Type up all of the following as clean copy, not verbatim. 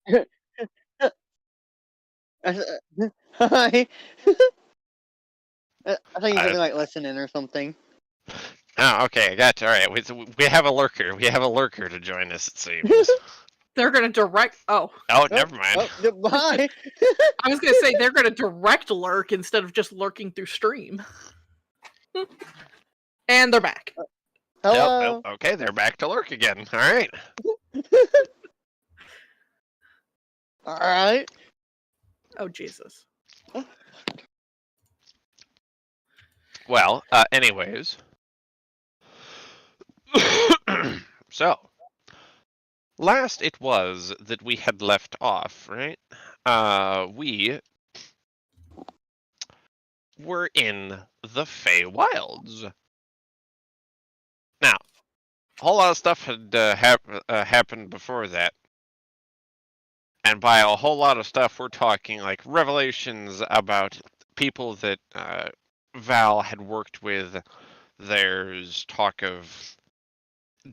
Hi. I think you Uh, something like listening or something. Oh, okay, gotcha. All right, we have a lurker. We have a lurker to join us. It seems. They're gonna direct. Oh, Oh, never mind. Oh, goodbye. I was gonna say they're gonna direct lurk instead of just lurking through stream. And they're back. Hello. Oh, okay, they're back to lurk again. All right. All right. Oh Jesus. Well, anyways. So, last it was that we had left off, right? We were in the Feywilds. Now, a whole lot of stuff had happened before that. And by a whole lot of stuff, we're talking like revelations about people that Val had worked with. There's talk of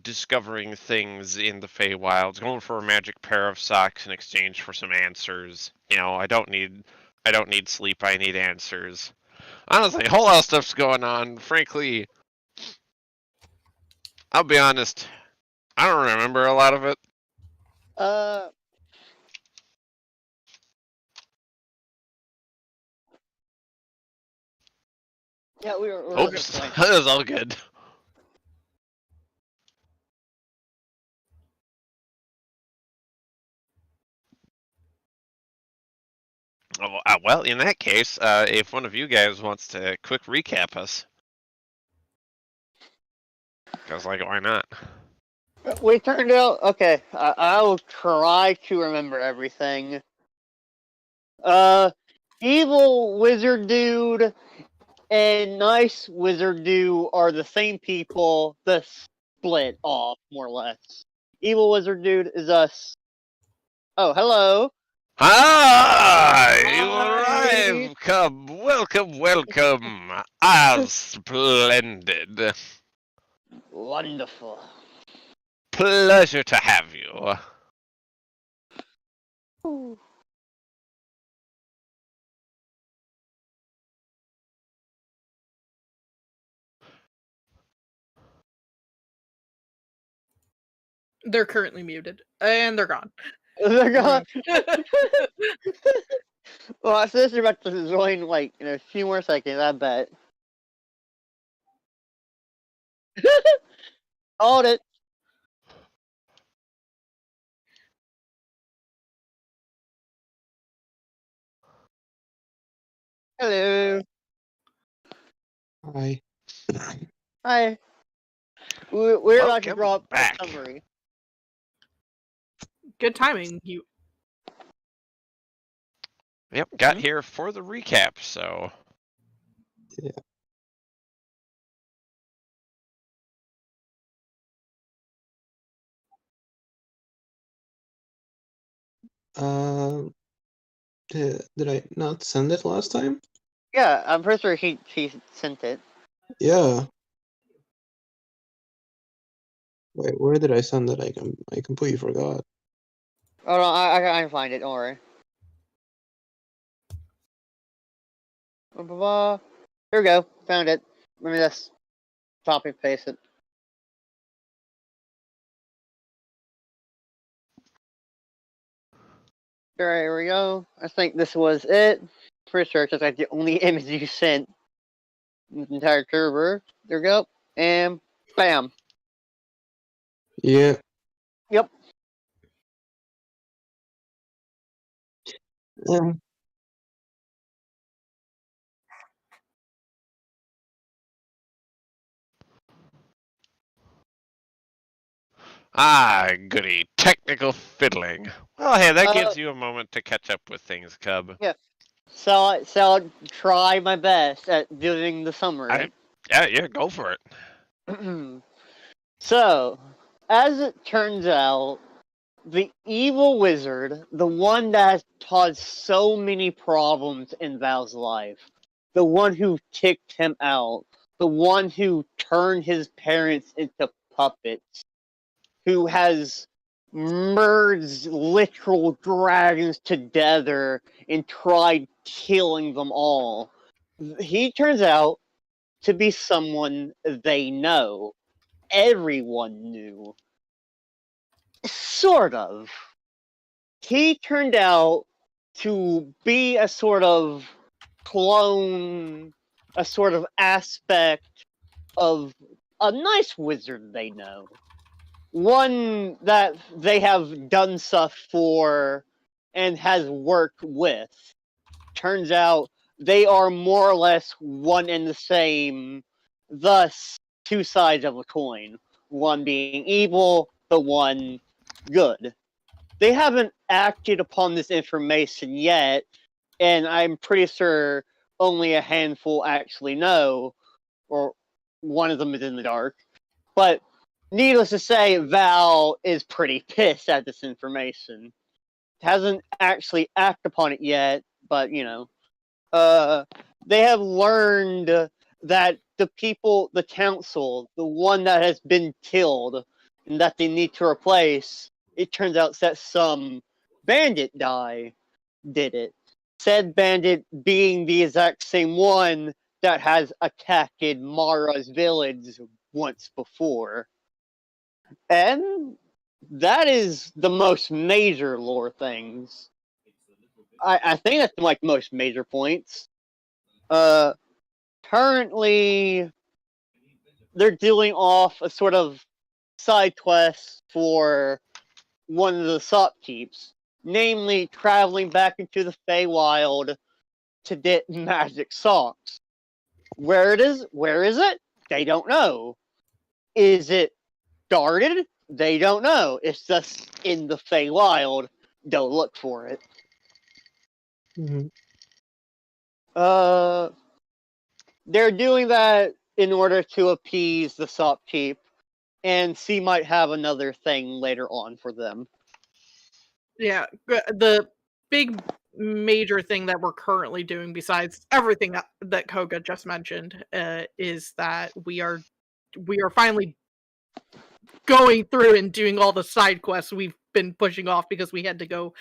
discovering things in the Feywilds, going for a magic pair of socks in exchange for some answers. You know, I don't need sleep, I need answers. Honestly, a whole lot of stuff's going on. Frankly, I'll be honest, I don't remember a lot of it. Yeah, we're Oops, that was all good. Oh, well, in that case, if one of you guys wants to quick recap us, because like, why not? We turned out okay. I will try to remember everything. Evil wizard dude and nice wizard dude are the same people. The split off more or less. Evil wizard dude is us. Oh, hello. Ah, you Hi. arrive, Cub. Welcome, welcome. Ah, splendid. Wonderful. Pleasure to have you. They're currently muted. And they're gone. They're gone. Well, I said they're about to join like in a few more seconds. I bet. Hold it. Hello. Hi. Hi. We're about to Welcome draw up back. a summary. Good timing. You Yep, got here for the recap, so. Yeah. Did I not send it last time? Yeah, I'm pretty sure he sent it. Yeah. Wait, where did I send it? I completely forgot. Oh no, I can find it. Don't worry. Blah, blah, blah. Here we go. Found it. Let me just copy paste it. Alright, here we go. I think this was it. Pretty sure it's like the only image you sent in the entire server. There we go. And bam. Yeah. Yep. Um, Ah, goody. Technical fiddling. Well, hey, that gives you a moment to catch up with things, Cub. Yeah. So I'll try my best at doing the summary. Yeah, go for it. So, as it turns out, the evil wizard, the one that has caused so many problems in Val's life, the one who kicked him out, the one who turned his parents into puppets, who has merged literal dragons together and tried killing them all. He turns out to be someone they know. Everyone knew. Sort of. He turned out to be a sort of clone, a sort of aspect of a nice wizard they know. One that they have done stuff for and has worked with. Turns out they are more or less one and the same, thus two sides of a coin. One being evil, the one good. They haven't acted upon this information yet, and I'm pretty sure only a handful actually know, or one of them is in the dark. But needless to say, Val is pretty pissed at this information. Hasn't actually acted upon it yet, but they have learned that the people, the council, the one that has been killed, and that they need to replace, it turns out that some bandit did it. Said bandit being the exact same one that has attacked Mara's village once before. And that is the most major lore things. I think that's like most major points. Currently, they're dealing off a sort of side quest for one of the shopkeepers, namely traveling back into the Feywild to get magic socks. Where is it? They don't know. Is it guarded? They don't know. It's just in the Feywild. Don't look for it. Mhm. They're doing that in order to appease the shopkeep, and C might have another thing later on for them. Yeah, the big major thing that we're currently doing, besides everything that Koga just mentioned, is that we are finally going through and doing all the side quests we've been pushing off because we had to go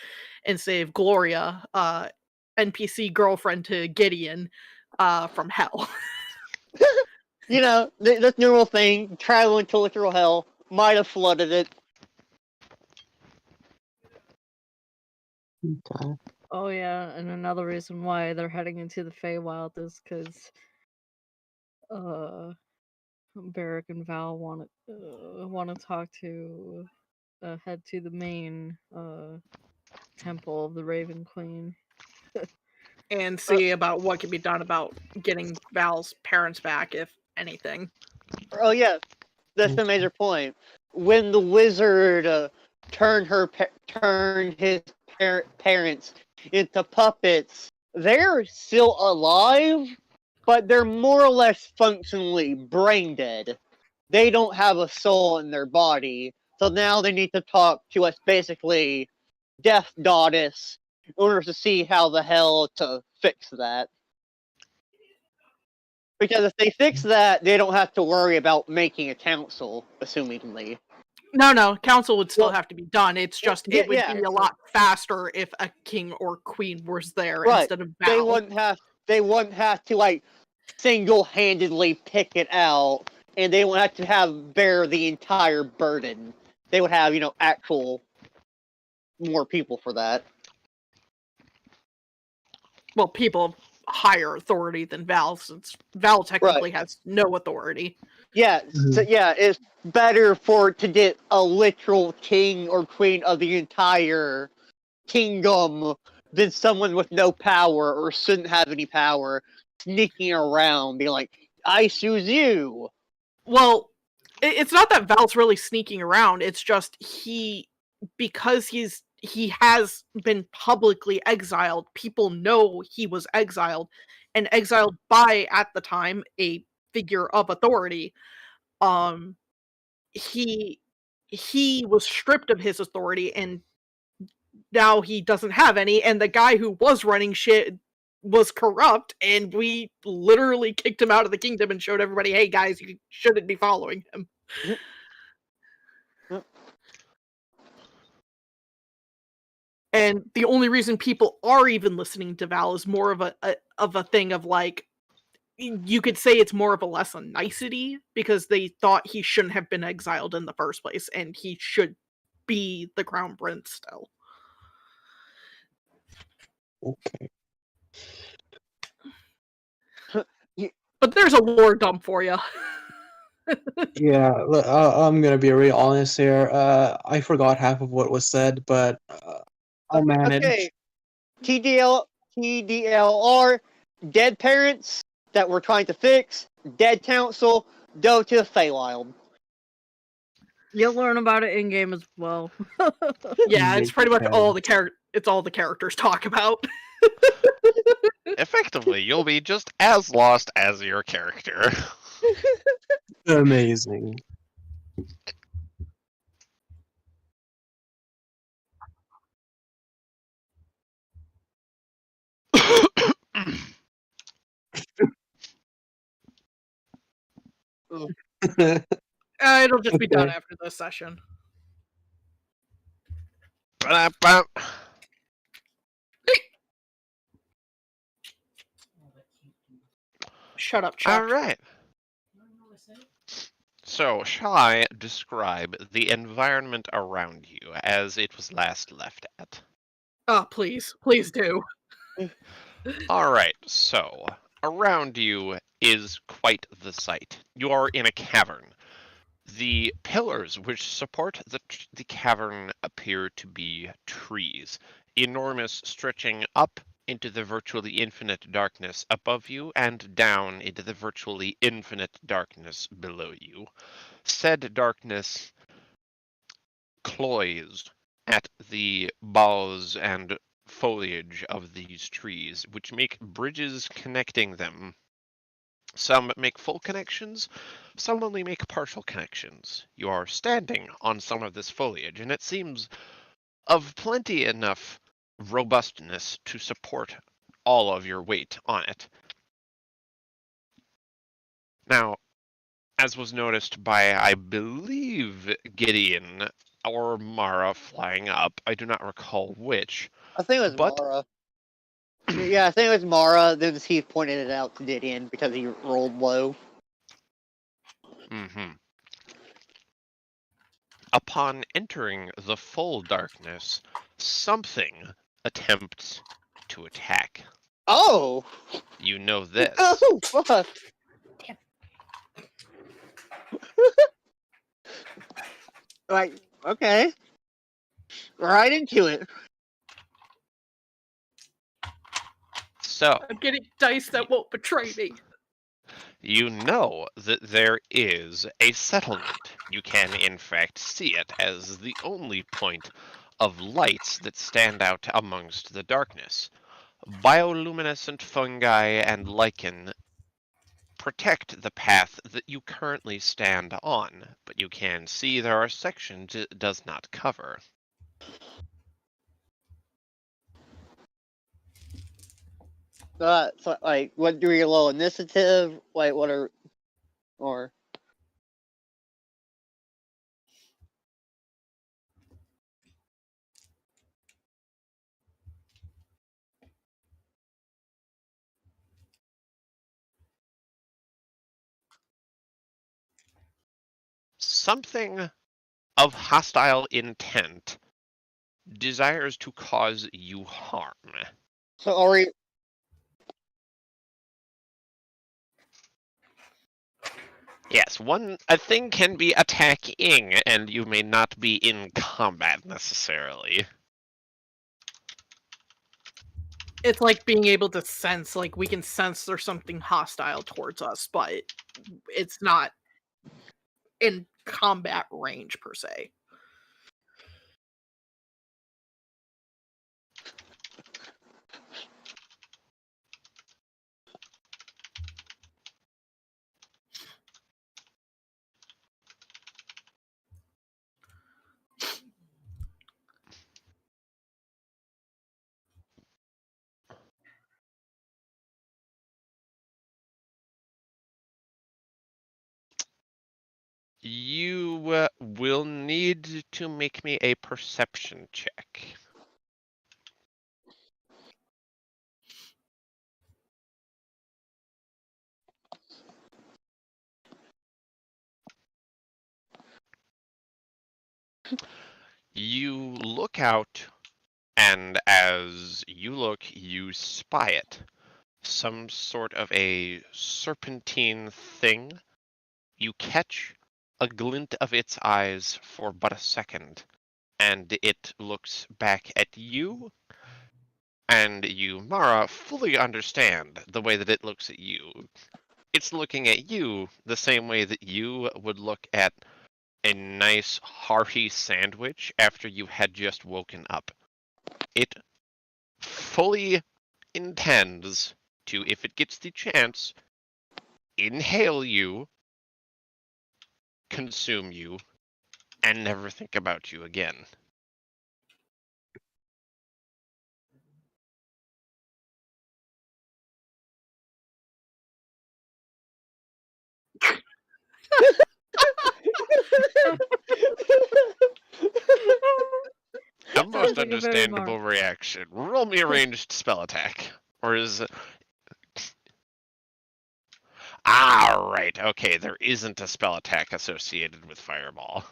and save Gloria, NPC girlfriend to Gideon, from hell. That's normal thing. Traveling to literal hell might have flooded it. Okay. Oh yeah, and another reason why they're heading into the Feywild is because Barrick and Val want to talk to head to the main temple of the Raven Queen. And see about what can be done about getting Val's parents back, if anything. Oh yeah, that's the major point. When the wizard turned his parents into puppets, they're still alive, but they're more or less functionally brain dead. They don't have a soul in their body, so now they need to talk to us, basically Death Goddess, in order to see how the hell to fix that. Because if they fix that, they don't have to worry about making a council, assumingly. No, council would still Well, have to be done. It's just it would yeah. be a lot faster if a king or queen was there Right. instead of Val. They wouldn't have to like single-handedly pick it out, and they wouldn't have to bear the entire burden. They would have, actual more people for that. Well, people of higher authority than Val, since Val technically has no authority. Yeah, Mhm. so yeah, it's better to get a literal king or queen of the entire kingdom than someone with no power or shouldn't have any power sneaking around, being like, I choose you. Well, it's not that Val's really sneaking around. It's just because he has been publicly exiled. People know he was exiled, and exiled by, at the time, a figure of authority. He was stripped of his authority, and now he doesn't have any. And the guy who was running shit was corrupt, and we literally kicked him out of the kingdom and showed everybody, hey guys, you shouldn't be following him. And the only reason people are even listening to Val is more of a thing of like, you could say it's more of a less a nicety because they thought he shouldn't have been exiled in the first place and he should be the crown prince still. Okay. But there's a lore dump for you. Yeah, I'm gonna be real honest here. I forgot half of what was said, but I'll manage. Okay. TDLR, dead parents that we're trying to fix, dead council, go to the Feywild. You'll learn about it in game as well. Yeah, it's pretty much Okay. all the characters talk about. Effectively, you'll be just as lost as your character. Amazing. It'll just be done Okay. after this session. Ba-da-ba. Shut up, Chuck. All right. So, shall I describe the environment around you as it was last left at? Oh, please. Please do. All right, so around you is quite the sight. You are in a cavern. The pillars which support the cavern appear to be trees, enormous, stretching up into the virtually infinite darkness above you and down into the virtually infinite darkness below you. Said darkness cloys at the boughs and foliage of these trees, which make bridges connecting them. Some make full connections, some only make partial connections. You are standing on some of this foliage, and it seems of plenty enough robustness to support all of your weight on it. Now, as was noticed by, I believe, Gideon or Mara flying up, I do not recall which. I think it was But- Mara. Yeah, I think it was Mara. Then Steve pointed it out to Didion because he rolled low. Upon entering the full darkness, something attempts to attack. Oh! You know this. Oh, fuck! Right, okay. Right into it. So, I'm getting dice that won't betray me. you know that there is a settlement. You can, in fact, see it as the only point of lights that stand out amongst the darkness. Bioluminescent fungi and lichen protect the path that you currently stand on, but you can see there are sections it does not cover. So, like, what do we low initiative? Like, what are, or Something of hostile intent desires to cause you harm. so are we? Yes, a thing can be attacking, and you may not be in combat necessarily. It's like being able to sense, like, we can sense there's something hostile towards us, but it's not in combat range, per se. You will need to make me a perception check. You look out, and as you look, you spy it. Some sort of a serpentine thing. You catch a glint of its eyes for but a second, and it looks back at you, and you, Mara, fully understand the way that it looks at you. It's looking at you the same way that you would look at a nice hearty sandwich after you had just woken up. It fully intends to, if it gets the chance, inhale you, consume you, and never think about you again. A most Sounds like a very understandable reaction. Roll me a ranged spell attack. Or is it... Ah, right. Okay, there isn't a spell attack associated with Fireball.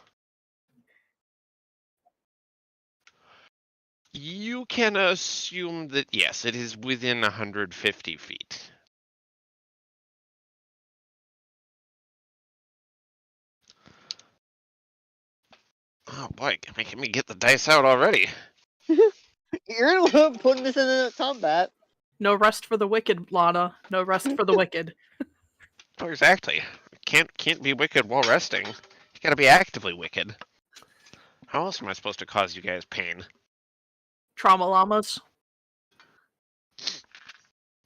You can assume that, yes, it is within 150 feet. Oh boy, making me get the dice out already. You're the one putting this in combat. No rest for the wicked, Lana. No rest for the wicked. Oh, exactly. Can't be wicked while resting. You gotta be actively wicked. How else am I supposed to cause you guys pain? Trauma llamas.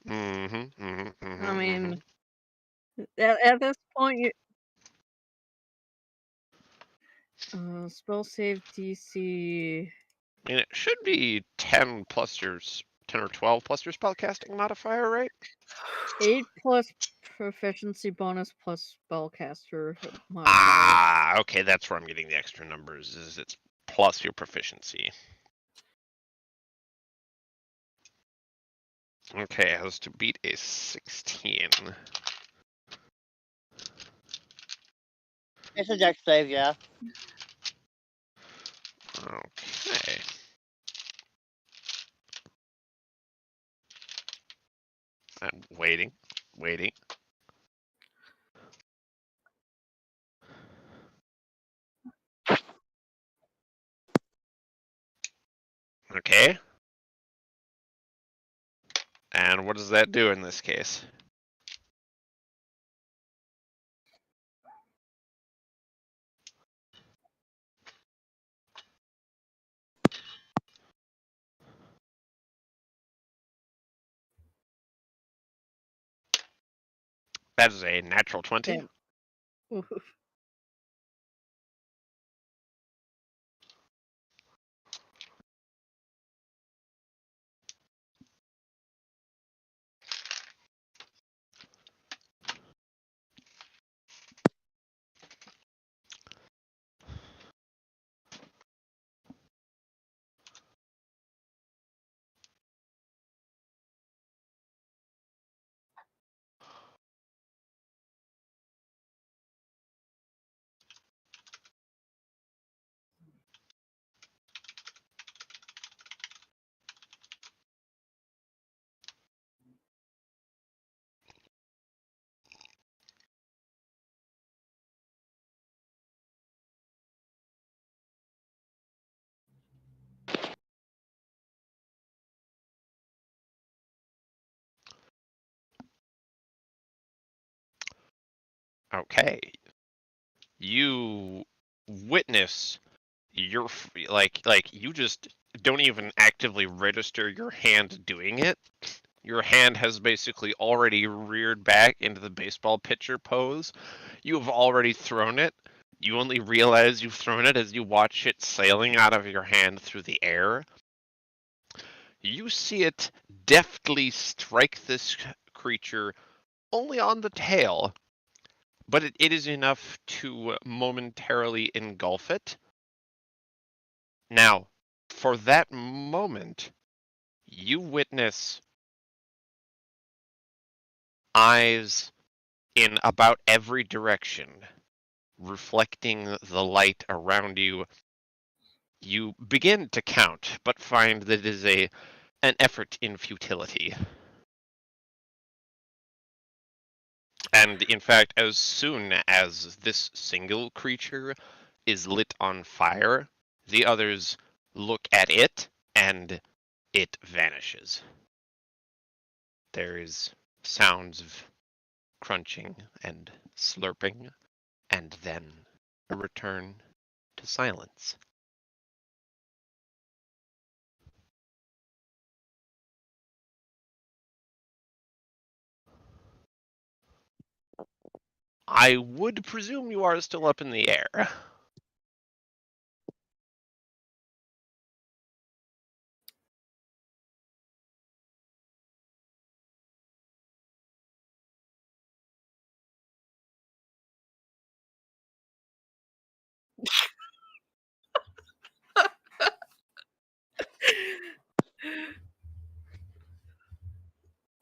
I mean, at this point, you spell save DC. I mean, it should be 10 plus your 10 or 12 plus your spellcasting modifier, right? 8 plus proficiency bonus plus spellcaster modifier. Ah, okay, that's where I'm getting the extra numbers. Is it's plus your proficiency. Okay, I was to beat a 16. It's a dex save, yeah. Okay. I'm waiting. Okay. And what does that do in this case? That is a natural 20. Damn. Oof. Okay. You witness your like you just don't even actively register your hand doing it. Your hand has basically already reared back into the baseball pitcher pose. You have already thrown it. You only realize you've thrown it as you watch it sailing out of your hand through the air. You see it deftly strike this creature only on the tail, but it is enough to momentarily engulf it. Now, for that moment, you witness eyes in about every direction, reflecting the light around you, You begin to count, but find that it is an effort in futility. And in fact, as soon as this single creature is lit on fire, the others look at it, and it vanishes. There is sounds of crunching and slurping, and then a return to silence. I would presume you are still up in the air.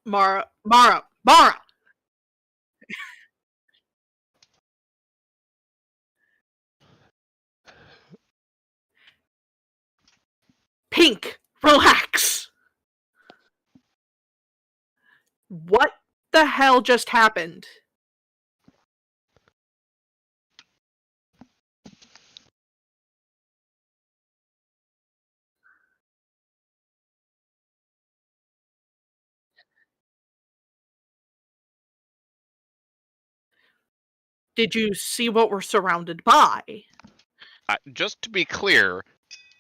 Mara! Pink, relax! What the hell just happened? Did you see what we're surrounded by? Just to be clear,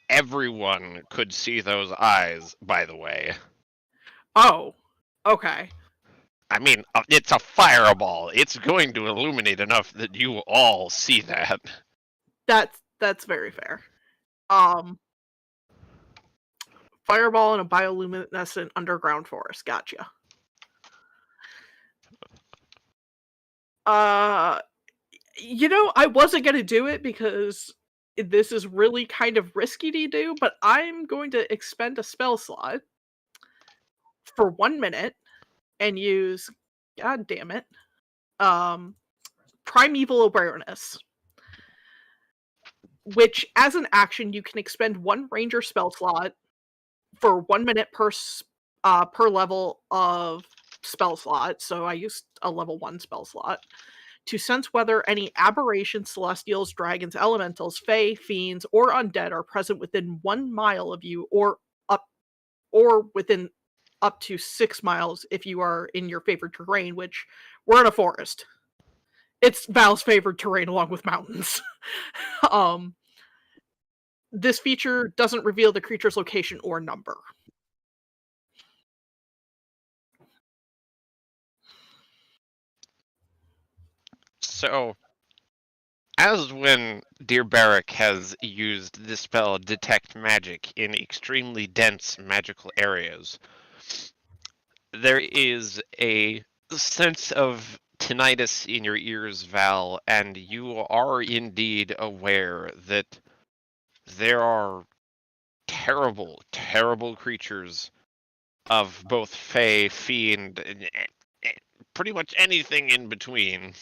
everyone could see those eyes, by the way. Oh, okay. I mean, it's a fireball. It's going to illuminate enough that you all see that. That's very fair. Fireball in a bioluminescent underground forest. Gotcha. I wasn't gonna do it because this is really kind of risky to do, but I'm going to expend a spell slot for 1 minute and use, god damn it, Primeval Awareness. Which, as an action, you can expend 1 ranger spell slot for 1 minute per level of spell slot. So I used a level 1 spell slot to sense whether any aberrations, celestials, dragons, elementals, fae, fiends, or undead are present within 1 mile of you, or within up to 6 miles if you are in your favored terrain, which we're in a forest. It's Val's favored terrain along with mountains. This feature doesn't reveal the creature's location or number. So, as when Dear Barrack has used the spell Detect Magic in extremely dense magical areas, there is a sense of tinnitus in your ears, Val, and you are indeed aware that there are terrible, terrible creatures of both fae, fiend, and pretty much anything in between.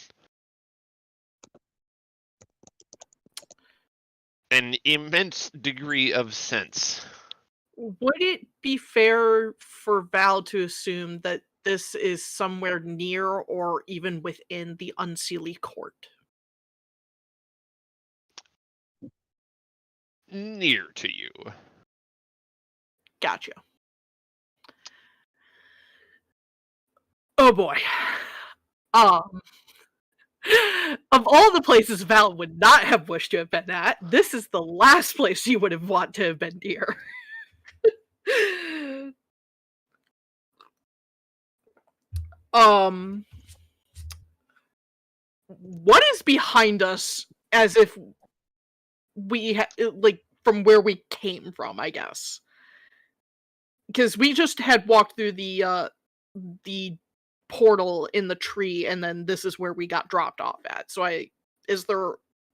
An immense degree of sense. Would it be fair for Val to assume that this is somewhere near or even within the Unseelie Court? Near to you. Gotcha. Oh boy. Of all the places Val would not have wished to have been at, this is the last place you would have wanted to have been near. What is behind us as if we from where we came from, I guess? Because we just had walked through the portal in the tree, and then this is where we got dropped off at. So is there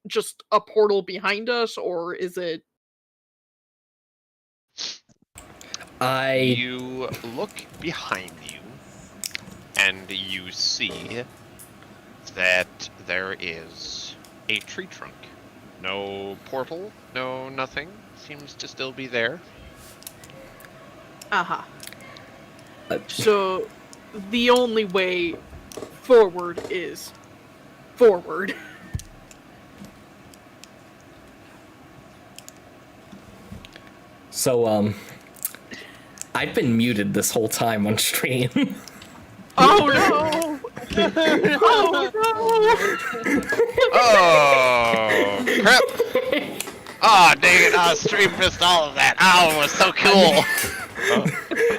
just a portal behind us, or is it? You look behind you, and you see that there is a tree trunk No portal, no nothing. Seems to still be there. Uh-huh. So, the only way forward is forward. So, I've been muted this whole time on stream. Oh no! Oh no! Oh, crap! Oh, dang it! I stream missed all of that. Oh, it was so cool.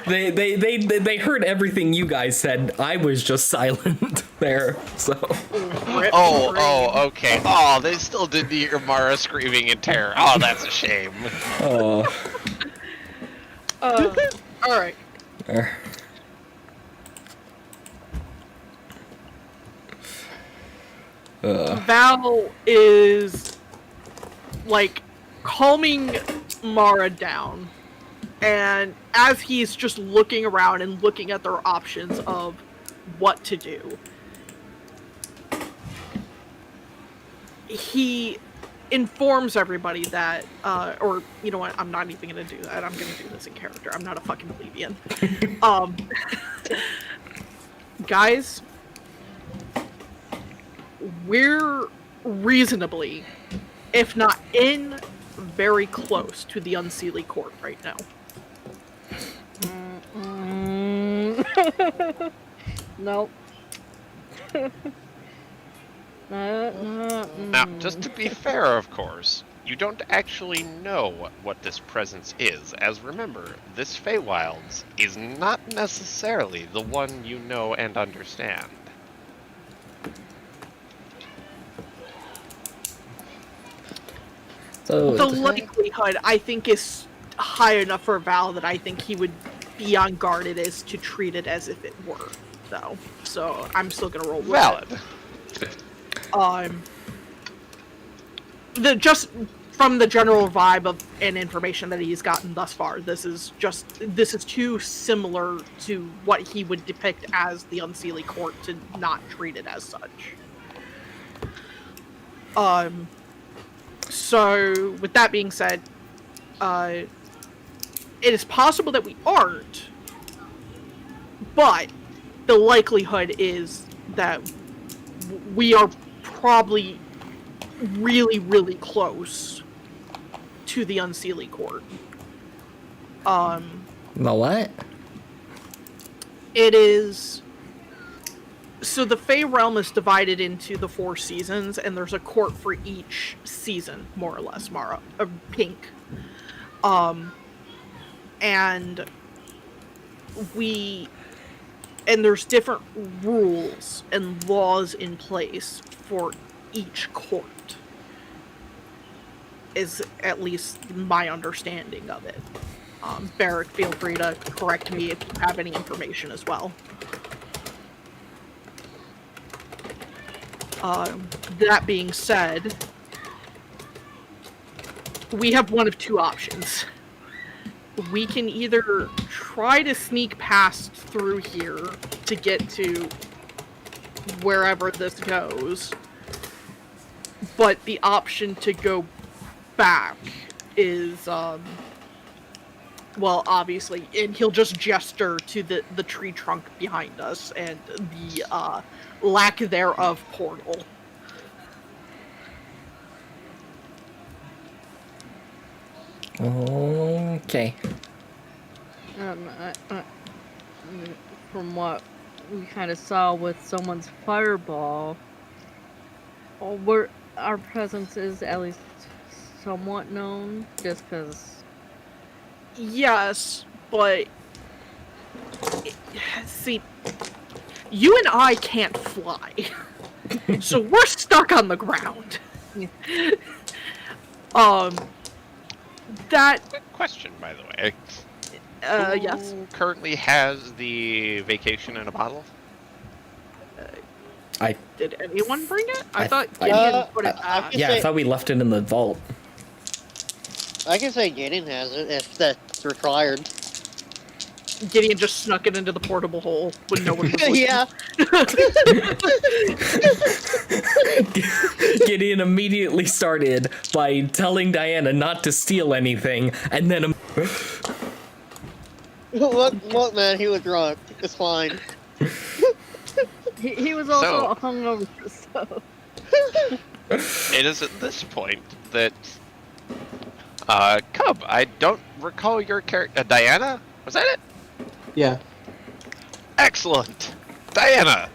They heard everything you guys said. I was just silent there, so. Oh, okay. Oh, they still didn't hear Mara screaming in terror. Oh, that's a shame. Oh. All right. Val is like calming Mara down, and as he's just looking around and looking at their options of what to do, he informs everybody that, or you know what, I'm not even gonna do that. I'm gonna do this in character. I'm not a fucking plebeian. Guys, we're reasonably, if not very close to the Unseelie Court right now. Nope. Now, just to be fair, of course, you don't actually know what this presence is, as remember, this Feywilds is not necessarily the one you know and understand. So The likelihood, I think, is high enough for Val that I think he would be on guard it is to treat it as if it were, though. So I'm still gonna roll with Valid. it. Just from the general vibe of and information that he's gotten thus far, this is too similar to what he would depict as the Unseelie Court to not treat it as such. So with that being said, it is possible that we aren't, but the likelihood is that we are probably really, really close to the Unseelie Court. The what? It is... So the Fey Realm is divided into the 4 seasons, and there's a court for each season, more or less, Mara. Pink. And there's different rules and laws in place for each court. Is at least my understanding of it. Barrick, feel free to correct me if you have any information as well. That being said, we have one of 2 options. We can either try to sneak past through here to get to wherever this goes, but the option to go back is, well, obviously, and he'll just gesture to the tree trunk behind us and the lack thereof portal. Okay. From what we kind of saw with someone's fireball, our presence is at least somewhat known, just because. Yes, but see, you and I can't fly, so we're stuck on the ground. That Quick question, by the way. yes. Who currently has the vacation in a bottle? Did anyone bring it? I I- thought I- Gideon put it back. Yeah, I thought we left it in the vault. I can say Gideon has it if that's required. Gideon just snuck it into the portable hole when no one was looking. Yeah. Gideon immediately started by telling Diana not to steal anything, and then Look, man, he was drunk. It's fine. He was also hungover, so. It is at this point that Cub, I don't recall your character. Diana? Was that it? Yeah. Excellent! Diana!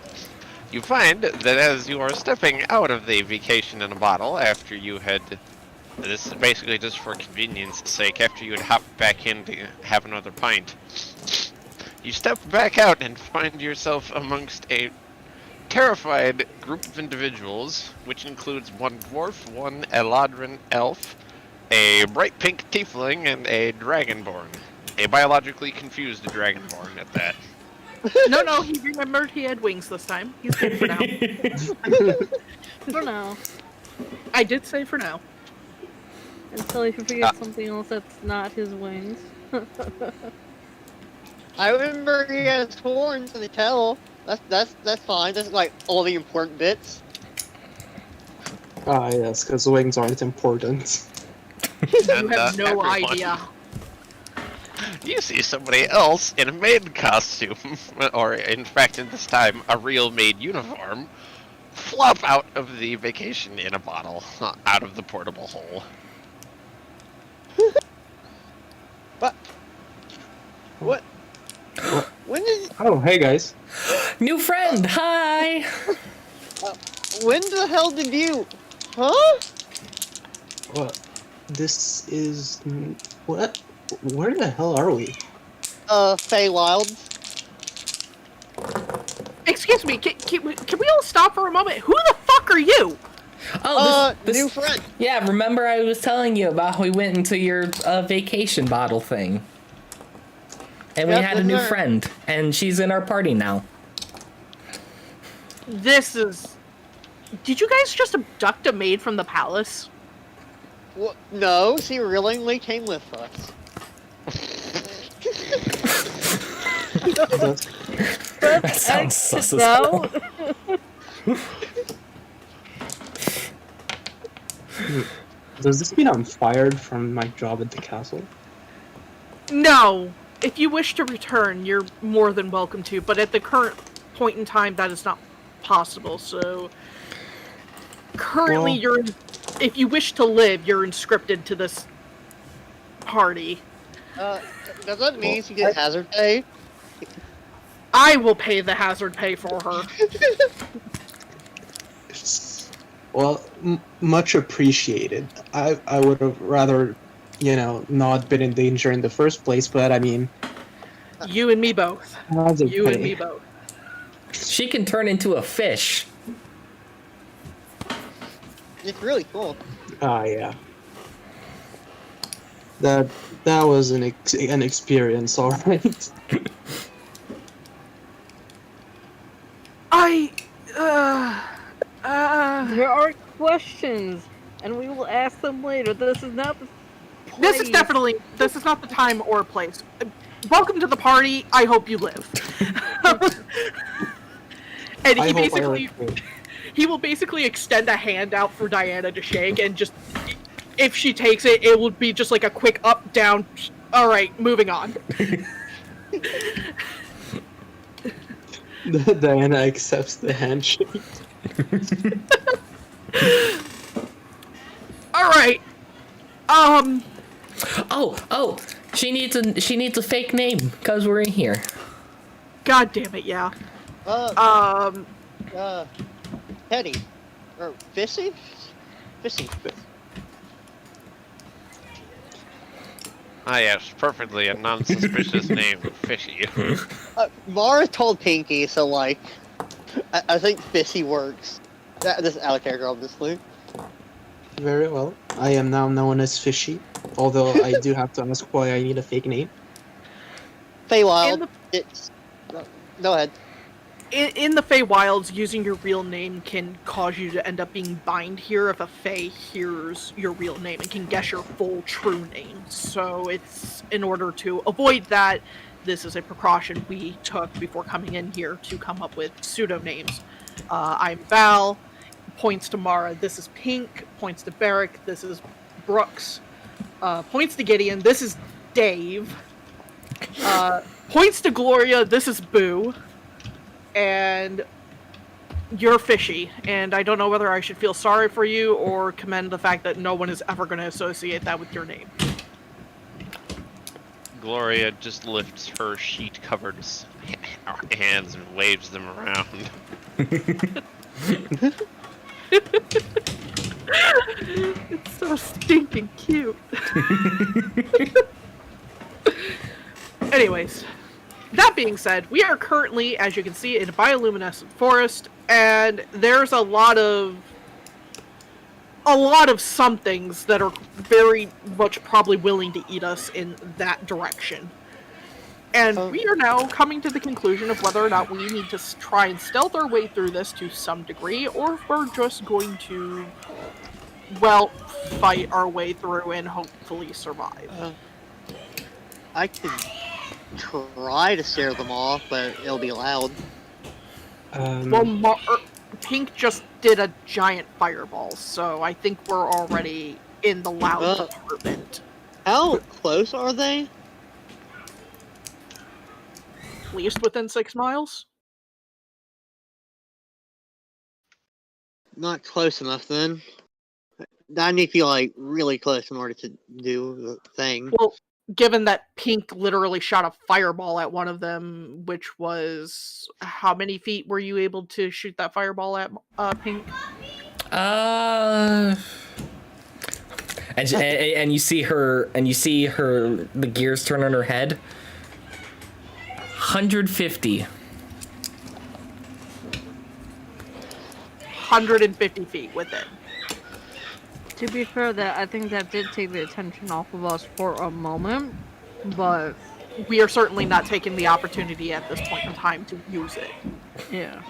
You find that as you are stepping out of the vacation in a bottle after you had. This is basically just for convenience sake, after you had hopped back in to have another pint. You step back out and find yourself amongst a terrified group of individuals, which includes one dwarf, one Eladrin elf, a bright pink tiefling, and a dragonborn. A biologically confused dragonborn at that. No, he remembered he had wings this time. He's good for now. For now. I did say for now. Until he forgets something else that's not his wings. I remember he has horns and a tail. That's fine. That's like all the important bits. Ah, yes, because wings aren't important. You have no everyone, idea. You see somebody else in a maid costume, or in fact, at this time, a real maid uniform, flop out of the vacation in a bottle, out of the portable hole. What? When did? Oh, hey guys. new friend. Hi. When the hell did you? Huh? What? This is what? Where the hell are we? Feywilds. Excuse me, can we all stop for a moment? Who the fuck are you? Oh, New friend. Yeah, remember I was telling you about how we went into your vacation bottle thing. And we Yep, had a new that's her. friend, and she's in our party now. This is... Did you guys just abduct a maid from the palace? Well, no, she willingly came with us. That sounds sus as hell. No. Does this mean I'm fired from my job at the castle? No. If you wish to return, you're more than welcome to, but at the current point in time, that is not possible, so... Currently, Well- if you wish to live, you're inscripted to this party. Does that mean she gets hazard pay? I will pay the hazard pay for her. Well, much appreciated. I would have rather, not been in danger in the first place, but I mean... You and me both. hazard You and pay. me both. She can turn into a fish. It's really cool. Ah, yeah. That was an experience, all right. There are questions, and we will ask them later. This is not the This is not the time or place. Welcome to the party. I hope you live. And I he hope I basically, live. he will basically extend a hand out for Diana to shake, and just, if she takes it, it will be just like a quick up, down. All right, moving on. Diana accepts the handshake. All right. Oh, she needs a fake name because we're in here. God damn it, yeah. Teddy. Or Fishy? Fishy. Ah yes, perfectly a non-suspicious name, Fishy. Mara told Pinky, so like, I think Fishy works. This is out of character, obviously. Very well. I am now known as Fishy, although I do have to ask why I need a fake name. Feywild, it's... Go ahead. In the Feywilds, using your real name can cause you to end up being bind here if a Fey hears your real name and can guess your full true name. So it's in order to avoid that, this is a precaution we took before coming in here to come up with pseudonames. I'm Val, points to Mara, this is Pink, points to Barrick, this is Brooks, points to Gideon, this is Dave, points to Gloria, this is Boo, and you're Fishy, and I don't know whether I should feel sorry for you or commend the fact that no one is ever going to associate that with your name. Gloria just lifts her sheet-covered hands and waves them around. It's so stinking cute. Anyways, that being said, we are currently, as you can see, in a bioluminescent forest, and there's a lot of somethings that are very much probably willing to eat us in that direction. And we are now coming to the conclusion of whether or not we need to try and stealth our way through this to some degree, or if we're just going to, well, fight our way through and hopefully survive. I could try to scare them off, but it'll be loud. Well, Pink just did a giant fireball, so I think we're already in the loud department. How close are they? At least within 6 miles? Not close enough then. I need to be like really close in order to do the thing. Well, given that Pink literally shot a fireball at one of them, which was... How many feet were you able to shoot that fireball at, Pink? And you see her, the gears turn on her head. 150. 150 feet within. To be fair, I think that did take the attention off of us for a moment, but we are certainly not taking the opportunity at this point in time to use it. Yeah.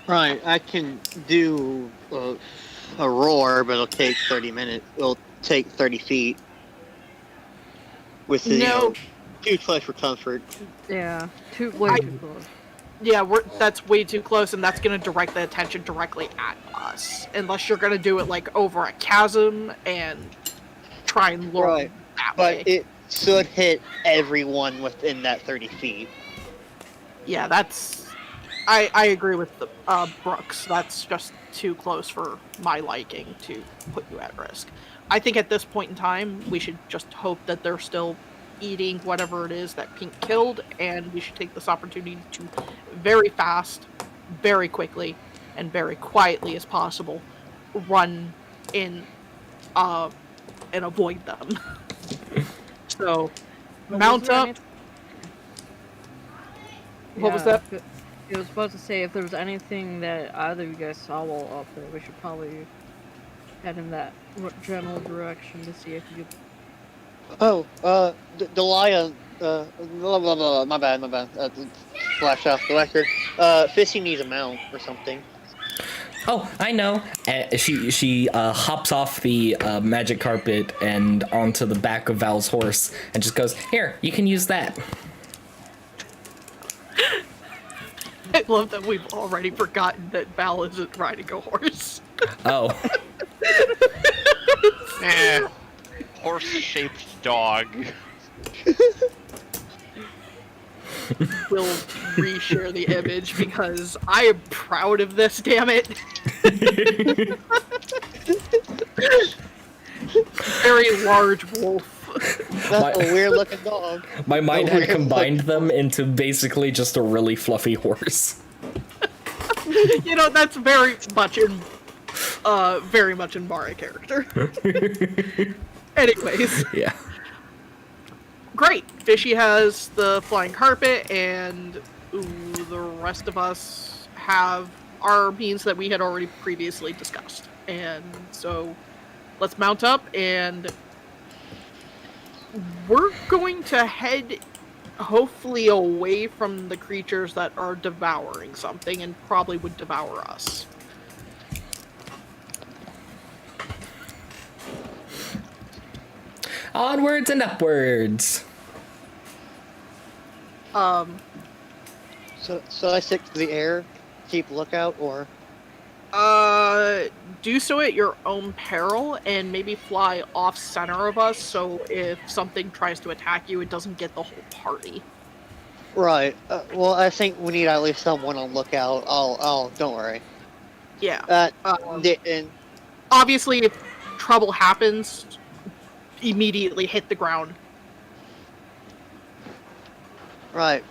Right, I can do a roar, but it'll take 30 minutes. It'll take 30 feet. With the, too close for comfort. Yeah, way too close. Yeah, that's way too close, and that's going to direct the attention directly at us. Unless you're going to do it, like, over a chasm and try and lure them that way. But it should hit everyone within that 30 feet. Yeah, that's... I agree with the Brooks. That's just too close for my liking to put you at risk. I think at this point in time, we should just hope that they're still eating whatever it is that Pink killed, and we should take this opportunity to very fast, very quickly, and very quietly as possible run in and avoid them. So, mount up. What was that? I was about to say, if there was anything that either of you guys saw while up there, we should probably head in that general direction to see if you could... Delia, my bad. Flash off the record. Fishy needs a mount or something. Oh, I know. She hops off the magic carpet and onto the back of Val's horse and just goes, "Here, you can use that." I love that we've already forgotten that Val isn't riding a horse. Oh. Horse-shaped dog. We'll reshare the image because I am proud of this, damn it. Very large wolf. That's a weird looking dog. My mind had combined them into basically just a really fluffy horse. You know, that's very much in Mara character. Anyways. Yeah. Great. Fishy has the flying carpet, and the rest of us have our means that we had already previously discussed. And so let's mount up, and we're going to head hopefully away from the creatures that are devouring something and probably would devour us. Onwards and upwards. So I stick to the air, keep lookout, or Do so at your own peril, and maybe fly off center of us, so if something tries to attack you, it doesn't get the whole party. right? Well, I think we need at least someone on lookout. Don't worry. Yeah. And Obviously, if trouble happens, immediately hit the ground. right.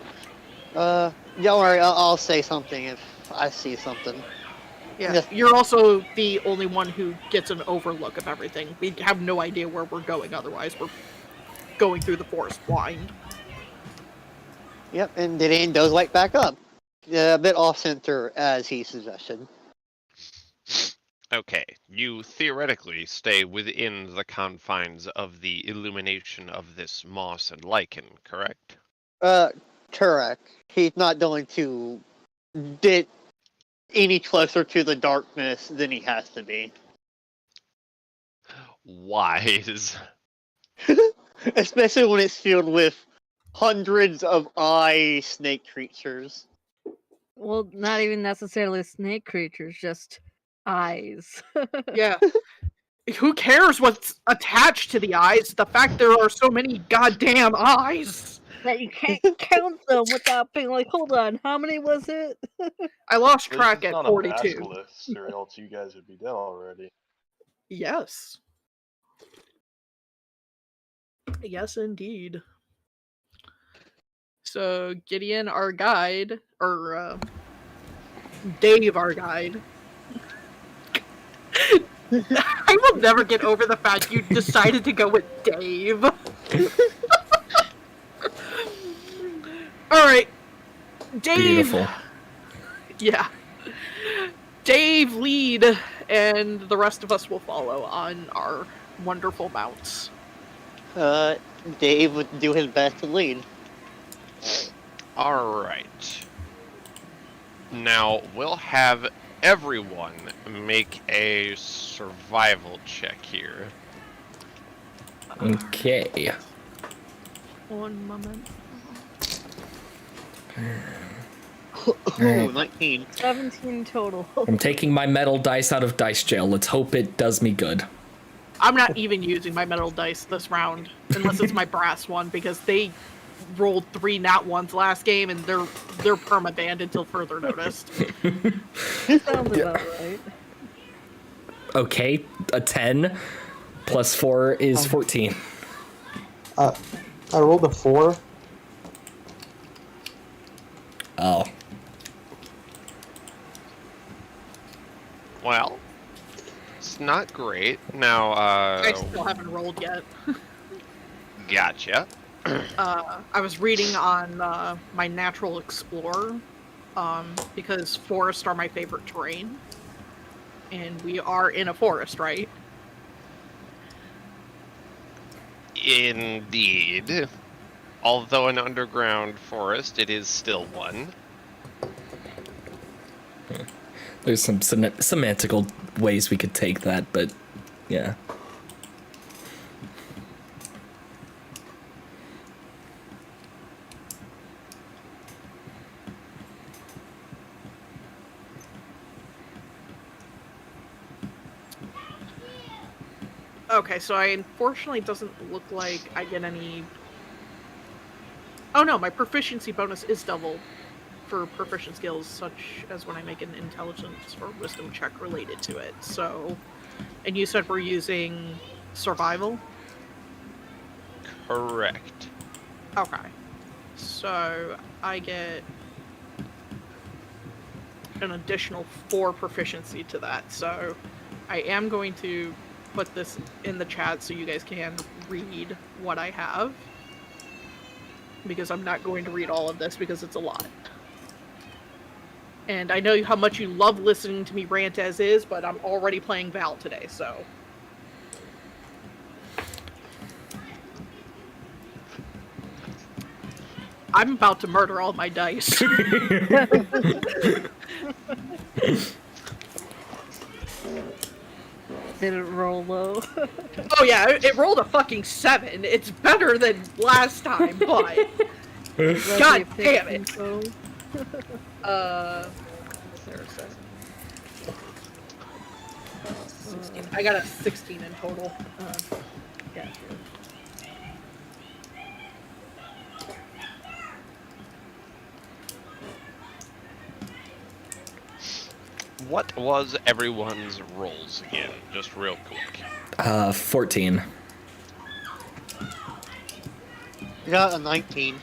Don't worry. I'll say something if I see something. Yeah. Yes. You're also the only one who gets an overlook of everything. We have no idea where we're going otherwise. We're going through the forest blind. Yep. And Didion does light back up, a bit off center as he suggested. Okay, you theoretically stay within the confines of the illumination of this moss and lichen, correct? Correct. He's not going to get any closer to the darkness than he has to be. Wise. Especially when it's filled with hundreds of eye snake creatures. Well, not even necessarily snake creatures, just eyes. Yeah. Who cares what's attached to the eyes? The fact there are so many goddamn eyes. That you can't count them without being like, hold on, how many was it? I lost This track is at not 42. a basilisk, or else you guys would be dead already. Yes. Yes, indeed. So, Gideon, our guide, or Dave, our guide. I will never get over the fact you decided to go with Dave. Alright. Dave. Beautiful. Yeah. Dave lead, and the rest of us will follow on our wonderful mounts. Dave would do his best to lead. Alright. Now, we'll have everyone make a survival check here. Okay. One moment. Oh, 19. 17 total. I'm taking my metal dice out of dice jail. Let's hope it does me good. I'm not even using my metal dice this round, unless it's my brass one, because they rolled 3 nat ones last game, and they're perma-banned until further notice. Sounds about right. Okay, a 10 plus 4 is 14. I rolled a 4. Oh. Well, it's not great. Now, I still haven't rolled yet. gotcha. I was reading on my Natural Explorer, because forests are my favorite terrain. And we are in a forest, right? Indeed. Although an underground forest, it is still one. There's some semantical ways we could take that, but yeah. Okay, so unfortunately it doesn't look like I get any... Oh no, my proficiency bonus is double for proficient skills, such as when I make an intelligence or wisdom check related to it. So, and you said we're using survival? Correct. Okay. So, I get an additional 4 proficiency to that. So, I am going to put this in the chat so you guys can read what I have. Because I'm not going to read all of this because it's a lot. And I know how much you love listening to me rant as is, but I'm already playing Val today, so... I'm about to murder all my dice. Did it roll low? Oh yeah, it rolled a fucking 7. It's better than last time, but God damn it! Info. Is there a second? 16. I got a 16 in total. Gotcha. What was everyone's rolls again? Just real quick. 14. I got a 19.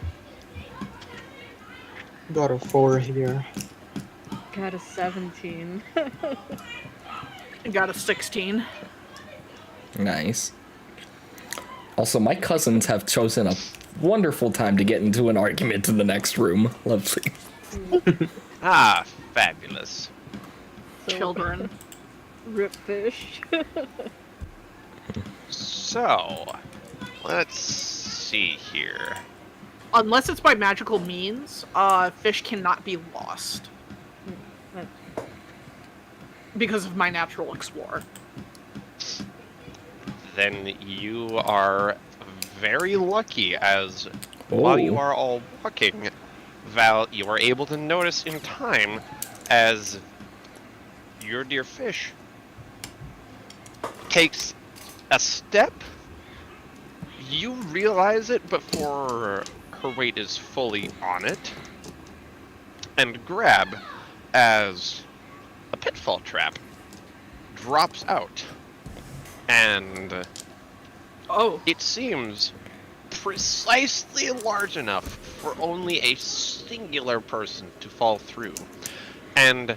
Got a 4 here. Got a 17. I got a 16. Nice. Also, my cousins have chosen a wonderful time to get into an argument in the next room. Lovely. Ah, fabulous. So, Children. Rip fish. So, let's see here. Unless it's by magical means, fish cannot be lost. Because of my natural explore. Then you are very lucky, as while you are all walking, Val, you are able to notice in time as your dear fish takes a step. You realize it before her weight is fully on it, and grab as a pitfall trap drops out. And it seems precisely large enough for only a singular person to fall through. And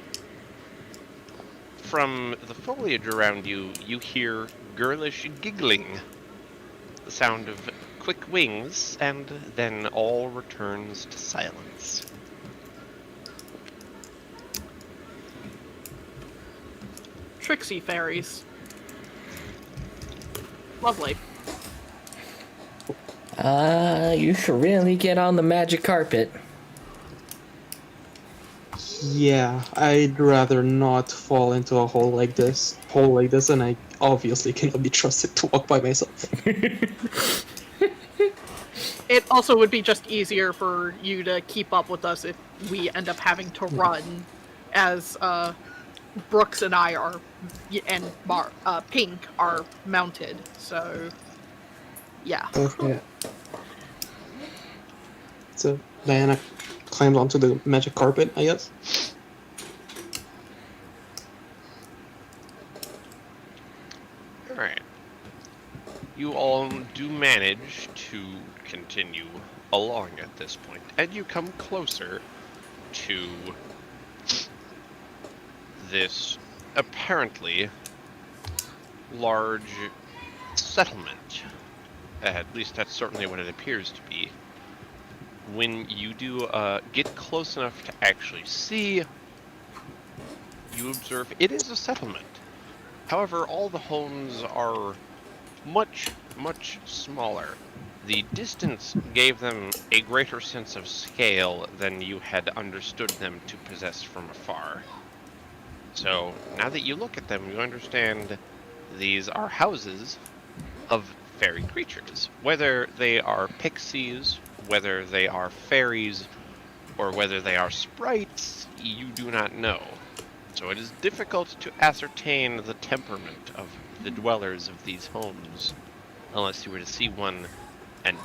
from the foliage around you, you hear girlish giggling, the sound of quick wings, and then all returns to silence. Tricksy fairies. Lovely. You should really get on the magic carpet. Yeah, I'd rather not fall into a hole like this, and I obviously cannot be trusted to walk by myself. It also would be just easier for you to keep up with us if we end up having to run, as Brooks and I are, and Pink are mounted. So, yeah. Okay. So Diana climbs onto the magic carpet, I guess. Alright. You all do manage to continue along at this point, and you come closer to this apparently large settlement. At least that's certainly what it appears to be. When you do get close enough to actually see, you observe it is a settlement. However, all the homes are much, much smaller. The distance gave them a greater sense of scale than you had understood them to possess from afar. So, now that you look at them, you understand these are houses of fairy creatures. Whether they are pixies, whether they are fairies, or whether they are sprites, you do not know. So it is difficult to ascertain the temperament of the dwellers of these homes, unless you were to see one and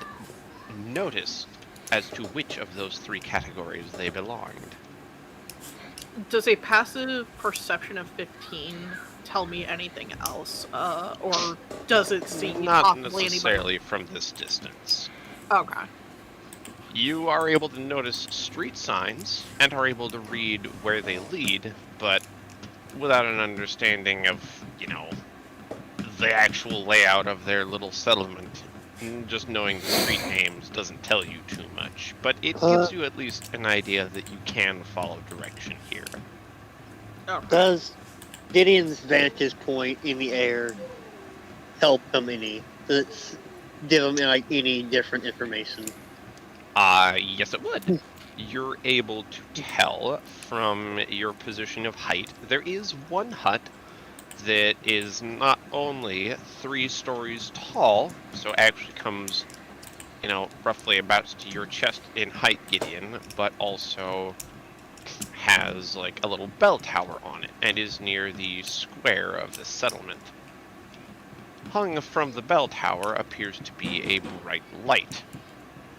notice as to which of those three categories they belonged. Does a passive perception of 15 tell me anything else, or does it seem Not possibly necessarily from this distance. Okay. You are able to notice street signs and are able to read where they lead, but without an understanding of, the actual layout of their little settlement. Just knowing the street names doesn't tell you too much, but it gives you at least an idea that you can follow direction here. Okay. Does Gideon's vantage point in the air help him any? Does it give him any different information? Yes it would. You're able to tell from your position of height, there is one hut that is not only 3 stories tall, so actually comes roughly about to your chest in height, Gideon, but also has like a little bell tower on it and is near the square of the settlement. Hung from the bell tower appears to be a bright light,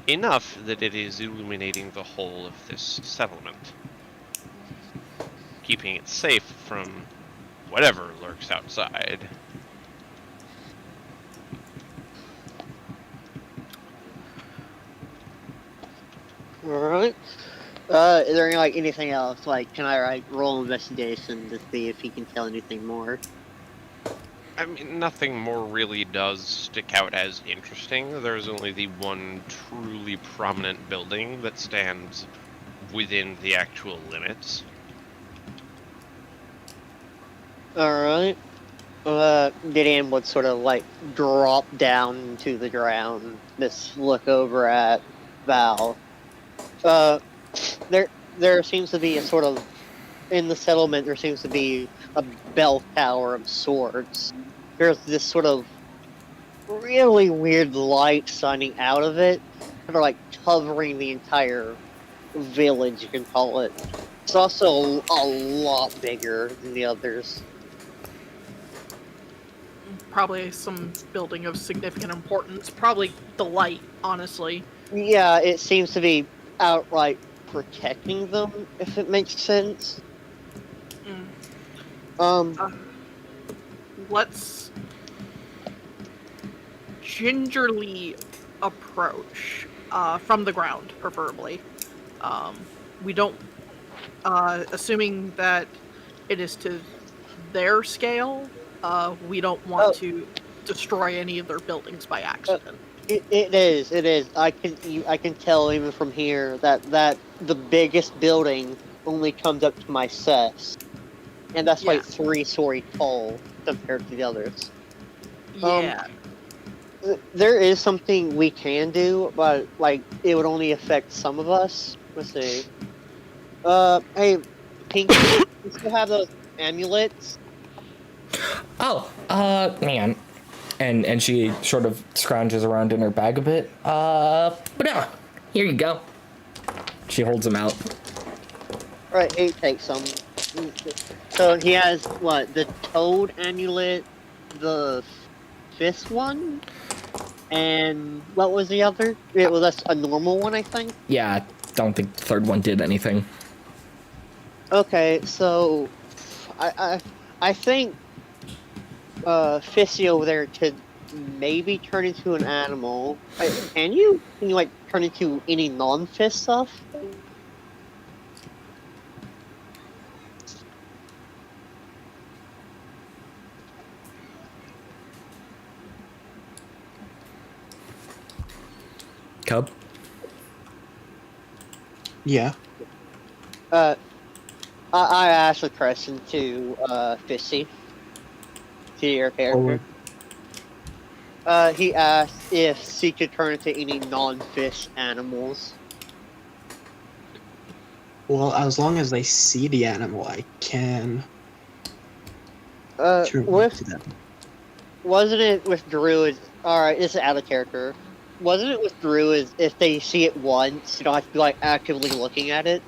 enough that it is illuminating the whole of this settlement, keeping it safe from whatever lurks outside. Alright. Is there anything else? Like, can I roll investigation to see if he can tell anything more? I mean, nothing more really does stick out as interesting. There's only the one truly prominent building that stands within the actual limits. Alright. Gideon would sort of drop down to the ground, just look over at Val. There seems to be a sort of, in the settlement, there seems to be a bell tower of sorts. There's this sort of really weird light shining out of it, kind of covering the entire village, you can call it. It's also a lot bigger than the others. Probably some building of significant importance. Probably the light, honestly. Yeah, it seems to be outright protecting them, if it makes sense. Let's gingerly approach, from the ground, preferably. We don't, assuming that it is to their scale, we don't want to destroy any of their buildings by accident. It is. I can tell even from here that the biggest building only comes up to my chest, and that's Yeah. 3-story tall compared to the others. Yeah. There is something we can do, but it would only affect some of us. Let's see. Hey, Pinky, you still have those amulets? Oh, man. And she sort of scrounges around in her bag a bit. But yeah, here you go. She holds them out. Alright, he takes some. So he has, the toad amulet, the fifth one, and what was the other? It was a normal one, I think? Yeah, I don't think the third one did anything. Okay, so I think Fissy over there could maybe turn into an animal. Can you turn into any non-fish stuff? Cub? Yeah. I asked a question to Fissy, to your character. He asked if she could turn into any non-fish animals. Well, as long as I see the animal, I can turn With into them. wasn't it with Druids? Alright, this is out of character. Wasn't it with Druids, if they see it once, you don't have to be actively looking at it?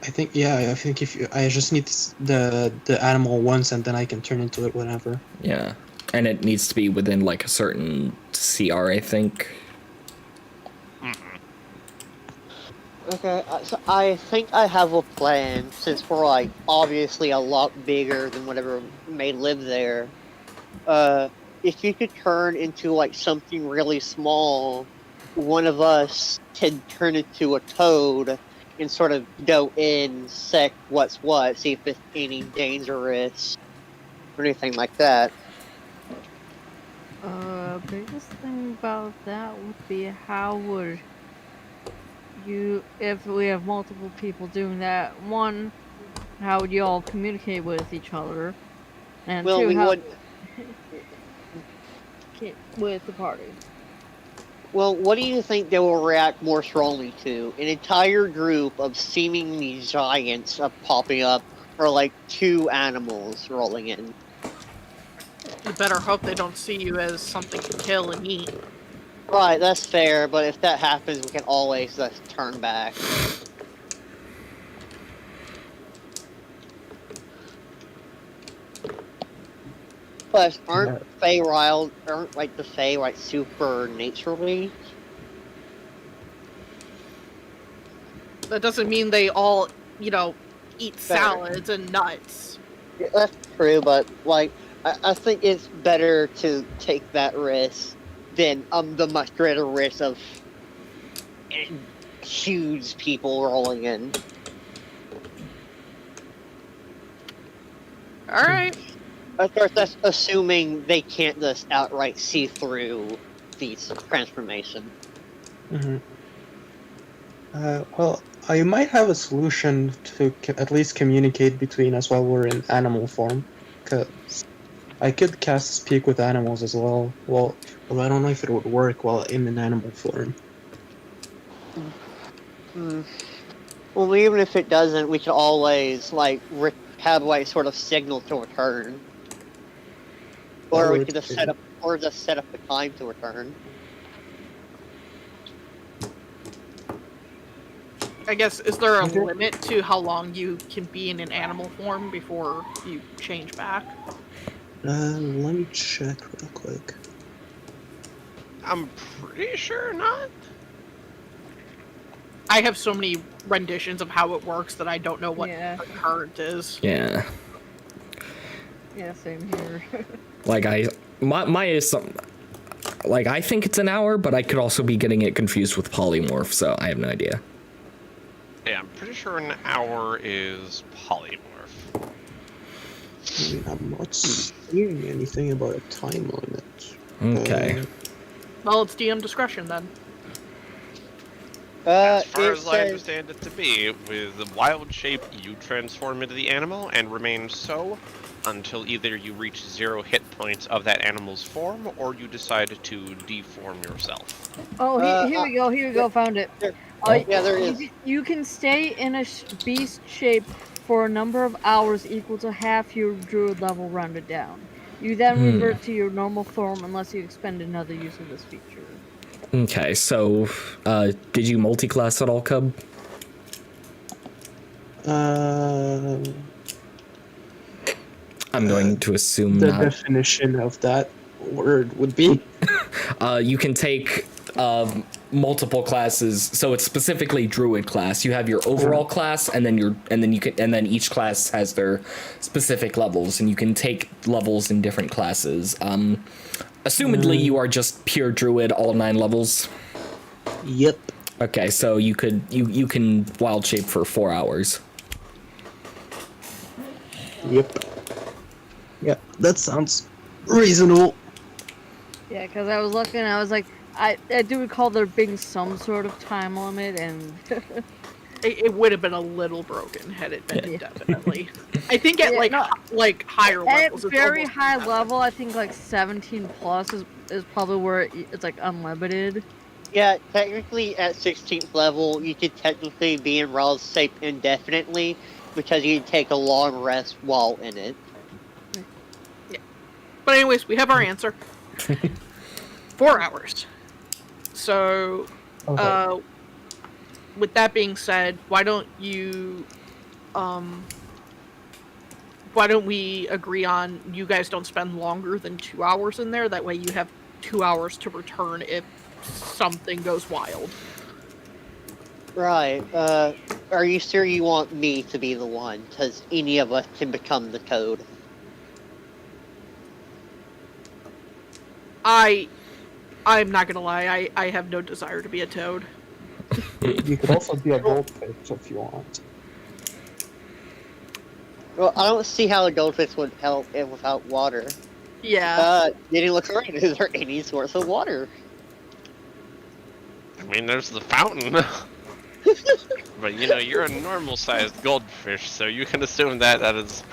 I think if I just need the animal once, and then I can turn into it whenever. Yeah. And it needs to be within a certain CR, I think. Okay, so I think I have a plan, since we're obviously a lot bigger than whatever may live there. If you could turn into something really small, one of us can turn into a toad and sort of go in, check what's what, see if it's any dangerous or anything like that. Biggest thing about that would be how would you, if we have multiple people doing that, one, how would you all communicate with each other? And Well, two, we how would. with the party. Well, what do you think they will react more strongly to? An entire group of seemingly giants popping up, or 2 animals rolling in? You better hope they don't see you as something to kill and eat. Right, that's fair, but if that happens, we can always just turn back. Plus, aren't like the Fae like super naturally? That doesn't mean they all, eat salads and nuts. Yeah, that's true, but like, I think it's better to take that risk than the much greater risk of huge people rolling in. All right. Of course, that's assuming they can't just outright see through the transformation. Mm-hmm. Well, I might have a solution to at least communicate between us while we're in animal form, because I could cast Speak with Animals as well. Well, I don't know if it would work while in an animal form. Well, even if it doesn't, we can always have sort of signal to return, or we could just set up the time to return. I guess, is there a limit to how long you can be in an animal form before you change back? Let me check real quick. I'm pretty sure not. I have so many renditions of how it works that I don't know what the current is. Yeah. Yeah, same here. My is some. I think it's an hour, but I could also be getting it confused with polymorph, so I have no idea. Yeah, I'm pretty sure an hour is polymorph. I'm not seeing anything about a time limit. Okay. Well, it's DM discretion then. As far as I understand it to be, with the wild shape, you transform into the animal and remain so until either you reach 0 hit points of that animal's form, or you decide to deform yourself. Oh, here we go, found it. Yeah, there is. You can stay in a beast shape for a number of hours equal to half your druid level rounded down. You then revert to your normal form unless you expend another use of this feature. Okay, so, did you multi-class at all, Cub? I'm going to assume the not. The definition of that word would be? You can take multiple classes, so it's specifically druid class. You have your overall class, and then each class has their specific levels, and you can take levels in different classes. Assumedly, you are just pure druid, all 9 levels. Yep. Okay, so you can wild shape for 4 hours. Yep. Yeah, that sounds reasonable. Yeah, because I was looking, I was like, I do recall there being some sort of time limit, and it would have been a little broken had it been indefinitely. I think at higher levels. At very high level, I think 17 plus is probably where it's unlimited. Yeah, technically at 16th level, you could technically be in wild shape indefinitely because you can take a long rest while in it. Yeah. But anyways, we have our answer. 4 hours. So, with that being said, why don't we agree on you guys don't spend longer than 2 hours in there? That way you have 2 hours to return if something goes wild. Right. Are you sure you want me to be the one? Because any of us can become the toad. I'm not gonna lie, I have no desire to be a toad. You could also be a goldfish if you want. Well, I don't see how a goldfish would help without water. Yeah. Didn't look around. Is there any source of water? I mean, there's the fountain. But, you're a normal-sized goldfish, so you can assume that is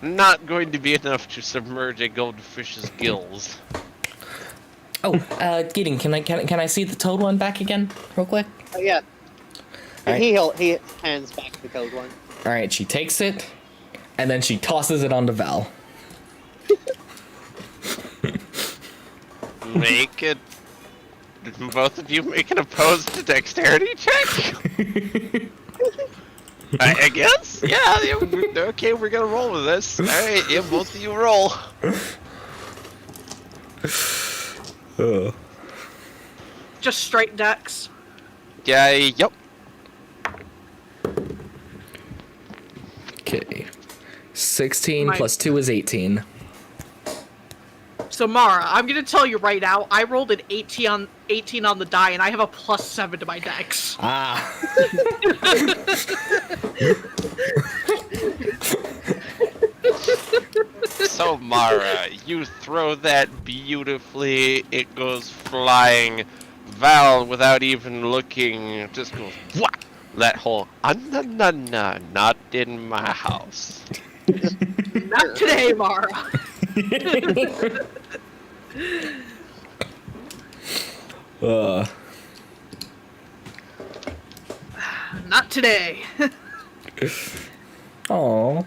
not going to be enough to submerge a goldfish's gills. Oh, Gideon, can I see the toad one back again, real quick? Yeah. Right. He hands back the toad one. All right, she takes it, and then she tosses it onto Val. Make it. Both of you make an opposed dexterity check. I guess. Yeah. Okay, we're gonna roll with this. All right. Yeah, both of you roll. Just straight dex. Yeah. Yep. Okay. 16 My- plus 2 is 18. So Mara, I'm gonna tell you right now, I rolled an 18 on the die, and I have a +7 to my dex. Ah. So Mara, you throw that beautifully. It goes flying. Val, without even looking, just goes whack. That whole nah, not in my house. Not today, Mara. Not today. Oh.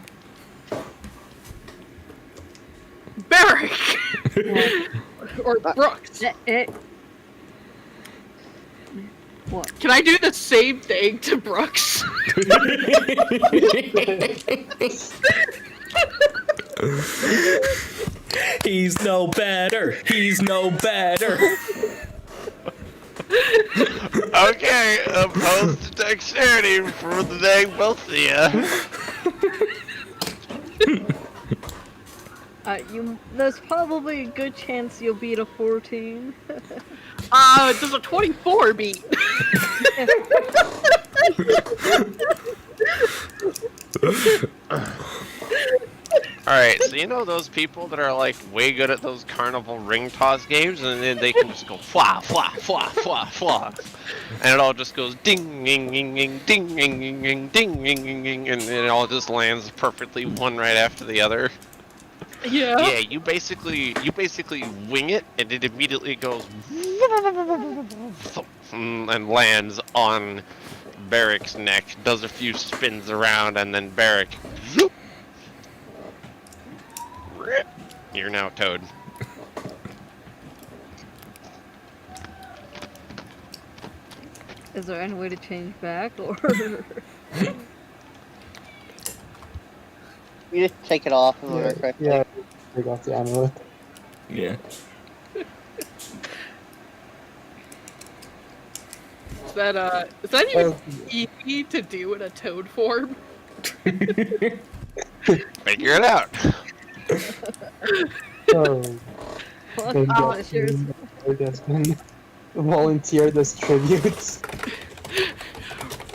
Barrick! Or Brooks. What? Can I do the same thing to Brooks? He's no better. He's no better. Okay, opposed to dexterity for the day, both of you. There's probably a good chance you'll beat a 14. Does a 24 beat? Alright, so you know those people that are like way good at those carnival ring toss games, and then they can just go fwa fwa fwa fwa fwa, and it all just goes ding ding ding ding ding ding ding ding ding ding ding, and it all just lands perfectly one right after the other. Yeah. Yeah, you basically wing it, and it immediately goes and lands on Barrick's neck. Does a few spins around, and then Barrick. You're now Toad. Is there any way to change back, or? You just take it off and order correctly. Yeah, take off the amulet. Yeah. Is that even easy to do in a toad form? Figure it out. Oh, Fuck thank God. publishers. Desmond volunteered as tributes.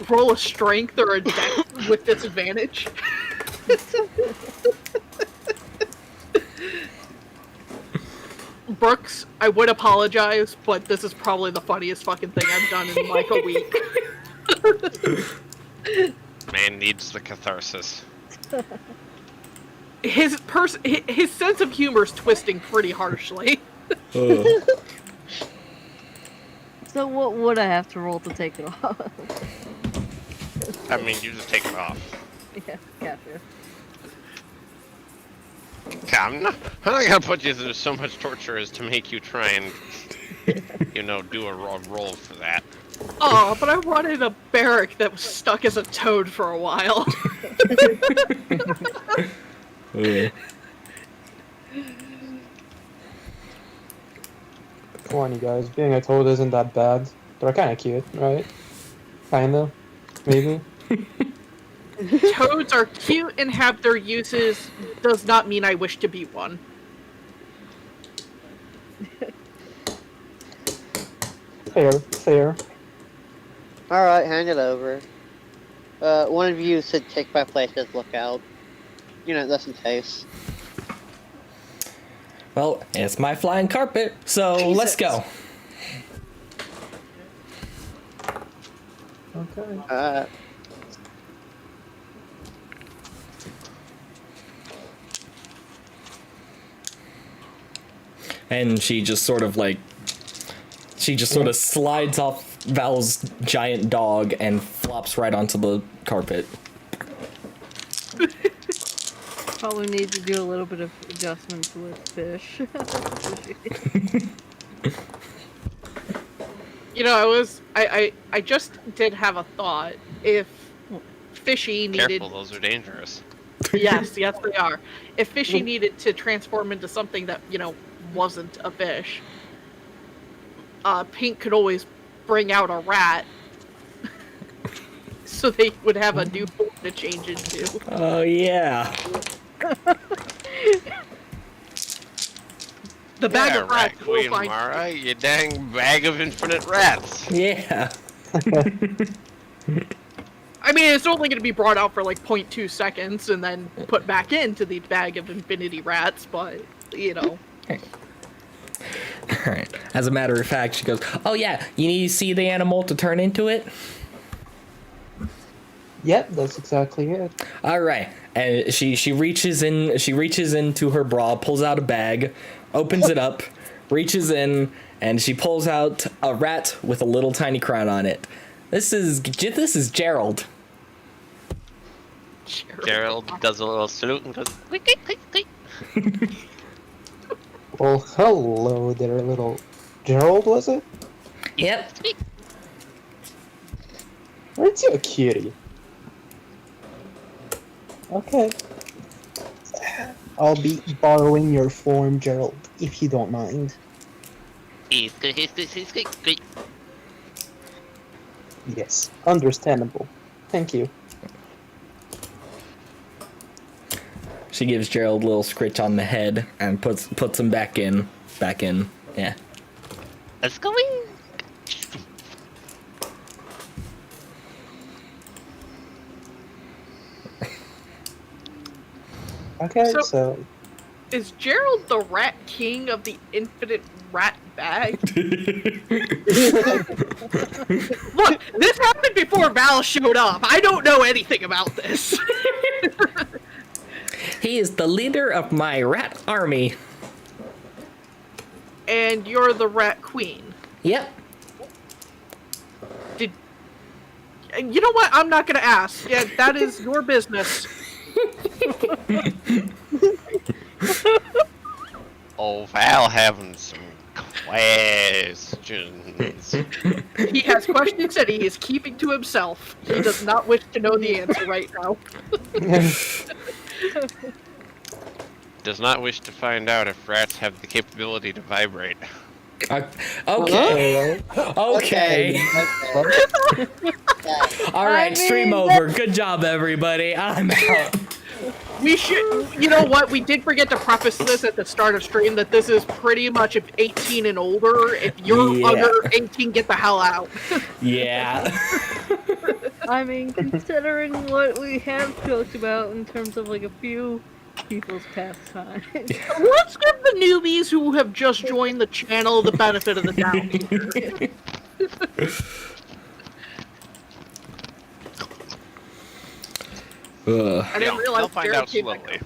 Roll a strength or a dex with disadvantage. Brooks, I would apologize, but this is probably the funniest fucking thing I've done in like a week. Man needs the catharsis. His sense of humor is twisting pretty harshly. So what would I have to roll to take it off? I mean, you just take it off. Yeah, gotcha. I'm not gonna put you through so much torture as to make you try and, do a roll for that. Oh, but I wanted a Barrick that was stuck as a toad for a while. Come on, you guys. Being a toad isn't that bad. They're kind of cute, right? Kinda. Maybe. Toads are cute and have their uses, does not mean I wish to be one. Fair. Alright, hand it over. One of you should take my place as lookout. Just in case. Well, it's my flying carpet, so let's go. Okay. And she just sort of slides off Val's giant dog and flops right onto the carpet. Probably need to do a little bit of adjustments with fish. You know, I just did have a thought. If Fishy needed... Careful, those are dangerous. Yes, they are. If Fishy needed to transform into something that, you know, wasn't a fish, Pink could always bring out a rat. So they would have a new form to change into. Oh, yeah. The bag Yeah, of rat rats will queen, find Mara, you dang bag of infinite rats. Yeah. I mean, it's only going to be brought out for like 0.2 seconds and then put back into the bag of infinity rats, but, you know. Alright. As a matter of fact, she goes, oh yeah, you need to see the animal to turn into it? Yep, that's exactly it. Alright. And she reaches into her bra, pulls out a bag, opens it up, reaches in, and she pulls out a rat with a little tiny crown on it. This is Gerald. Gerald does a little salute and goes, click, click, click, click. Well, hello there, little Gerald, was it? Yep. Aren't you a cutie? Okay. I'll be borrowing your form, Gerald, if you don't mind. Yes, understandable. Thank you. She gives Gerald a little scritch on the head and puts him back in. Yeah. Let's go in. Okay, So- so Is Gerald the rat king of the infinite rat bag? Look, this happened before Val showed up. I don't know anything about this. He is the leader of my rat army. And you're the rat queen. Yep. You know what? I'm not gonna ask. Yeah, that is your business. Oh, Val having some questions. He has questions that he is keeping to himself. He does not wish to know the answer right now. Does not wish to find out if rats have the capability to vibrate. Okay. Okay. All right, stream over. Good job, everybody. I'm out. We should, you know what? We did forget to preface this at the start of stream that this is pretty much if 18 and older. If you're Yeah. under 18, get the hell out. Yeah. I mean, considering what we have talked about in terms of like a few people's pastimes. Let's give the newbies who have just joined the channel the benefit of the doubt. I didn't realize They'll find Jared out came back slowly.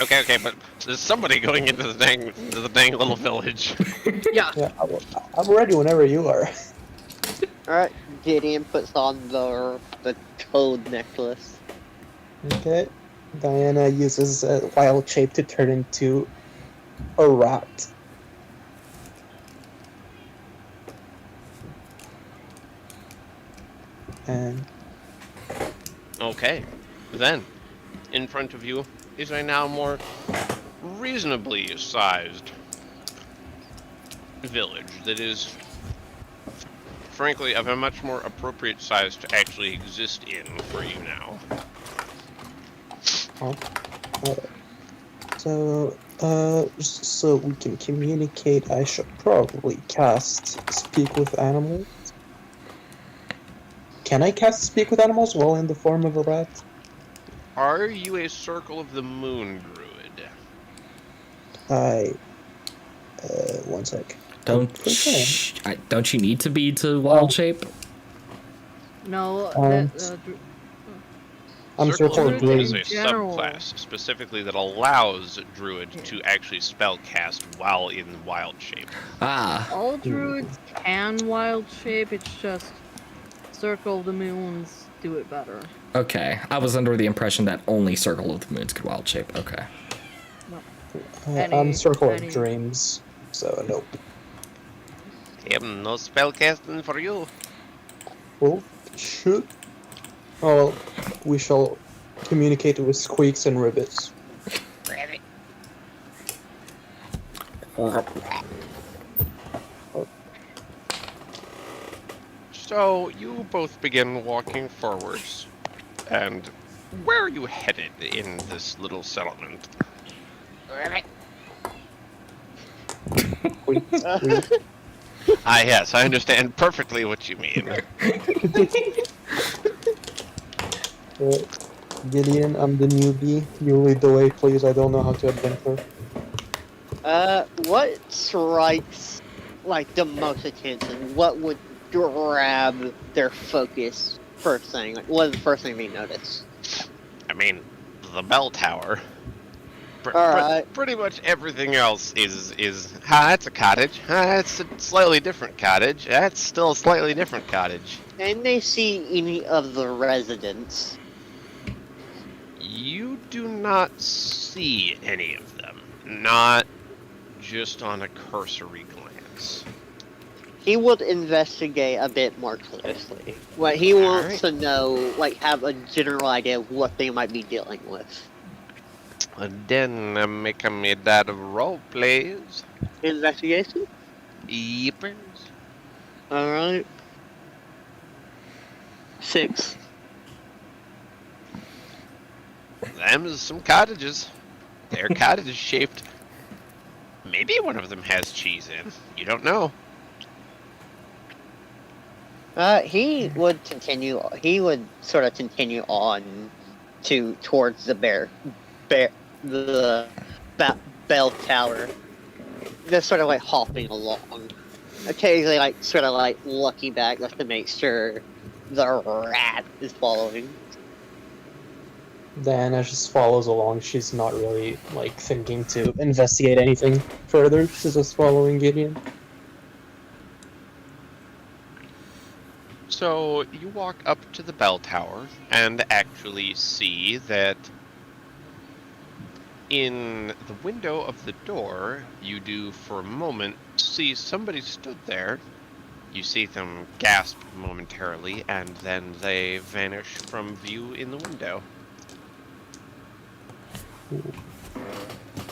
Okay, but there's somebody going into the dang little village. Yeah. yeah, I'm ready whenever you are. Alright, Gideon puts on the toad necklace. Okay. Diana uses a wild shape to turn into a rat. And Okay, then, in front of you is a now more reasonably sized village that is, frankly, of a much more appropriate size to actually exist in for you now. so we can communicate. I should probably cast Speak with Animals. Can I cast Speak with Animals while in the form of a rat? Are you a Circle of the Moon druid? One sec. Don't you need to be to wild shape? No, I'm Circle Circle of of the Moon is Druid. a general. subclass specifically that allows druid to actually spellcast while in wild shape. Ah. all druids can wild shape, it's just Circle of the Moons do it better. Okay. I was under the impression that only Circle of the Moons could wild shape. Okay. I'm Any- Circle any- of Dreams. So nope. Yep, no spellcasting for you. Well, should. Oh, we shall communicate with squeaks and ribbits. So you both begin walking forwards, and where are you headed in this little settlement? Squeaks, Uh, squeaks. Ah, yes, I understand perfectly what you mean. Gideon, I'm the newbie. You lead the way, please. I don't know how to adventure. what strikes like the most attention? What would grab their focus first thing? Like, what is the first thing they notice? I mean, the bell tower. Alright. Pretty much everything else is it's a cottage. It's a slightly different cottage. That's still a slightly different cottage. Can they see any of the residents? You do not see any of them. Not just on a cursory glance. He would investigate a bit more closely. What he wants to know, like, have a general idea of what they might be dealing with. And then make me that roll, please. Investigation? Yeepers. Alright. 6. Them's some cottages. They're cottage shaped. Maybe one of them has cheese in. You don't know. He would continue. He would sort of continue on towards the bell tower, just sort of like hopping along, occasionally like sort of like looking back just to make sure the rat is following. Diana just follows along. She's not really like thinking to investigate anything further. She's just following Gideon. So you walk up to the bell tower and actually see that in the window of the door, you do for a moment see somebody stood there. You see them gasp momentarily, and then they vanish from view in the window.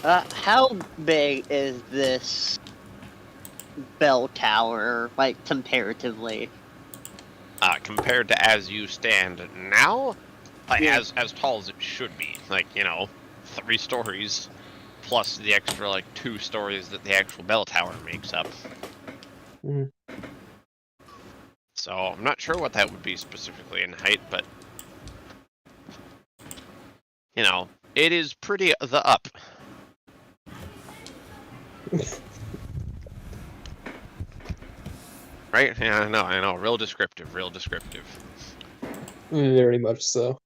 How big is this bell tower, like comparatively? Compared to as you stand now, Yeah. as tall as it should be, like, 3 stories plus the extra 2 stories that the actual bell tower makes up. Mhm. So I'm not sure what that would be specifically in height, but it is pretty the up. Right? Yeah, I know. Real descriptive. Very much so.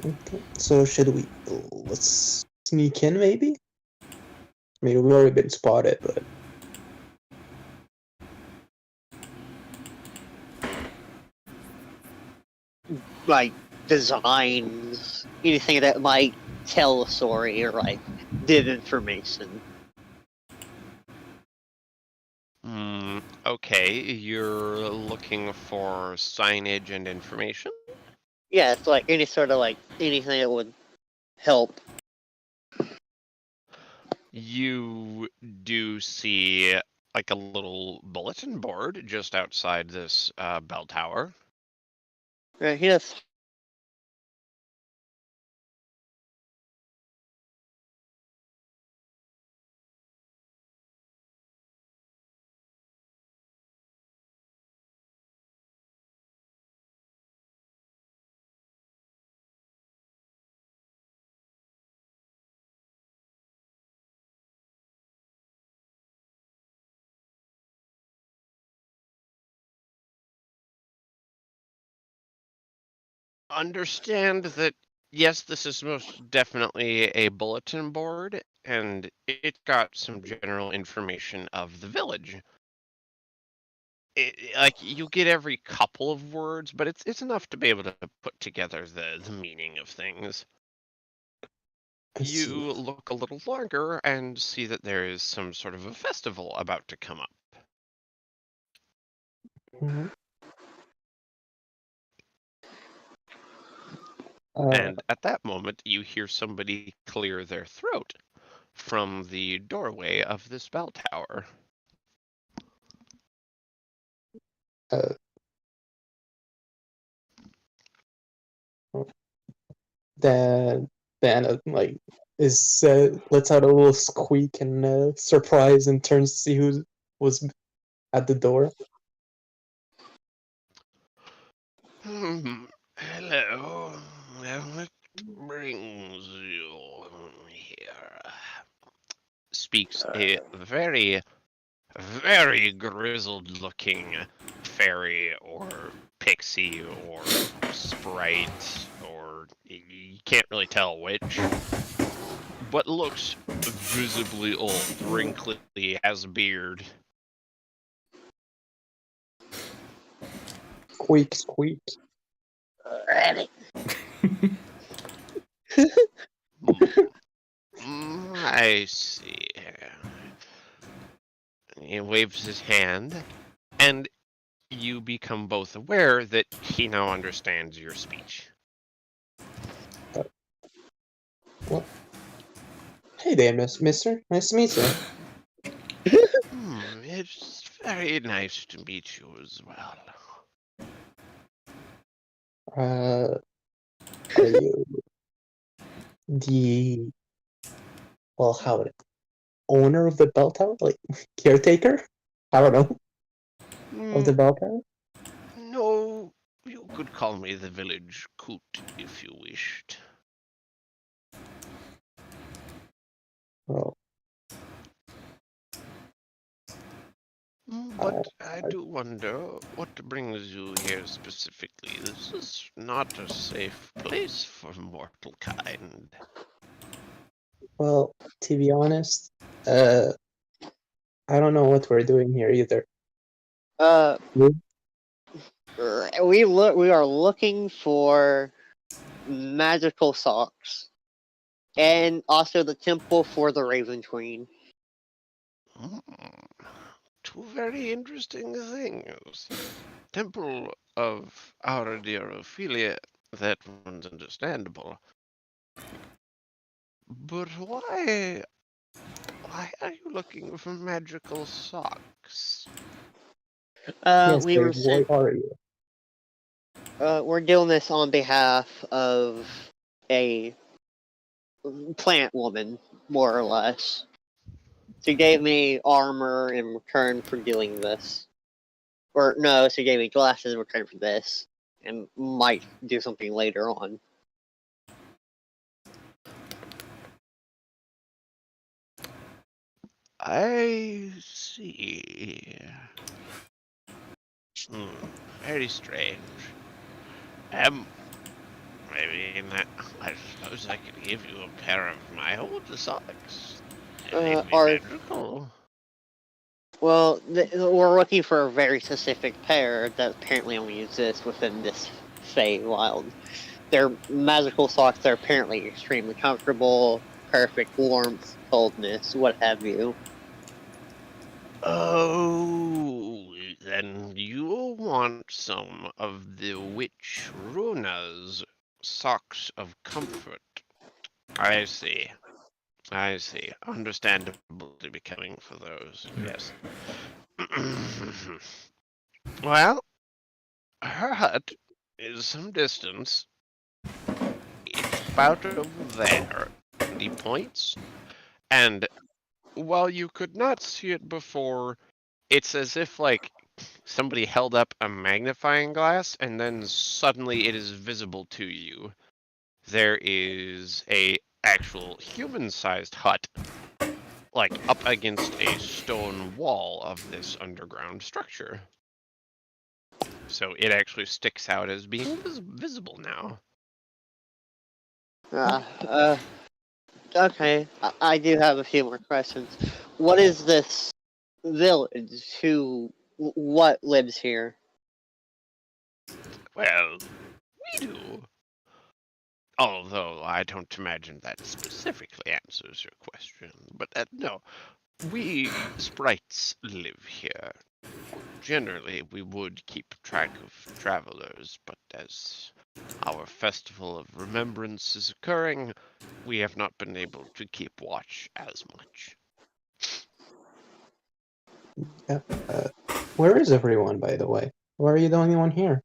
Okay. So should we? Let's sneak in, maybe. I mean, we've already been spotted, but Like designs, anything that might tell a story or like give information. Okay, you're looking for signage and information? Yeah, it's like any sort of like anything that would help. You do see a little bulletin board just outside this bell tower. He just Understand that, yes, this is most definitely a bulletin board, and it got some general information of the village. You get every couple of words, but it's enough to be able to put together the meaning of things. I see. You look a little longer and see that there is some sort of a festival about to come up. Mhm. And at that moment, you hear somebody clear their throat from the doorway of this bell tower. uh, then Van like is lets out a little squeak and surprise and turns to see who was at the door. Hello. What brings you here? Speaks a very, very grizzled-looking fairy or pixie or sprite, or you can't really tell which, but looks visibly old, wrinkly, has a beard. Squeak, squeak. Ready. I see. He waves his hand, and you become both aware that he now understands your speech. What? Hey there, mister. Nice to meet you. It's very nice to meet you as well. Are you the how would it owner of the bell tower? Like caretaker? I don't know. Of the bell tower? No, you could call me the village coot if you wished. Well, But I do wonder what brings you here specifically. This is not a safe place for mortal kind. well, to be honest, I don't know what we're doing here either. We are looking for magical socks, and also the temple for the Raven Queen. Two very interesting things. Temple of our dear Ophelia, that one's understandable. But why are you looking for magical socks? Yes, We Dave, were sent. what are you? We're doing this on behalf of a plant woman, more or less. She gave me armor in return for doing this. Or no, she gave me glasses in return for this, and might do something later on. I see. Very strange. I mean, I suppose I could give you a pair of my old socks. They'd be magical. Well, we're looking for a very specific pair that apparently only exists within this Feywild. They're magical socks that are apparently extremely comfortable, perfect warmth, coldness, what have you. Oh, then you'll want some of the witch Runa's socks of comfort. I see. I see. Understandable to be coming for those, yes. Well, her hut is some distance. It's about over there, 20 points. And while you could not see it before, it's as if, like, somebody held up a magnifying glass and then suddenly it is visible to you. There is a actual human-sized hut, like, up against a stone wall of this underground structure. So it actually sticks out as being visible now. Okay, I do have a few more questions. What is this village? What lives here? Well, we do. Although I don't imagine that specifically answers your question. But no, we sprites live here. Generally, we would keep track of travelers, but as our festival of remembrance is occurring, we have not been able to keep watch as much. Where is everyone, by the way? Why are you the only one here?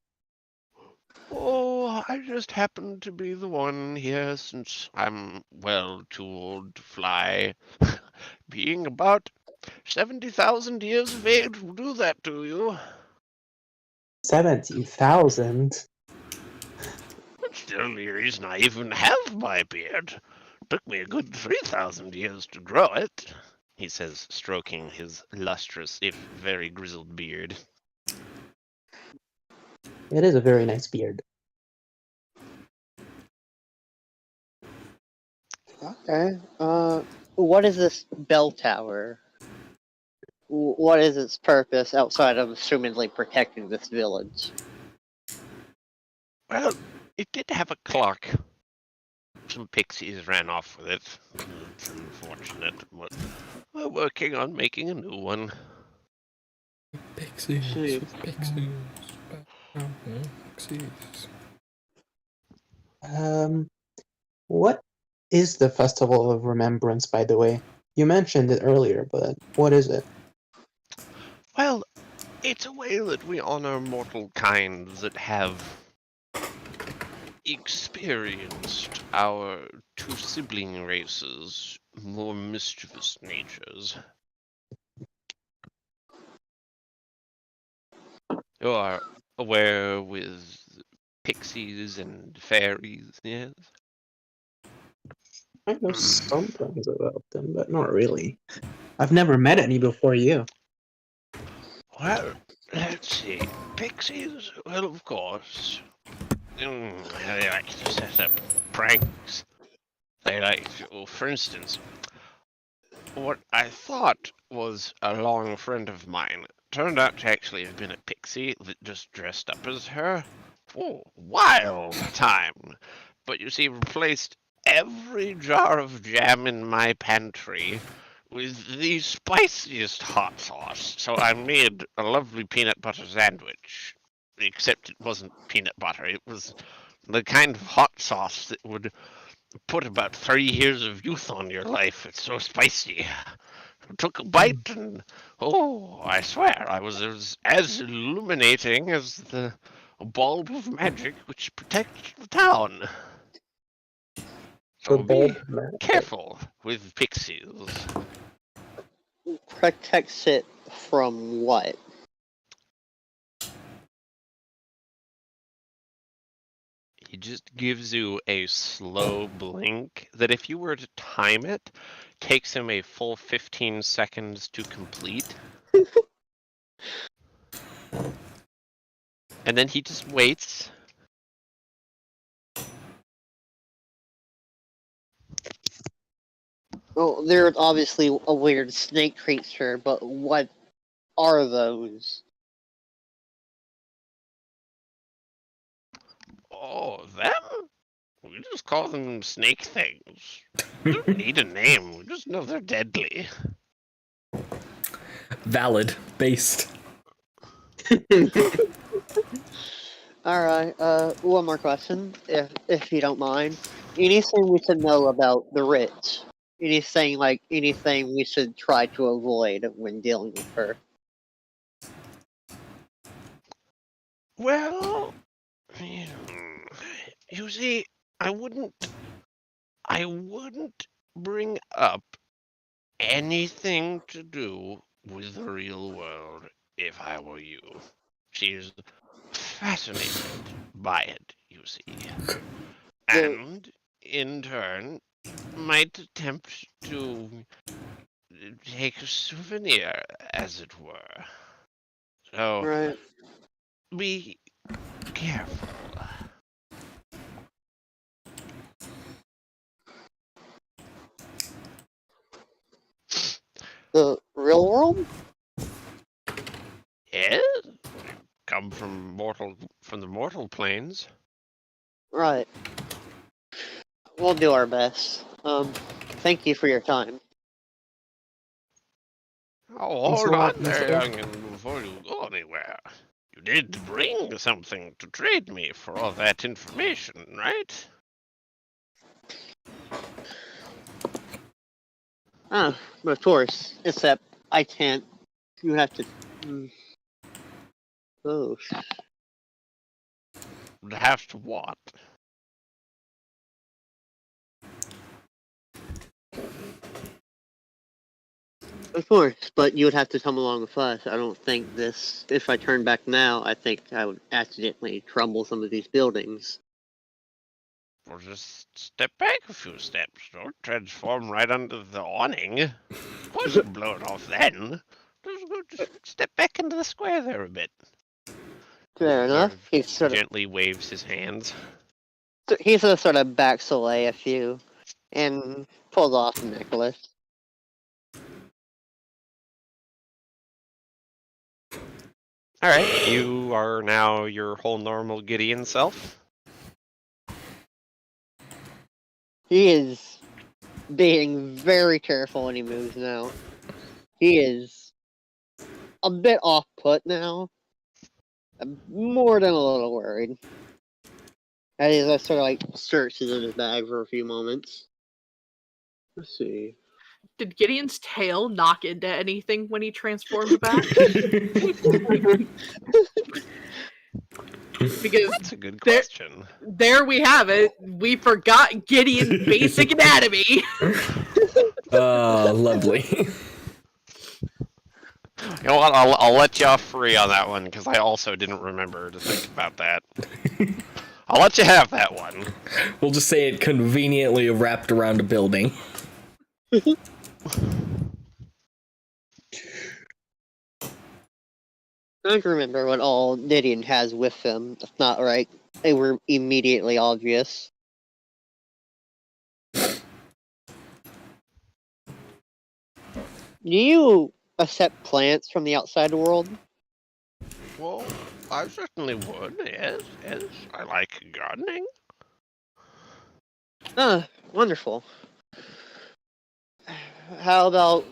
Oh, I just happen to be the one here since I'm, well, too old to fly. Being about 70,000 years of age will do that to you. 70,000? That's the only reason I even have my beard. Took me a good 3,000 years to grow it, he says, stroking his lustrous, if very grizzled beard. It is a very nice beard. Okay. What is this bell tower? What is its purpose outside of assumedly protecting this village? Well, it did have a clock. Some pixies ran off with it. It's unfortunate, but we're working on making a new one. Pixies, See. pixies, pixies. What is the Festival of Remembrance, by the way? You mentioned it earlier, but what is it? Well, it's a way that we honor mortal kinds that have experienced our two sibling races' more mischievous natures. You are aware with pixies and fairies, yes? I know some things about them, but not really. I've never met any before you. Well, let's see. Pixies, well, of course. They like to set up pranks. They like to, well, for instance, what I thought was a long friend of mine turned out to actually have been a pixie that just dressed up as her. Oh, wild time! But you see, replaced every jar of jam in my pantry with the spiciest hot sauce. So I made a lovely peanut butter sandwich. Except it wasn't peanut butter. It was the kind of hot sauce that would put about 3 years of youth on your life. It's so spicy. I took a bite and, oh, I swear, I was as illuminating as the bulb of magic which protects the town. So be careful with pixies. Protects it from what? He just gives you a slow blink that if you were to time it, takes him a full 15 seconds to complete. And then he just waits. Well, they're obviously a weird snake creature, but what are those? Oh, them? We just call them snake things. We don't need a name, we just know they're deadly. Valid. Based. Alright, one more question, if you don't mind. Anything we should know about the Rich? Anything we should try to avoid when dealing with her? Well, you see, I wouldn't bring up anything to do with the real world if I were you. She's fascinated by it, you see. And, in turn, might attempt to take a souvenir, as it were. So, Right. be careful. The real world? Yes? Come from the mortal planes. Right. We'll do our best. Thank you for your time. Oh, Thanks a hold lot, on there, mister. youngin, before you go anywhere. You did bring something to trade me for all that information, right? Ah, of course. Except I can't. You have to. Oh. Would have to what? Of course, but you would have to come along with us. I don't think this. If I turn back now, I think I would accidentally crumble some of these buildings. Or just step back a few steps. Don't transform right under the awning. Of course you'll blow it off then. Just step back into the square there a bit. Fair enough. He's sort of Gently waves his hands. sort of backs away a few, and pulls off the necklace. Alright, you are now your whole normal Gideon self. He is being very careful when he moves now. He is a bit off put now. I'm more than a little worried. As I sort of like searches in his bag for a few moments. Let's see. Did Gideon's tail knock into anything when he transformed back? Because That's a good question. there we have it. We forgot Gideon's basic anatomy. Lovely. You know what? I'll let you off free on that one because I also didn't remember to think about that. I'll let you have that one. We'll just say it conveniently wrapped around a building. I don't remember what all Gideon has with him. If not right, they were immediately obvious. Do you accept plants from the outside world? Well, I certainly would. Yes, yes. I like gardening. Ah, wonderful. How about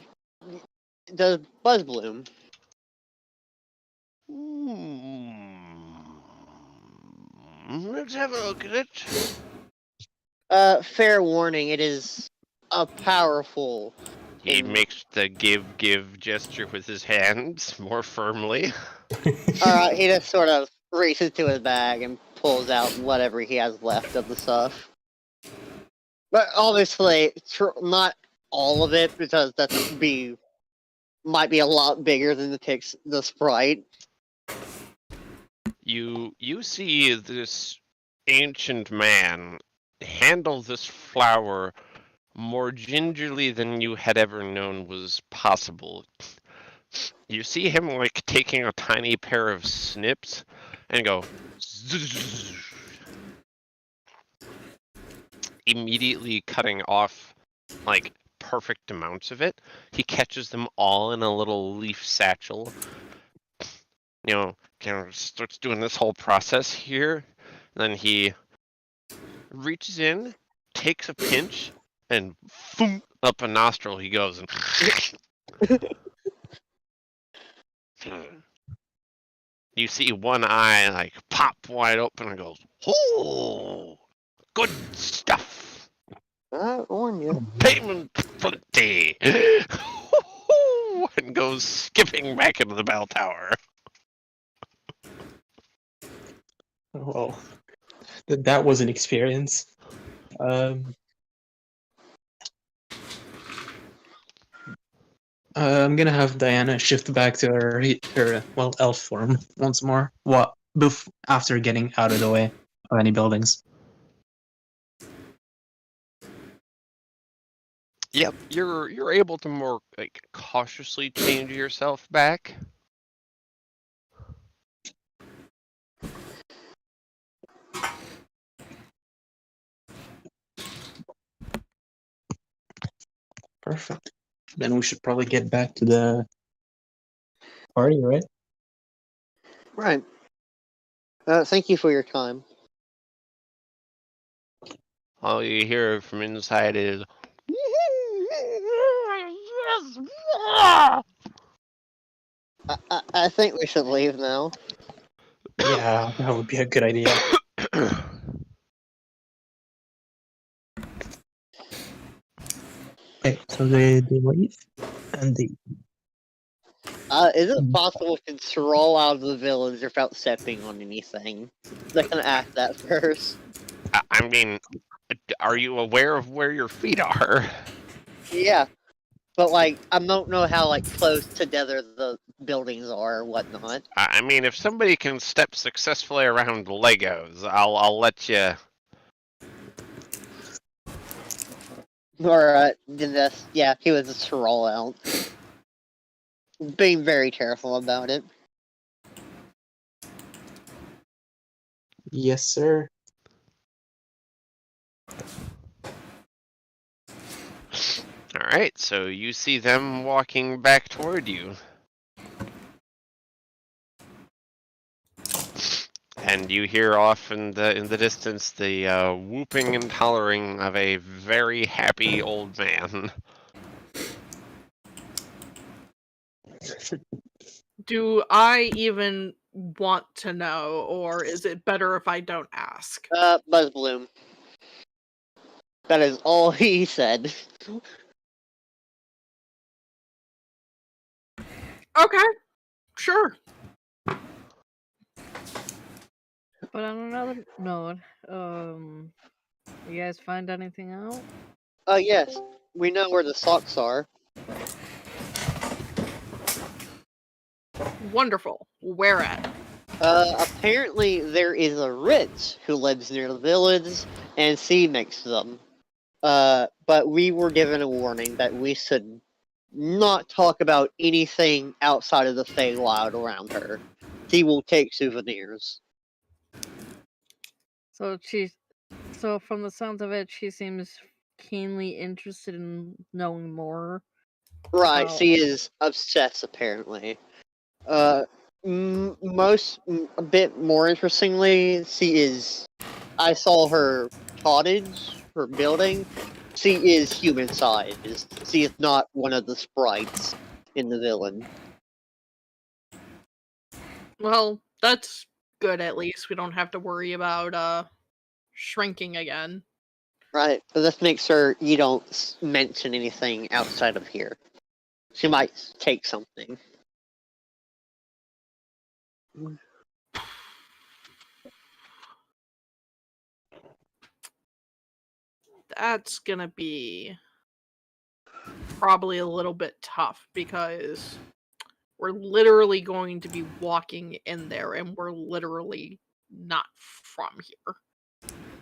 does Buzz bloom? Let's have a look at it. Fair warning, it is a powerful. He makes the give gesture with his hands more firmly. Alright, he just sort of reaches to his bag and pulls out whatever he has left of the stuff. But obviously, not all of it, because might be a lot bigger than the sprite. You see this ancient man handle this flower more gingerly than you had ever known was possible. You see him like taking a tiny pair of snips and go zzz, immediately cutting off like perfect amounts of it. He catches them all in a little leaf satchel. Starts doing this whole process here. Then he reaches in, takes a pinch, and boom, up a nostril he goes. And you see one eye like pop wide open and goes, "Oh, good stuff. I warn you. Payment plenty." And goes skipping back into the bell tower. Well, that was an experience. I'm gonna have Diana shift back to her elf form once more. After getting out of the way of any buildings. Yep, you're able to more like cautiously change yourself back. Perfect. Then we should probably get back to the party, right? Right. Thank you for your time. all you hear from inside is. I think we should leave now. Yeah, that would be a good idea. Okay, so they leave, and they. Is it possible we can stroll out of the village without stepping on anything? They're gonna ask that first. I mean, are you aware of where your feet are? Yeah, but like, I don't know how like close together the buildings are or whatnot. I mean, if somebody can step successfully around Legos, I'll let you. Or then that's yeah, he was a stroll out. Being very careful about it. Yes, sir. All right, so you see them walking back toward you. And you hear off in the distance the whooping and hollering of a very happy old man. Do I even want to know, or is it better if I don't ask? Buzzbloom. That is all he said. Okay, sure. But on another note, you guys find anything out? Yes, we know where the socks are. Wonderful. Where at? Apparently there is a Ritz who lives near the village, and she makes them. But we were given a warning that we should not talk about anything outside of the Feywild around her. She will take souvenirs. So from the sounds of it, she seems keenly interested in knowing more. Right, about- she is obsessed apparently. A bit more interestingly, she is. I saw her cottage, her building. She is human-sized. She is not one of the sprites in the villain. Well, that's good at least. We don't have to worry about shrinking again. Right, but this makes sure you don't mention anything outside of here. She might take something. That's gonna be probably a little bit tough because we're literally going to be walking in there and we're literally not from here.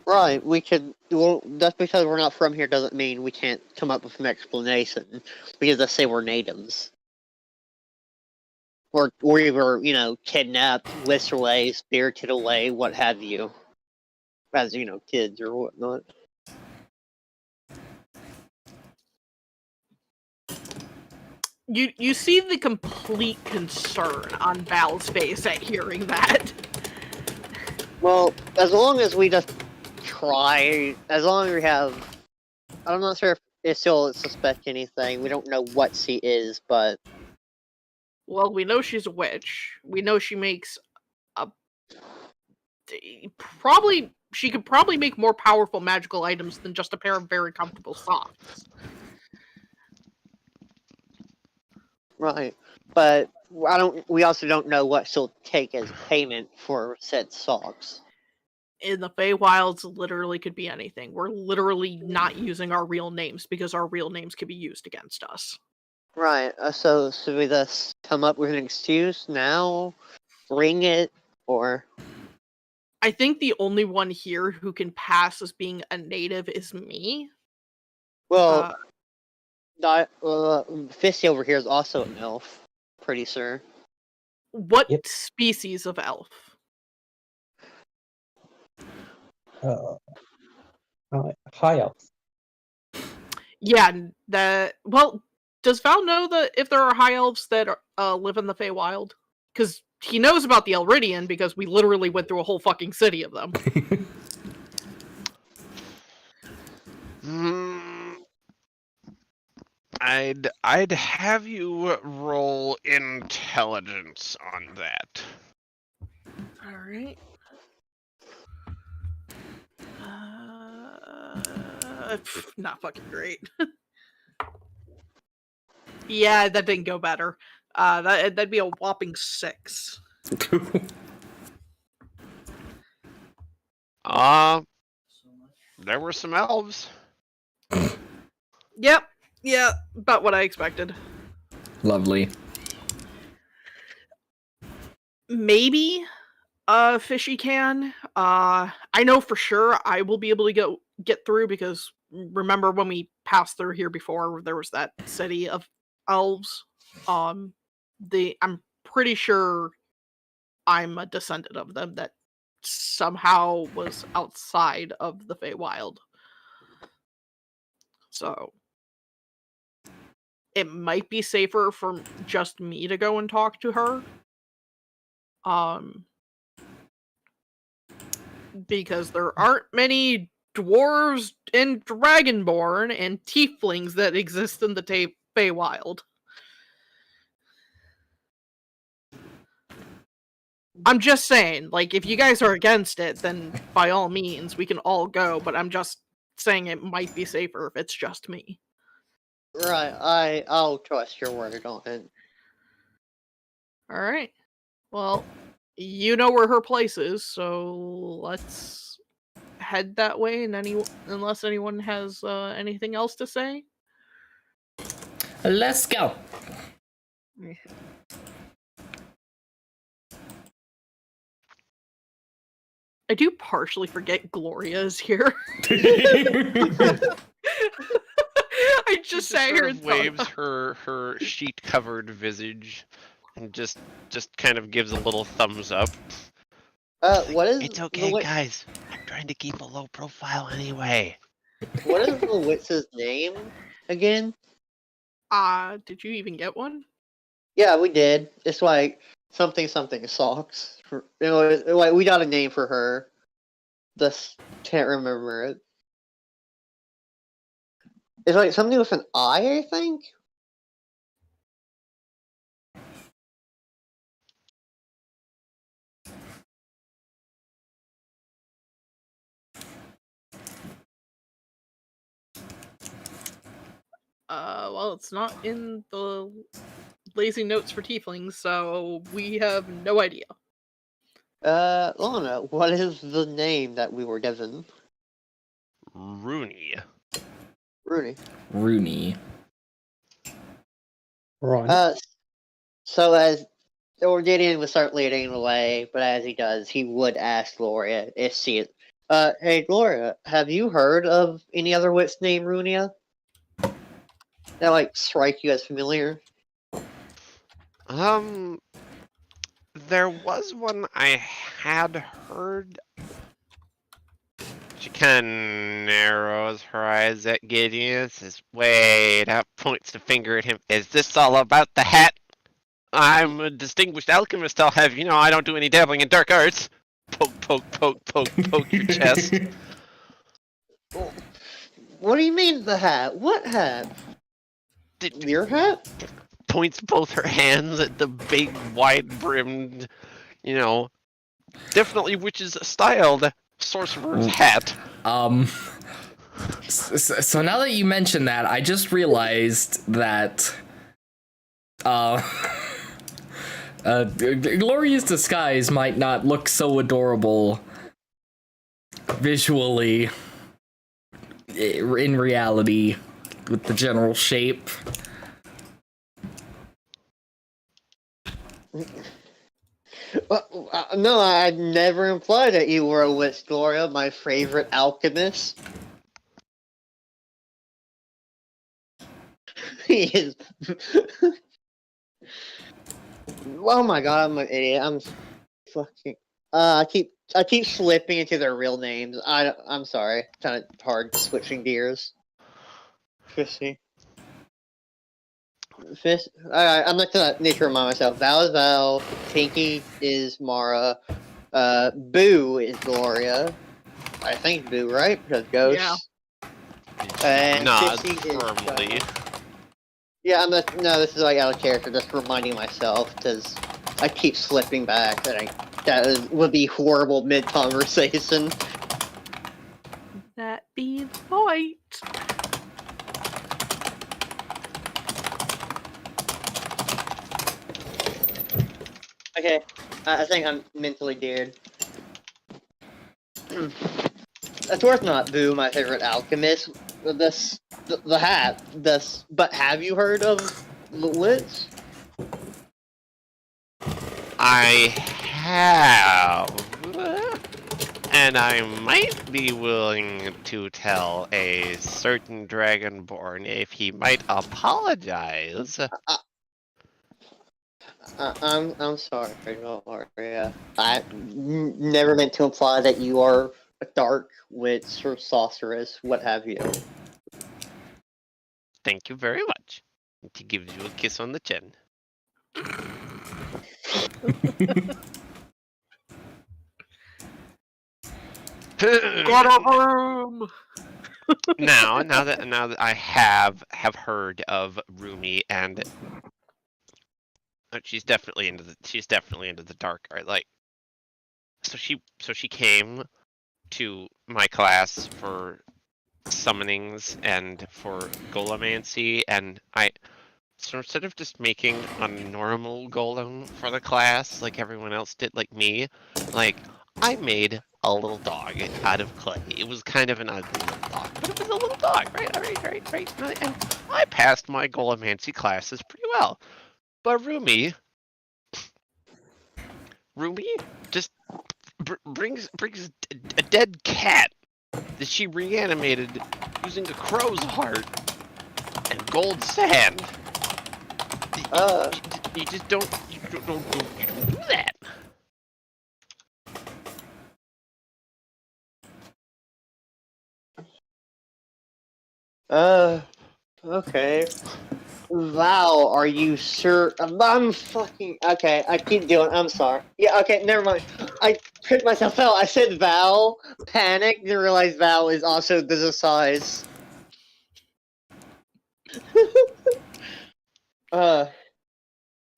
Right, we could. Well, just because we're not from here doesn't mean we can't come up with an explanation. Because let's say we're natives. Or we were, kidnapped, whisked away, spirited away, what have you. As, kids or whatnot. You see the complete concern on Val's face at hearing that. Well, as long as we just try, as long as we have. I'm not sure if she'll suspect anything. We don't know what she is, but. Well, we know she's a witch. We know she makes she could probably make more powerful magical items than just a pair of very comfortable socks. Right, but we also don't know what she'll take as payment for said socks. In the Feywilds, literally could be anything. We're literally not using our real names because our real names could be used against us. Right, so should we just come up with an excuse now? Bring it? Or... I think the only one here who can pass as being a native is me. Well, Fishy over here is also an elf. Pretty sure. What Yep. species of elf? High elf. Yeah, does Val know that if there are high elves that live in the Feywild? Because he knows about the Elridian because we literally went through a whole fucking city of them. Hmm. I'd have you roll intelligence on that. All right. Not fucking great. Yeah, that didn't go better. That'd be a whopping 6. There were some elves. Yep. Yeah, about what I expected. Lovely. Maybe Fishy can. I know for sure I will be able to get through because remember when we passed through here before, there was that city of elves. I'm pretty sure I'm a descendant of them that somehow was outside of the Feywild. So it might be safer for just me to go and talk to her. Because there aren't many dwarves and dragonborn and tieflings that exist in the Feywild. I'm just saying, like, if you guys are against it, then by all means, we can all go, but I'm just saying it might be safer if it's just me. Right, I'll trust your word on it. Alright. Well, you know where her place is, so let's head that way, and unless anyone has anything else to say. Let's go. I do partially forget Gloria is here. I just sat here and waves her sheet-covered visage, and just kind of gives a little thumbs up. What is It's okay, guys. I'm trying to keep a low profile anyway. What is the witch's name again? Did you even get one? Yeah, we did. It's like something socks. Like we got a name for her. Just can't remember it. It's like something with an I think. Well, it's not in the lazy notes for tieflings, so we have no idea. Lana, what is the name that we were given? Rooney. Rooney. Right. So as Ordidian would start leading the way, but as he does, he would ask Gloria if she hey Gloria, have you heard of any other witch named Runia? That like strike you as familiar? There was one I had heard. She kind of narrows her eyes at Gideon, says, wait up, points the finger at him. Is this all about the hat? I'm a distinguished alchemist, I'll have you know, I don't do any dabbling in dark arts. Poke your chest. What do you mean the hat? What hat? Your hat? Points both her hands at the big, wide-brimmed, you know, definitely witch's styled sorcerer's hat. So now that you mention that, I just realized that Gloria's disguise might not look so adorable visually in reality with the general shape. No, I never implied that you were a witch, Gloria, my favorite alchemist. He is. Oh my god, I'm an idiot. I'm fucking. I keep slipping into their real names. I'm sorry. Kind of hard switching gears. Fishy. Fish. Alright, I'm not gonna need to remind myself. Val is Val. Tinky is Mara. Boo is Gloria. I think Boo, right? Because ghosts. Yeah. Did And Nod 50 is, firmly. yeah, no, this is like out of character, just reminding myself, because I keep slipping back, and would be horrible mid-conversation. That be the point. Okay, I think I'm mentally geared. It's worth not, Boo, my favorite alchemist. The hat, but have you heard of Litz? I have. And I might be willing to tell a certain Dragonborn if he might apologize. I'm sorry, don't worry. I never meant to imply that you are a dark witch or sorceress, what have you. Thank you very much. He gives you a kiss on the chin. Get a room! now that I have heard of Rumi, and she's definitely into the dark art. Like, so she came to my class for summonings and for Golomancy, and so instead of just making a normal golem for the class like everyone else did, like me, like I made a little dog out of clay. It was kind of an ugly little dog, but it was a little dog, right? And I passed my Golomancy classes pretty well. But Rumi just brings a dead cat that she reanimated using a crow's heart and gold sand. You just don't do that. Okay. Val, are you sure? I'm fucking... Okay, I keep doing... I'm sorry. Yeah, okay, never mind. I tricked myself out. I said Val, panicked, and realized Val is also this size.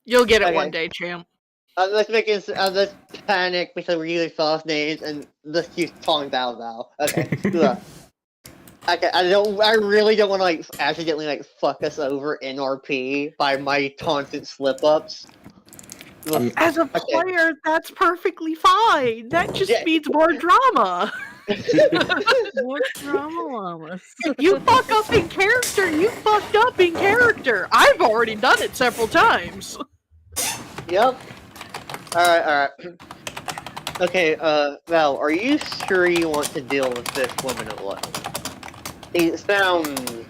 You'll get it Okay. one day, champ. Let's panic because we're using false names and let's keep calling Val. Okay. Look. Okay, I really don't want to like accidentally like fuck us over NRP by my taunted slip-ups. As a player, that's perfectly fine. That just means more drama. More drama llamas. If you fuck up in character, you fucked up in character. I've already done it several times. Yep. Alright. Okay, Val, are you sure you want to deal with this woman alone? It sounds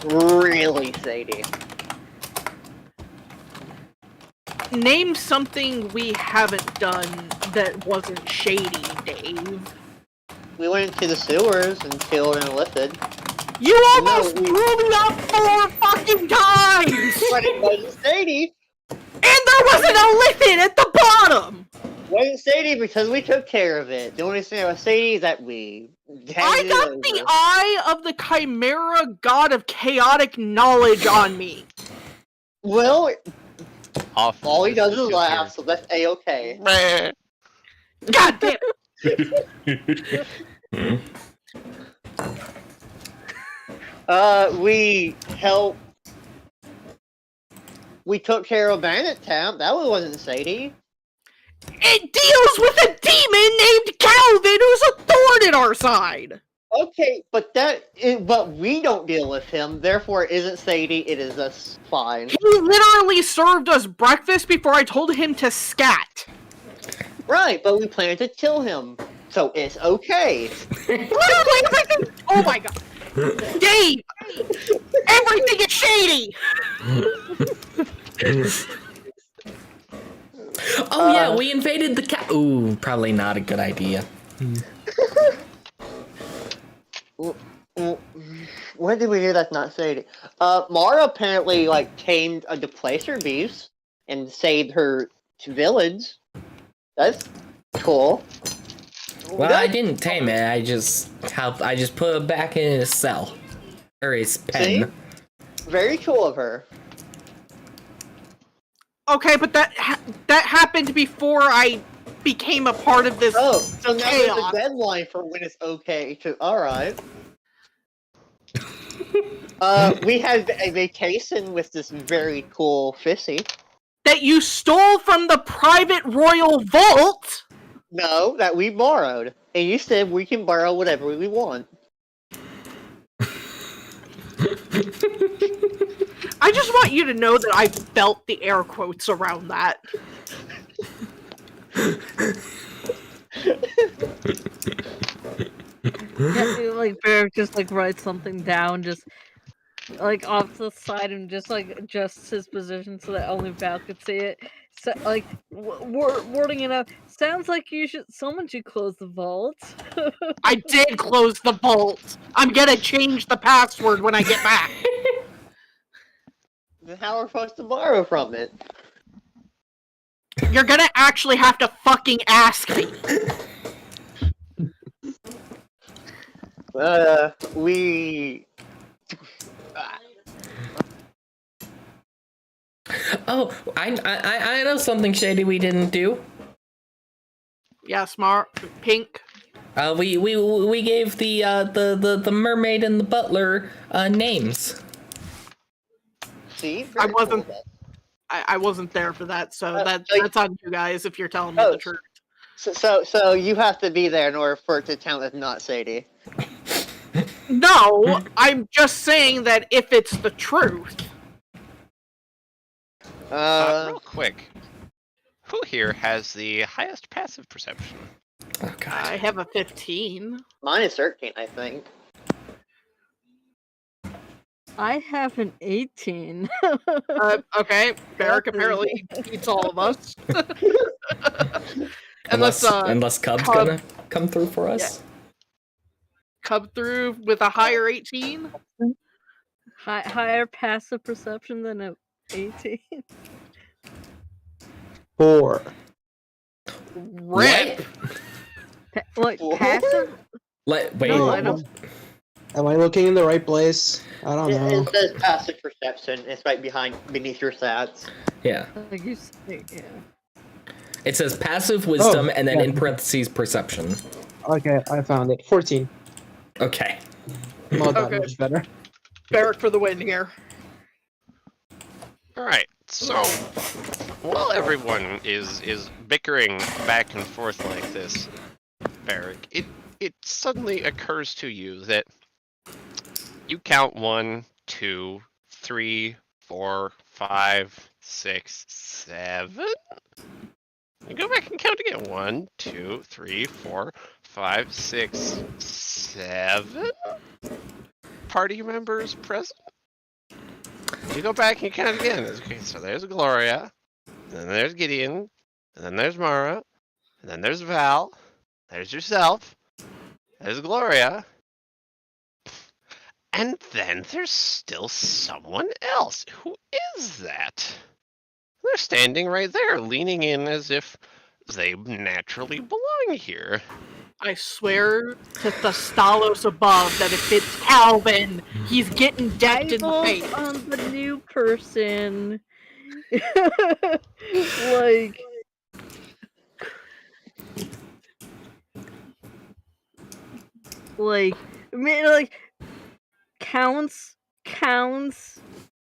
really shady. Name something we haven't done that wasn't shady, Dave. We went into the sewers and killed an illithid. You almost blew me up 4 fucking times! But it wasn't shady! And there was an illithid at the bottom! Wasn't shady because we took care of it. The only thing that was shady is that we I got the eye of the Chimera god of chaotic knowledge on me. Well, Awful. all he does is laugh, so that's A-okay. God damn it! We took care of Bandit Town. That one wasn't shady. It deals with a demon named Calvin who's a thorn in our side! Okay, but but we don't deal with him, therefore it isn't shady, it is us fine. He literally served us breakfast before I told him to scat. Right, but we plan to kill him, so it's okay. Oh my god. Dave! Everything is shady! Oh yeah, we invaded the cat. Ooh, probably not a good idea. What did we do that's not shady? Mara apparently, like, tamed a Deplacer beast and saved her village. That's cool. Well, I didn't tame it. I just put it back in its cell. Aries pen. See? Very cool of her. Okay, but that happened before I became a part of this. Oh, so now there's chaos. a deadline for when it's okay to. Alright. We had a vacation with this very cool Fissy. That you stole from the private royal vault? No, that we borrowed. And you said we can borrow whatever we want. I just want you to know that I felt the air quotes around that. Yeah, like Barrick just like writes something down, just like off to the side, and just like adjusts his position so that only Val could see it. So, like wording it up. Sounds like someone should close the vault. I did close the vault. I'm gonna change the password when I get back. Then how are we supposed to borrow from it? You're gonna actually have to fucking ask me. We. Oh, I know something shady we didn't do. Yeah, smart. Pink. We gave the mermaid and the butler names. See? I Very wasn't- cool. I wasn't there for that, so so that's on you guys if you're telling me Oh, the truth. So you have to be there in order for it to count as not shady. No, I'm just saying that if it's the truth. Real quick, who here has the highest passive perception? Oh God. I have a 15. Mine is 13, I think. I have an 18. Okay, Barrick apparently beats all of us. Unless Cub's Cub- gonna come through for us. Come through with a higher 18. Higher passive perception than a 18. 4. Rip. Like passive? Wait. No, I don't. Am I looking in the right place? I don't know. It says passive perception. It's right beneath your stats. Yeah. Like you say, yeah. It says passive wisdom and then yeah. in parentheses perception. Okay, I found it. 14. Okay. Not that Okay. much better. Barrick for the win here. Alright, so while everyone is bickering back and forth like this, Barrick, it suddenly occurs to you that you count 1, 2, 3, 4, 5, 6, 7. You go back and count again. 1, 2, 3, 4, 5, 6, 7 party members present. You go back and count again. Okay, so there's Gloria, and then there's Gideon, and then there's Mara, and then there's Val, there's yourself, there's Gloria, and then there's still someone else. Who is that? They're standing right there, leaning in as if they naturally belong here. I swear to the Stalos above that if it's Calvin, he's getting decked in the Eyeballs face. on the new person. I mean, like, counts,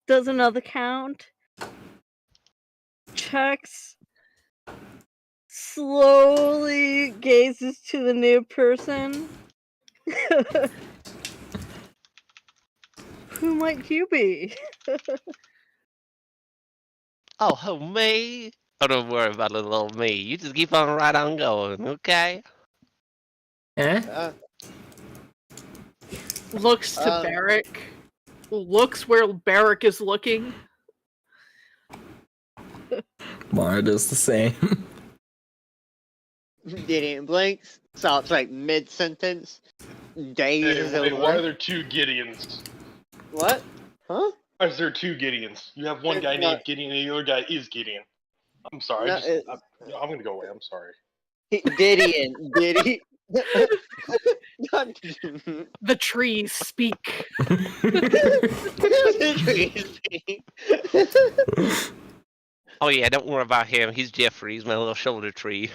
does another count, checks, slowly gazes to the new person. Who might you be? Oh, me? Oh, don't worry about little old me. You just keep on right on going, okay? Eh? Looks to Barrick. Looks where Barrick is looking. Mara does the same. Gideon blinks, stops like mid-sentence, dazes Wait, over. why are there 2 Gideons? What? Huh? Why is there 2 Gideons? You have one guy No. named Gideon and the other guy is Gideon. I'm sorry. No, I'm gonna go away. I'm sorry. Gideon. The trees speak. Oh yeah, don't worry about him. He's Jeffrey. He's my little shoulder tree.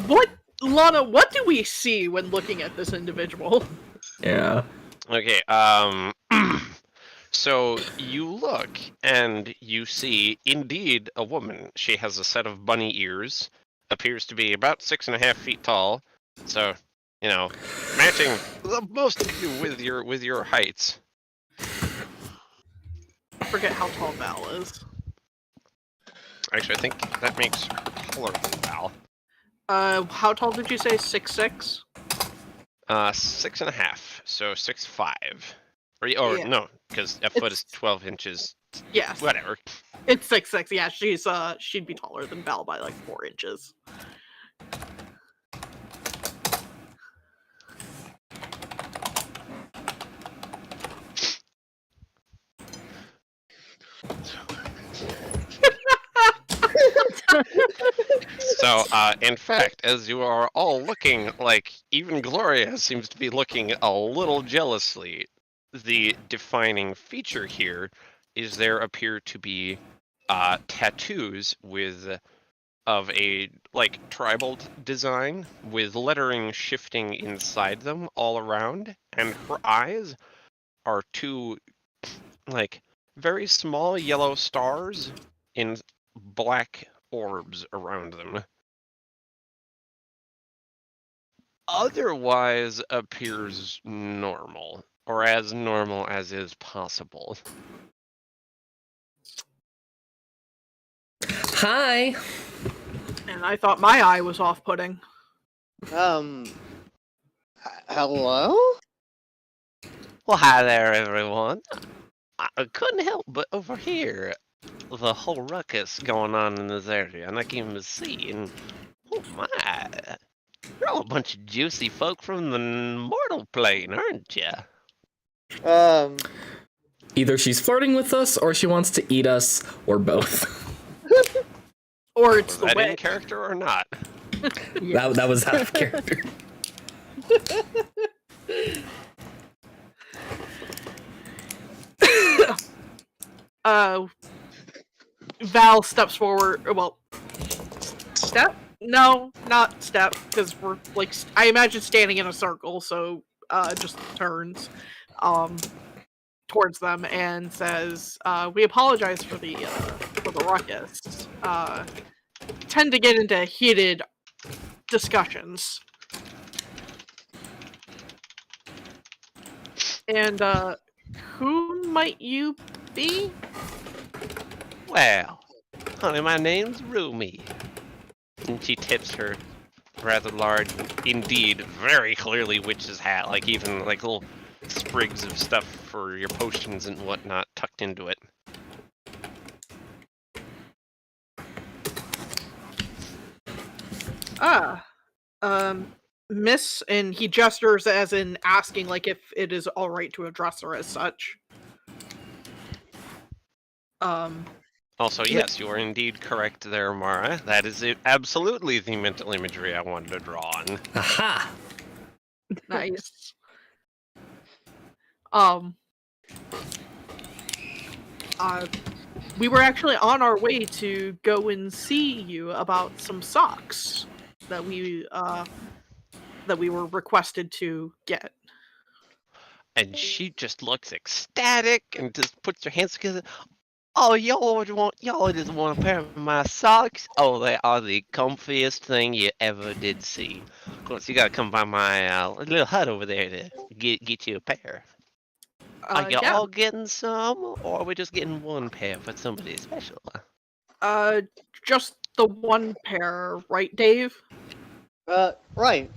What, Lana? What do we see when looking at this individual? Yeah. Okay, so you look and you see indeed a woman. She has a set of bunny ears, appears to be about 6.5 feet tall. So, you know, matching most of you with your heights. I forget how tall Val is. Actually, I think that makes her taller than Val. How tall did you say? 6'6"? 6.5, so 6'5". Or Yeah. no, because a foot is It's- 12 inches. Yes. Whatever. It's 6'6". Yeah, she'd be taller than Val by like 4 inches. So, in fact, as you are all looking, like, even Gloria seems to be looking a little jealously, the defining feature here is there appear to be tattoos of a, like, tribal design with lettering shifting inside them all around, and her eyes are two, like, very small yellow stars in black orbs around them. Otherwise appears normal, or as normal as is possible. Hi. And I thought my eye was off-putting. Hello? Well, hi there, everyone. I couldn't help but overhear the whole ruckus going on in this area, and I came to see, and oh my, you're all a bunch of juicy folk from the mortal plane, aren't you? Either she's flirting with us, or she wants to eat us, or both. Or it's Was the that in way. character or not? That was out of character. Val steps forward. Well, step? No, not step, because we're like I imagine standing in a circle. So just turns towards them and says, "We apologize for the ruckus. Tend to get into heated discussions." And who might you be? Well, honey, my name's Rumi. And she tips her rather large, indeed, very clearly witch's hat, like even like little sprigs of stuff for your potions and whatnot tucked into it. Miss, and he gestures as in asking like if it is all right to address her as such. Also, yes, you are indeed correct there, Mara. That is absolutely the mental imagery I wanted to draw on. Aha! Nice. We were actually on our way to go and see you about some socks that we were requested to get. And she just looks ecstatic and just puts her hands together. Oh, y'all just want a pair of my socks? Oh, they are the comfiest thing you ever did see. Of course, you gotta come by my little hut over there to get you a pair. Are you Yeah. all getting some, or are we just getting one pair for somebody special? Just the one pair, right, Dave? Right.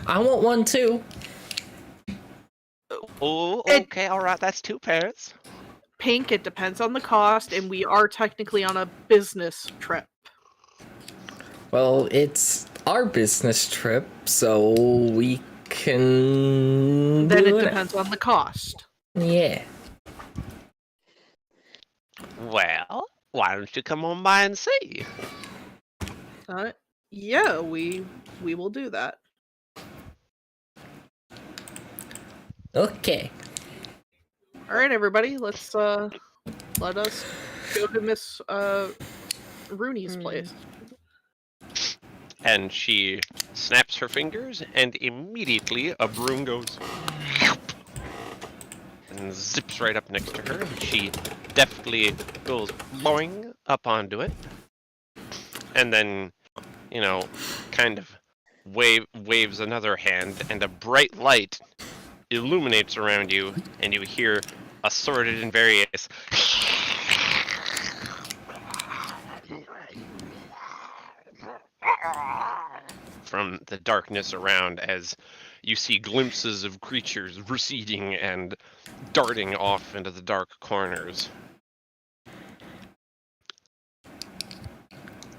I want one too. Oh, It- okay, alright, that's 2 pairs. Pink, it depends on the cost, and we are technically on a business trip. Well, it's our business trip, so we can. Then do it depends on the cost. Yeah. Well, why don't you come on by and see? Yeah, we will do that. Okay. All right, everybody, let's let us go to Miss Rooney's place. And she snaps her fingers, and immediately a broom goes and zips right up next to her. And she deftly goes boing up onto it, and then, you know, kind of waves another hand, and a bright light illuminates around you, and you hear assorted and various from the darkness around as you see glimpses of creatures receding and darting off into the dark corners.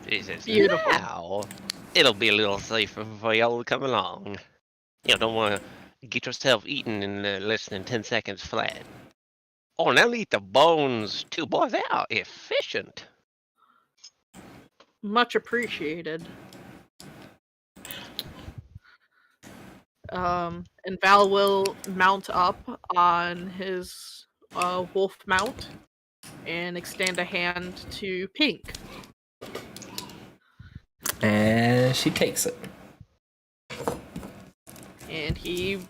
He says, Beautiful. now it'll be a little safer for y'all to come along. You don't want to get yourself eaten in less than 10 seconds flat. Oh, and they'll eat the bones too. Boy, they are efficient. Much appreciated. And Val will mount up on his wolf mount and extend a hand to Pink. And she takes it. And he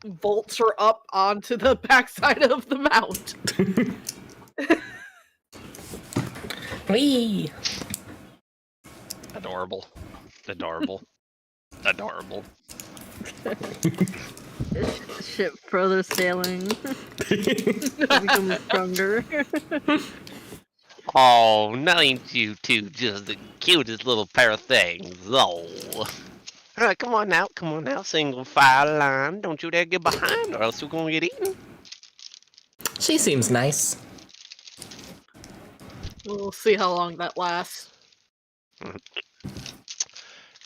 vaults her up onto the backside of the mount. Whee! Adorable. Adorable. Adorable. Ship further sailing. Become stronger. Oh, now ain't you two just the cutest little pair of things? Oh. Alright, come on now, single file line. Don't you dare get behind or else you're gonna get eaten. She seems nice. We'll see how long that lasts.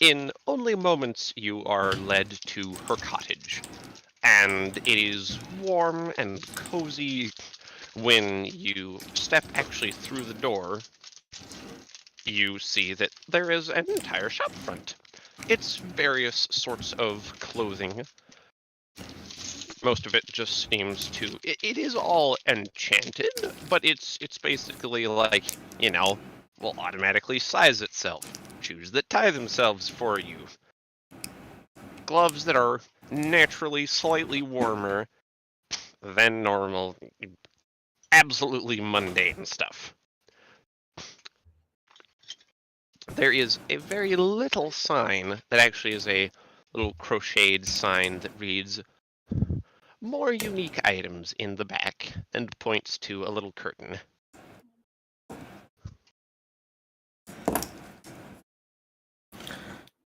In only moments, you are led to her cottage, and it is warm and cozy. When you step actually through the door, you see that there is an entire shop front. It's various sorts of clothing. Most of it just seems to... It is all enchanted, but it's basically like, you know, will automatically size itself. Shoes that tie themselves for you. Gloves that are naturally slightly warmer than normal. Absolutely mundane stuff. There is a very little sign that actually is a little crocheted sign that reads "More unique items" in the back and points to a little curtain.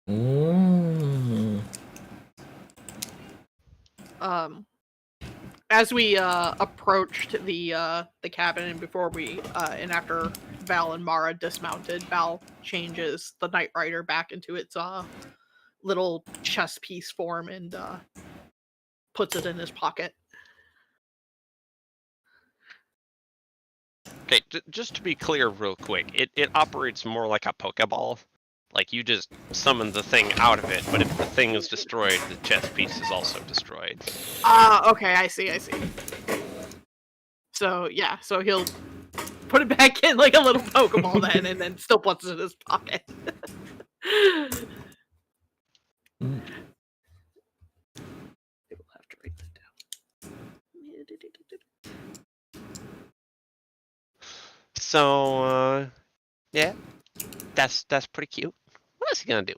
Mm. As we approached the cabin, and before we and after Val and Mara dismounted, Val changes the Knight Rider back into its little chess piece form and puts it in his pocket. Okay, just to be clear real quick, it operates more like a Pokeball. Like, you just summon the thing out of it, but if the thing is destroyed, the chess piece is also destroyed. Okay, I see. So, yeah, so he'll put it back in like a little Pokeball then, and then still puts it in his pocket. Mm. We'll have to write that down. So, yeah, that's pretty cute. What else he gonna do?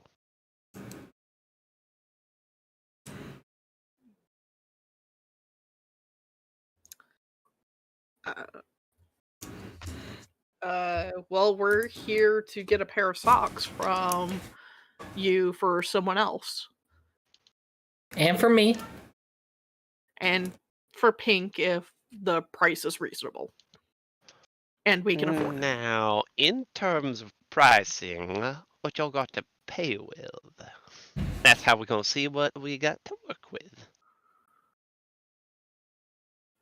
Well, we're here to get a pair of socks from you for someone else. And for me. And for Pink, if the price is reasonable. And we can afford it. Now, in terms of pricing, what y'all got to pay with? That's how we're gonna see what we got to work with.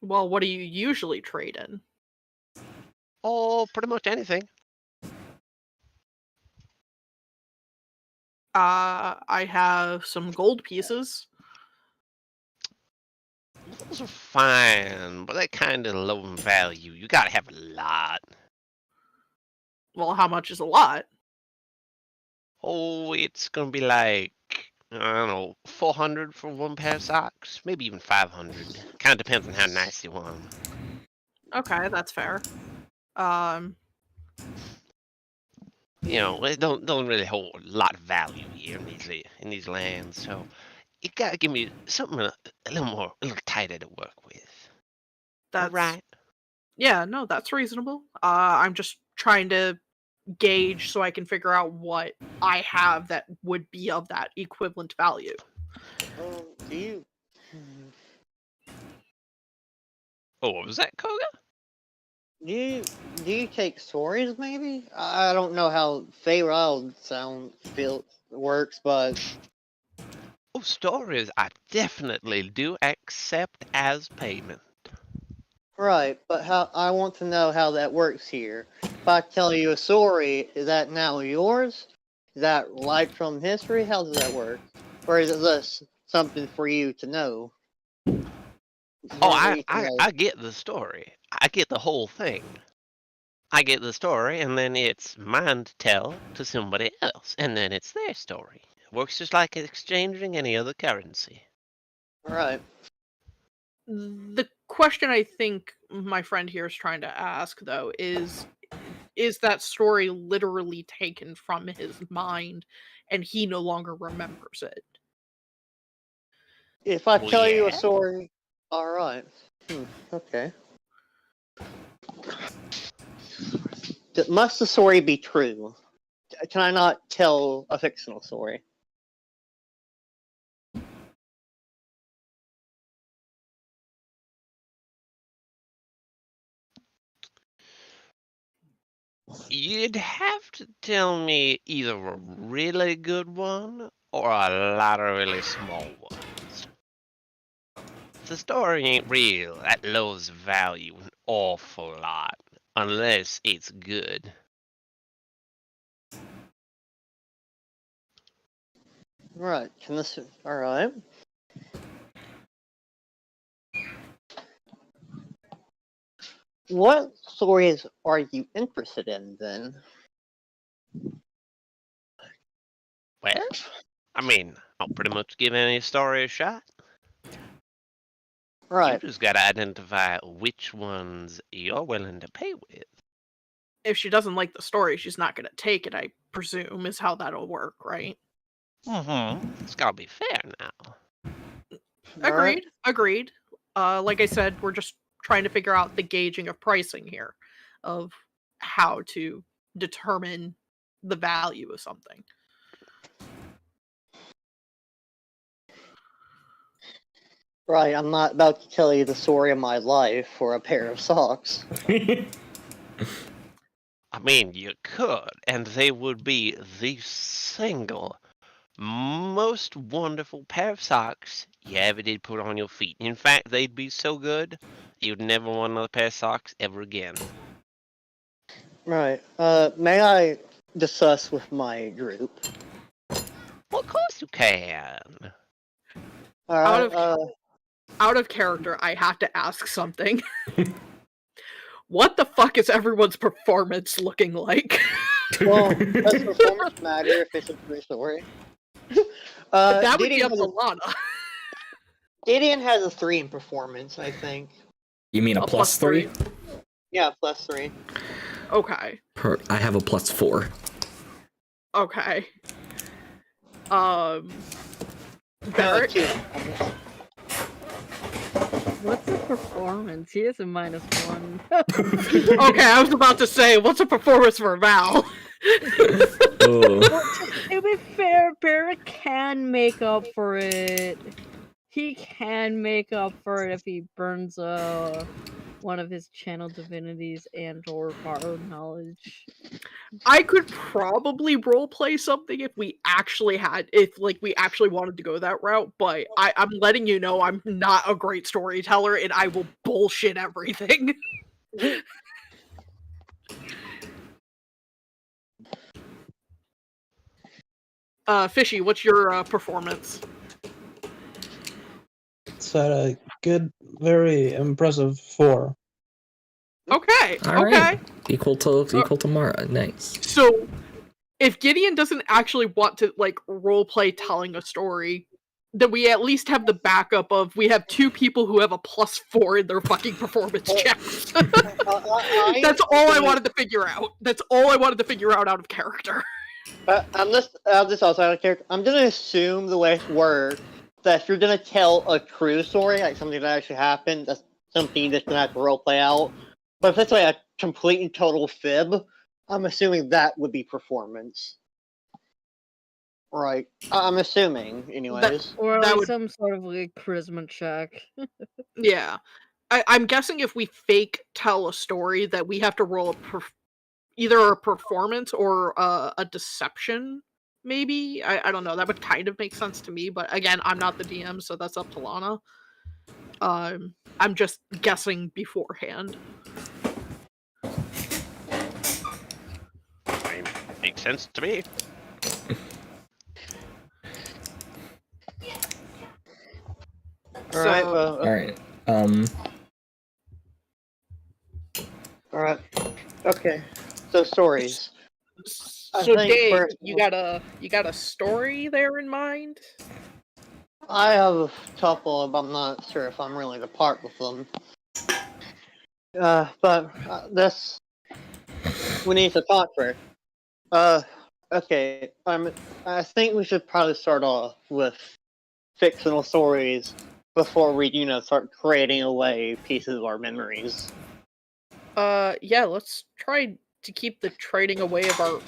Well, what do you usually trade in? Oh, pretty much anything. I have some gold pieces. Those are fine, but they're kind of low in value. You gotta have a lot. Well, how much is a lot? Oh, it's gonna be like, I don't know, 400 for one pair of socks, maybe even 500. Kind of depends on how nice you want 'em. Okay, that's fair. Um, You know, it don't really hold a lot of value here in these lands. So you gotta give me something a little tighter to work with. All that's right. yeah, no, that's reasonable. I'm just trying to gauge so I can figure out what I have that would be of that equivalent value. Do you? Oh, what was that, Koga? Do you take stories? Maybe I don't know how Feywild works, but Oh, stories I definitely do accept as payment. right. But how I want to know how that works here. If I tell you a story, is that now yours? Is that right from history? How does that work? Or is it just something for you to know? Oh, Something for you to know. I get the story. I get the whole thing. I get the story, and then it's mine to tell to somebody else, and then it's their story. It works just like exchanging any other currency. Right. The question I think my friend here is trying to ask, though, is that story literally taken from his mind and he no longer remembers it? If I Well, tell you a yeah. story, all right. Okay. Must the story be true? Can I not tell a fictional story? You'd have to tell me either a really good one or a lot of really small ones. If the story ain't real, that lowers value an awful lot, unless it's good. Right. Can this? All right. What stories are you interested in then? Well, I mean, I'll pretty much give any story a shot. Right. You just gotta identify which ones you're willing to pay with. If she doesn't like the story, she's not going to take it, I presume, is how that'll work, right? It's gotta be fair now. Agreed. Agreed. Like I said, we're just trying to figure out the gauging of pricing here, of how to determine the value of something. Right. I'm not about to tell you the story of my life for a pair of socks. I mean, you could, and they would be the single most wonderful pair of socks you ever did put on your feet. In fact, they'd be so good, you'd never want another pair of socks ever again. Right. May I discuss with my group? Well, of course you can. All right. Out of character, I have to ask something. What the fuck is everyone's performance looking like? Well, does performance matter if it's a true story? That would be Gideon up to Lana. Gideon has a 3 in performance, I think. You mean a plus three? Yeah, +3. Okay. I have a +4. Okay. Barrett? 2. What's the performance? He is a -1. Okay, I was about to say, what's a performance for Val? Oh. To be fair, Barrett can make up for it. He can make up for it if he burns one of his channel divinities and or borrowed knowledge. I could probably roleplay something if we actually wanted to go that route, but I'm letting you know I'm not a great storyteller and I will bullshit everything. Fishy, what's your performance? It's a good, very impressive 4. Okay. All okay. right. Equal to Mara. Nice. So, if Gideon doesn't actually want to like roleplay telling a story, then we at least have the backup of we have 2 people who have a +4 in their fucking performance checks. That's all I wanted to figure out. That's all I wanted to figure out of character. I'm just also out of character. I'm gonna assume the way it works that if you're gonna tell a true story, like something that actually happened, that's something you're just gonna have to roleplay out. But if it's like a complete and total fib, I'm assuming that would be performance. Right. I'm assuming, anyways. Or That like would- some sort of like charisma check. Yeah. I'm guessing if we fake tell a story that we have to roll either a performance or a deception, maybe? I don't know. That would kind of make sense to me, but again, I'm not the DM, so that's up to Lana. I'm just guessing beforehand. I mean, makes sense to me. Alright, So- well, All right. alright. Okay. So stories. I So think Dave, first- you got a story there in mind? I have a couple, but I'm not sure if I'm really to part with them. But this we need to talk first. Okay. I think we should probably start off with fictional stories before we, start creating away pieces of our memories. Yeah, let's try to keep the trading away of our,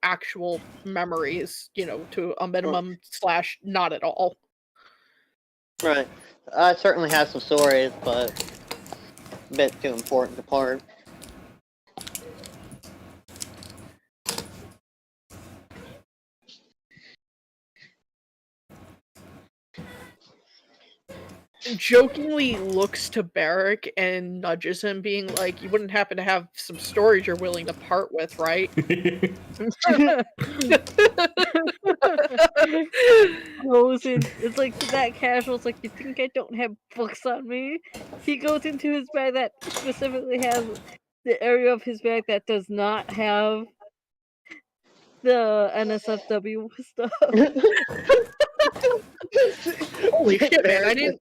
actual memories, to a minimum / not at all. Right. I certainly have some stories, but a bit too important to part. Jokingly looks to Barrick and nudges him, being like, "You wouldn't happen to have some stories you're willing to part with, right?" Goes in. It's like that casual. It's like, you think I don't have books on me? He goes into his bag that specifically has the area of his bag that does not have the NSFW stuff. Holy shit, man!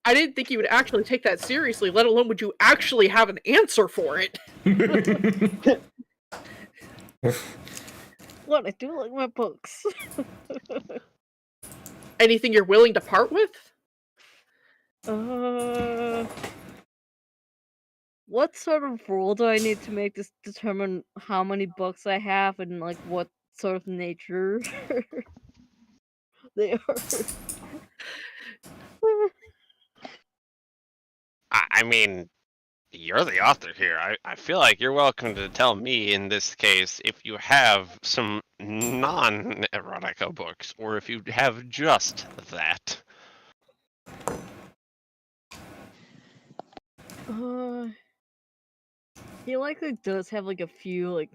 I didn't think you would actually take that seriously. Let alone would you actually have an answer for it? What? I do like my books. Anything you're willing to part with? What sort of rule do I need to make to determine how many books I have and like what sort of nature they are? I mean, you're the author here. I feel like you're welcome to tell me in this case if you have some non-erotica books or if you have just that. He likely does have like a few like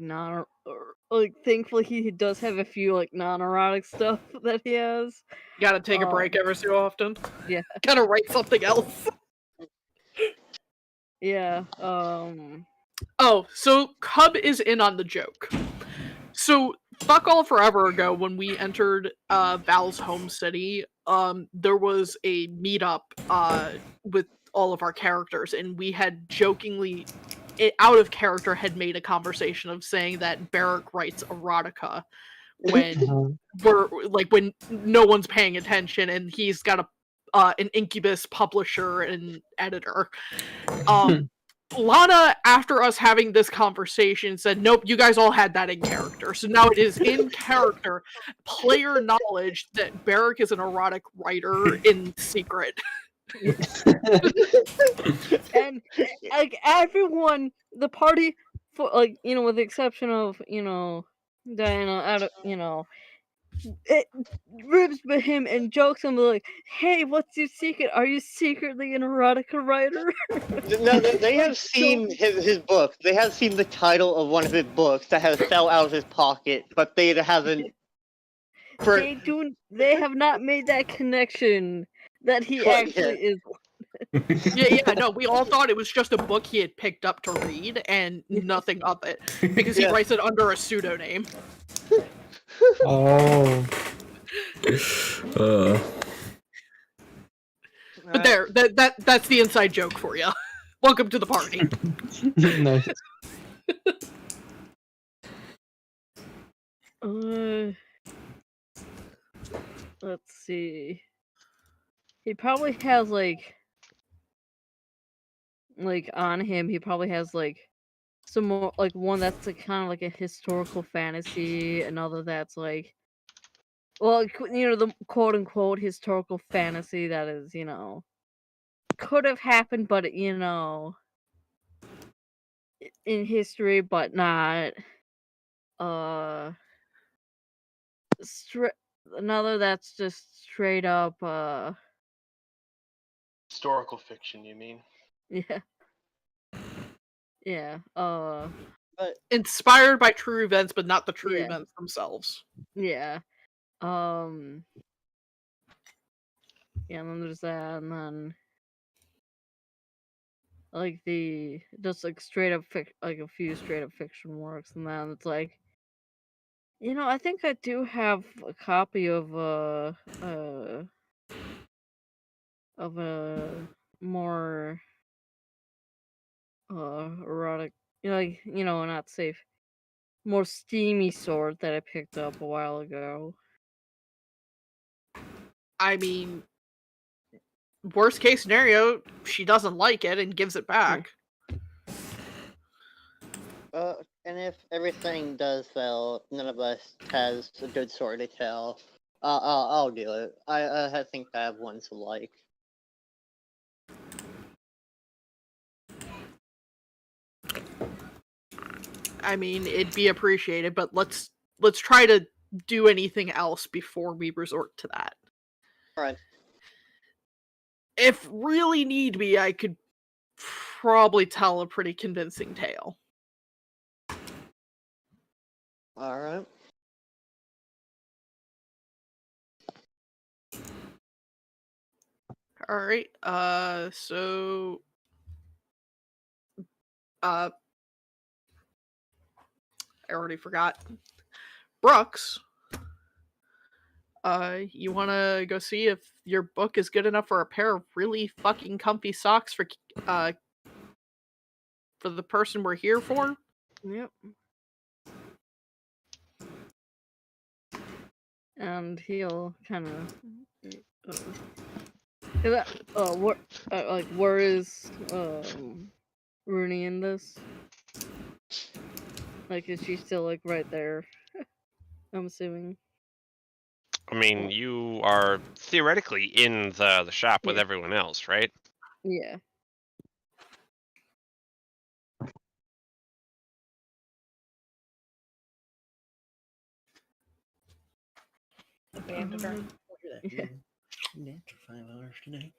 thankfully he does have a few like non-erotic stuff that he has. Gotta take a break every so often. Yeah. Gotta write something else. Yeah. Oh, so Cub is in on the joke. So fuck all forever ago when we entered Val's home city, there was a meetup with all of our characters, and we had jokingly out of character had made a conversation of saying that Barrick writes erotica when when no one's paying attention, and he's got an Incubus publisher and editor. Lana, after us having this conversation, said, "Nope, you guys all had that in character." So now it is in character, player knowledge that Barrick is an erotic writer in secret. And like everyone, the party, for like with the exception of Diana, out of it ribs with him and jokes him like, "Hey, what's your secret? Are you secretly an erotica writer?" No, they have seen his book. They have seen the title of one of his books that has fell out of his pocket, but they haven't They have not made that connection that he Quite actually is. Yeah, no, we all thought it was just a book he had picked up to read and nothing of it because he Yeah. writes it under a pseudonym. Oh. But there, that's the inside joke for you. Welcome to the party. Nice. Let's see. He probably has like on him. He probably has like some more, like one that's like kind of like a historical fantasy, another that's like, well, the quote unquote historical fantasy that is, could have happened, but in history, but not. Another that's just straight up. Historical fiction, you mean? Yeah. Yeah. Inspired by true events, but not the true Yeah. events themselves. Yeah. Yeah, and then there's that, and then like just like straight up like a few straight up fiction works, and then it's like, I think I do have a copy of a more erotic, not safe, more steamy sort that I picked up a while ago. I mean, worst case scenario, she doesn't like it and gives it back. And if everything does fail, none of us has a good story to tell. I'll do it. I think I have one to like. I mean, it'd be appreciated, but let's try to do anything else before we resort to that. Alright. If really need be, I could probably tell a pretty convincing tale. Alright. Alright, so... I already forgot. Brooks, you wanna go see if your book is good enough for a pair of really fucking comfy socks for the person we're here for? Yep. And he'll kind of where is Rooney in this? Like, is she still like right there? I'm assuming. I mean, you are theoretically in the shop with everyone else, right? Yeah. Abandoned her. Yeah. For 5 hours today.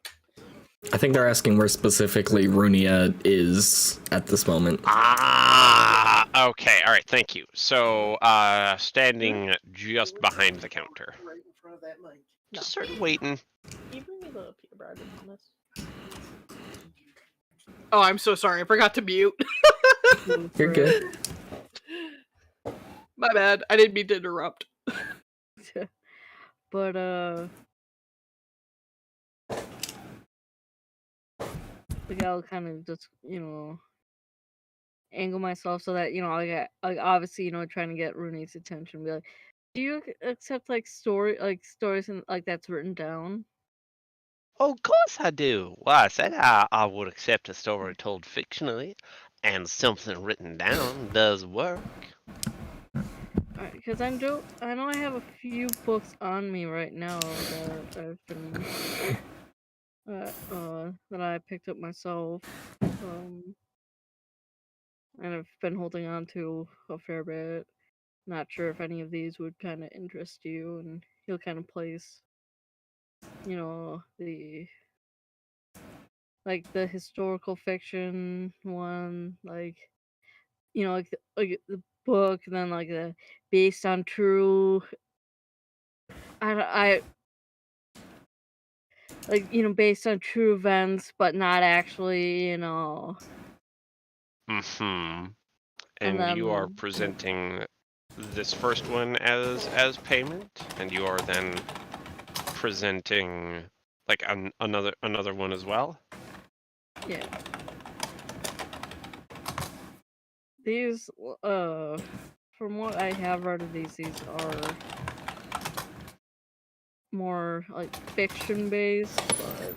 I think they're asking where specifically Runia is at this moment. Ah, okay, all right, thank you. So, standing just behind the counter. Right in front of that mic. Just sort of waiting. Can you bring me the peanut butter on this? Oh, I'm so sorry. I forgot to mute. You're good. My bad. I didn't mean to interrupt. But like, I'll kind of just angle myself so that I get, like, obviously trying to get Rooney's attention. Be like, do you accept stories and like that's written down? Oh, of course I do. Well, I said I would accept a story told fictionally, and something written down does work. Because I know I have a few books on me right now that I've been that I picked up myself, and I've been holding on to a fair bit. Not sure if any of these would kind of interest you, and he'll kind of place, the historical fiction one, like the book, and then like the based on true I like, based on true events, but not actually, Mm-hmm. and And you are then presenting this first one as payment, and you are then presenting like another one as well. yeah. These, from what I have read of these are more like fiction based, but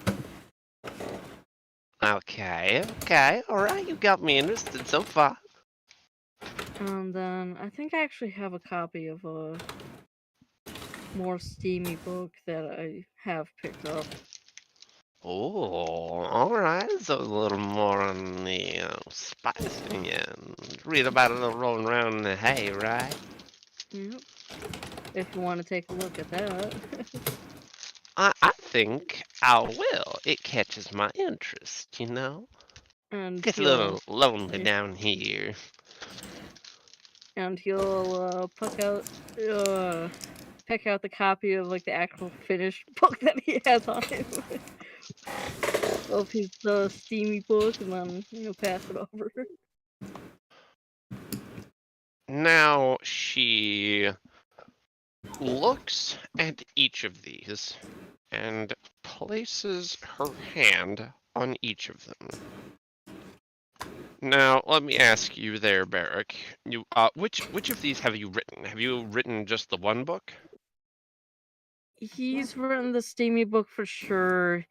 Okay, all right. You got me interested so far. and then I think I actually have a copy of a more steamy book that I have picked up. Oh, all right. So a little more on the spicing end. Read about a little rolling around in the hay, right? Yep. If you want to take a look at that. I think I will. It catches my interest, you know? And Gets a he'll little lonely yeah. down here. and he'll pick out the copy of like the actual finished book that he has on him of his steamy book, and then pass it over. Now she looks at each of these and places her hand on each of them. Now, let me ask you there, Barrick. Which of these have you written? Have you written just the one book? He's written the steamy book for sure.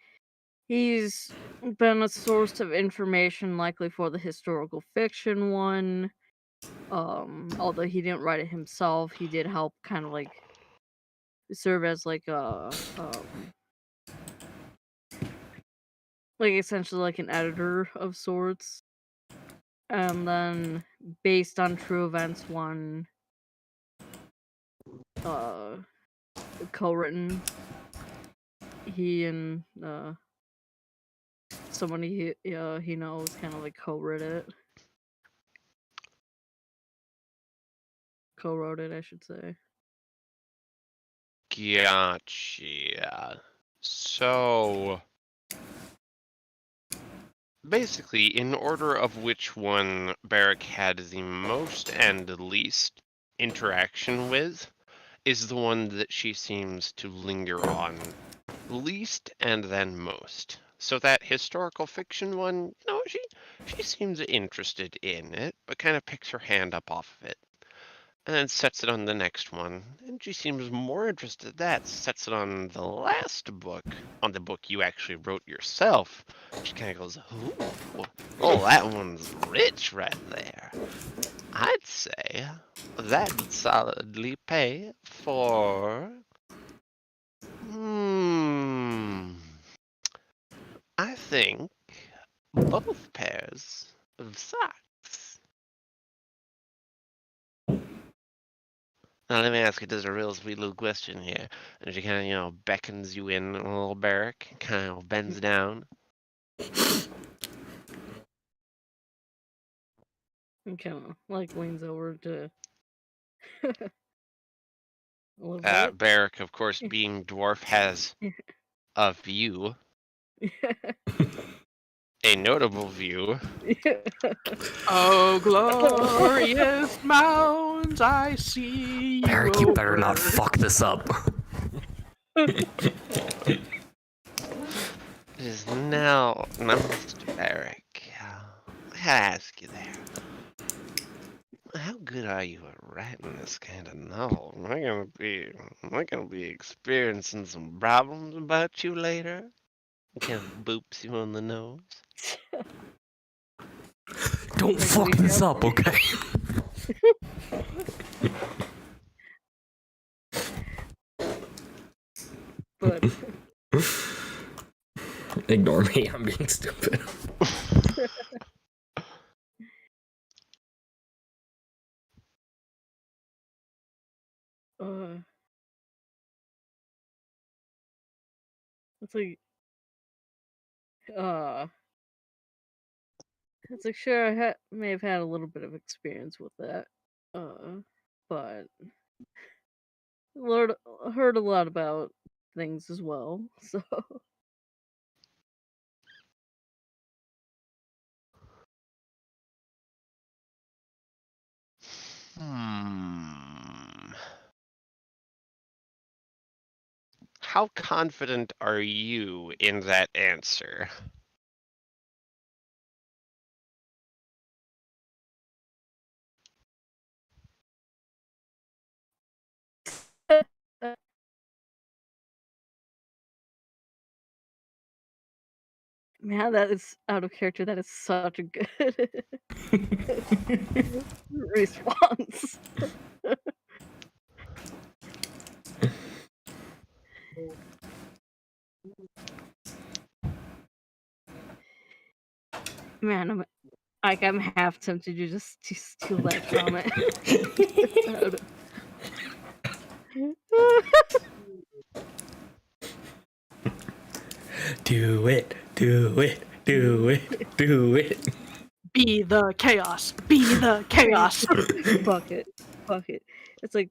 He's been a source of information likely for the historical fiction one. Although he didn't write it himself, he did help kind of like serve as like like essentially like an editor of sorts. And then based on true events one co-written. He and someone he knows kind of like co-wrote it, I should say. Gotcha. So, basically, in order of which one Barrick had the most and least interaction with, is the one that she seems to linger on least and then most. So that historical fiction one, she seems interested in it, but kind of picks her hand up off of it. And then sets it on the next one. And she seems more interested in that. Sets it on the last book, on the book you actually wrote yourself. She kind of goes, ooh, oh, that one's rich right there. I'd say that'd solidly pay for... I think both pairs of socks. Now let me ask you, there's a real sweet little question here. And she kind of, beckons you in a little Barrick, kind of bends down. And kind of like leans over to a little bit. Barrick, of course, being dwarf, has a view. A notable view. Oh, glorious mounds, I see you. Eric, you better not fuck this up. It is now, Mr. Barrick. I gotta ask you there. How good are you at writing this kind of novel? Am I gonna be experiencing some problems about you later? Kind of boops you on the nose. Don't fuck this up, okay? But Ignore me, I'm being stupid. it's like it's like sure I may have had a little bit of experience with that, but heard a lot about things as well. So How confident are you in that answer? man, that is out of character. That is such a good response. Man, I'm half tempted to just to steal that comment. Do it, do it, do it, do it. Be the chaos. Be the chaos. Fuck it. Fuck it. It's like,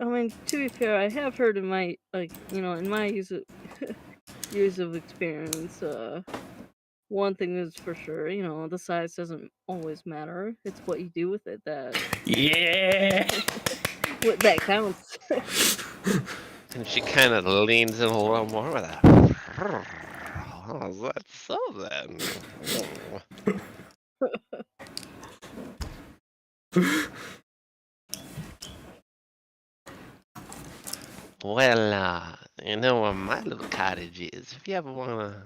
I mean, to be fair, I have heard in my in my years of experience, one thing is for sure, the size doesn't always matter. It's what you do with it that Yeah. that counts. And she kind of leans in a little more with that. Oh, is that so then? Well, you know where my little cottage is. If you ever wanna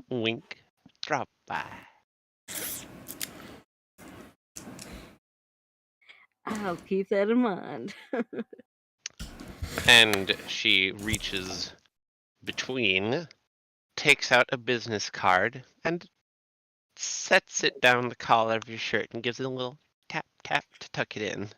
wink, drop by. I'll keep that in mind. And she reaches between, takes out a business card, and sets it down the collar of your shirt and gives it a little tap tap to tuck it in.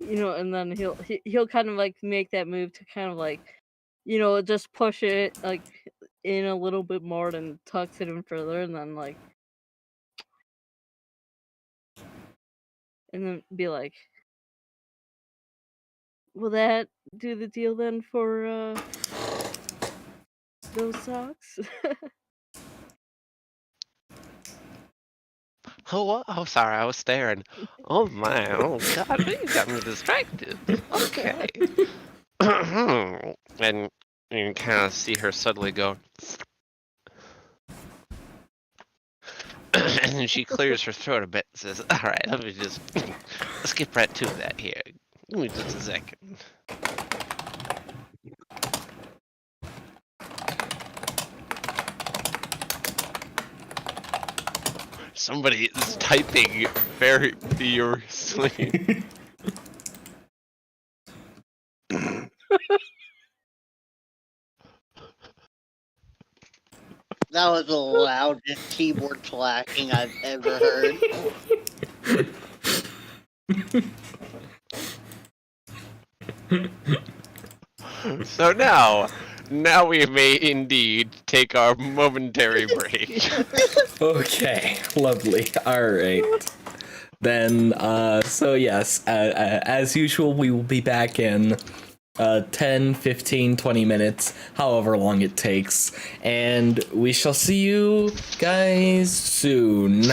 And then he'll kind of like make that move to kind of like, just push it like in a little bit more and tucks it in further, and then be like, will that do the deal then for those socks? Oh, sorry, I was staring. Oh my, oh god, you got me distracted. Okay. And you kind of see her suddenly go. And then she clears her throat a bit and says, alright, let me just skip right to that here. Give me just a second. Somebody is typing very furiously. That was the loudest keyboard clacking I've ever heard. So now we may indeed take our momentary break. Okay, lovely. All right. Then, so yes, as usual, we will be back in 10, 15, 20 minutes, however long it takes. And we shall see you guys soon.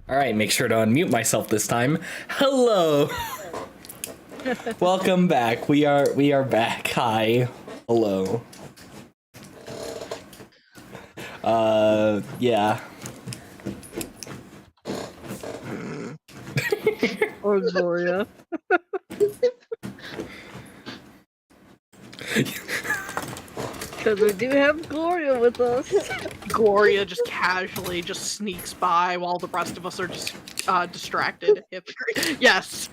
All right, make sure to unmute myself this time. Hello. Welcome back. We are back. Hi. Hello. Yeah. Or Gloria. Because we do have Gloria with us. Gloria just casually just sneaks by while the rest of us are just distracted. Hypocrite. Yes.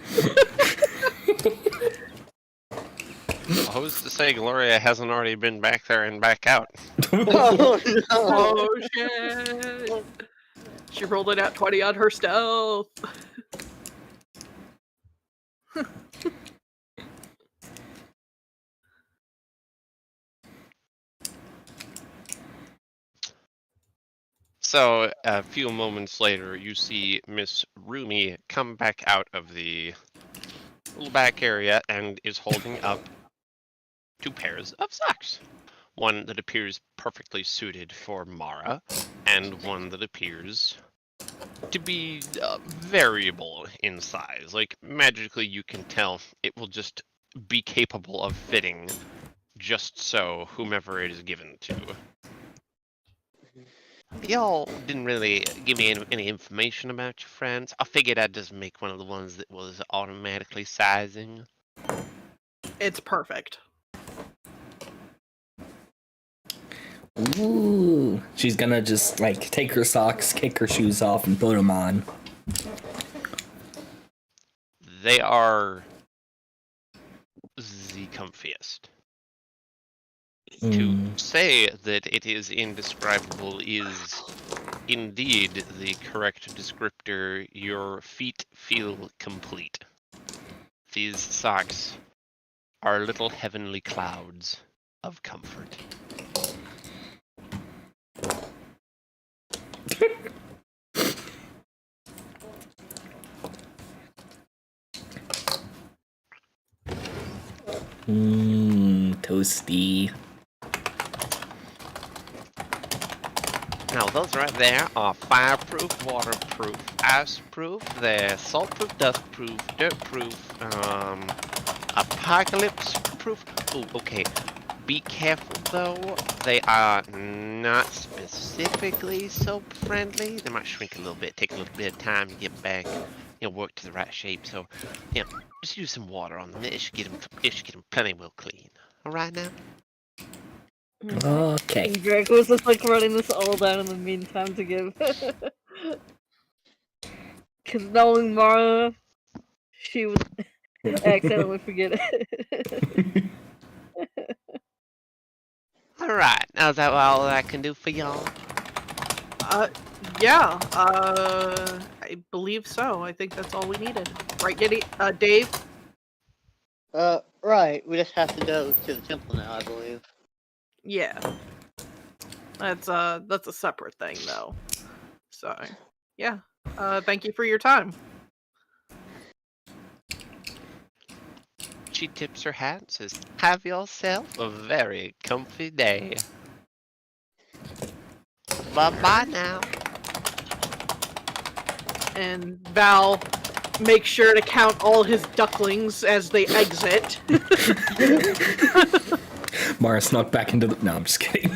Who's to say Gloria hasn't already been back there and back out? Oh no! Oh shit. She rolled it out 20 on her stealth. So, a few moments later, you see Miss Rumi come back out of the little back area and is holding up 2 pairs of socks. One that appears perfectly suited for Mara, and one that appears to be variable in size. Like, magically you can tell it will just be capable of fitting just so whomever it is given to. Y'all didn't really give me any information about your friends. I figured I'd just make one of the ones that was automatically sizing. It's perfect. Ooh. She's gonna just like take her socks, kick her shoes off, and put them on. They are the comfiest. To say that it is indescribable is indeed the correct descriptor. Your feet feel complete. These socks are little heavenly clouds of comfort. Toasty. Now those right there are fireproof, waterproof, iceproof, they're saltproof, dustproof, dirtproof, apocalypse-proof. Ooh, okay. Be careful though, they are not specifically soap friendly. They might shrink a little bit, take a little bit of time to get back, work to the right shape. So, just use some water on them. It should get them plenty well clean. All right now. Okay. And Greg was just like running this all down in the meantime to give. Because knowing Mara, she would accidentally forget it. Alright, now is that all I can do for y'all? Yeah. I believe so. I think that's all we needed. Right, Dave? Right. We just have to go to the temple now, I believe. Yeah. That's a separate thing though. So, yeah. Thank you for your time. She tips her hat and says, have yourself a very comfy day. Bye-bye now. And Val makes sure to count all his ducklings as they exit. Mara snuck back into the. No, I'm just kidding.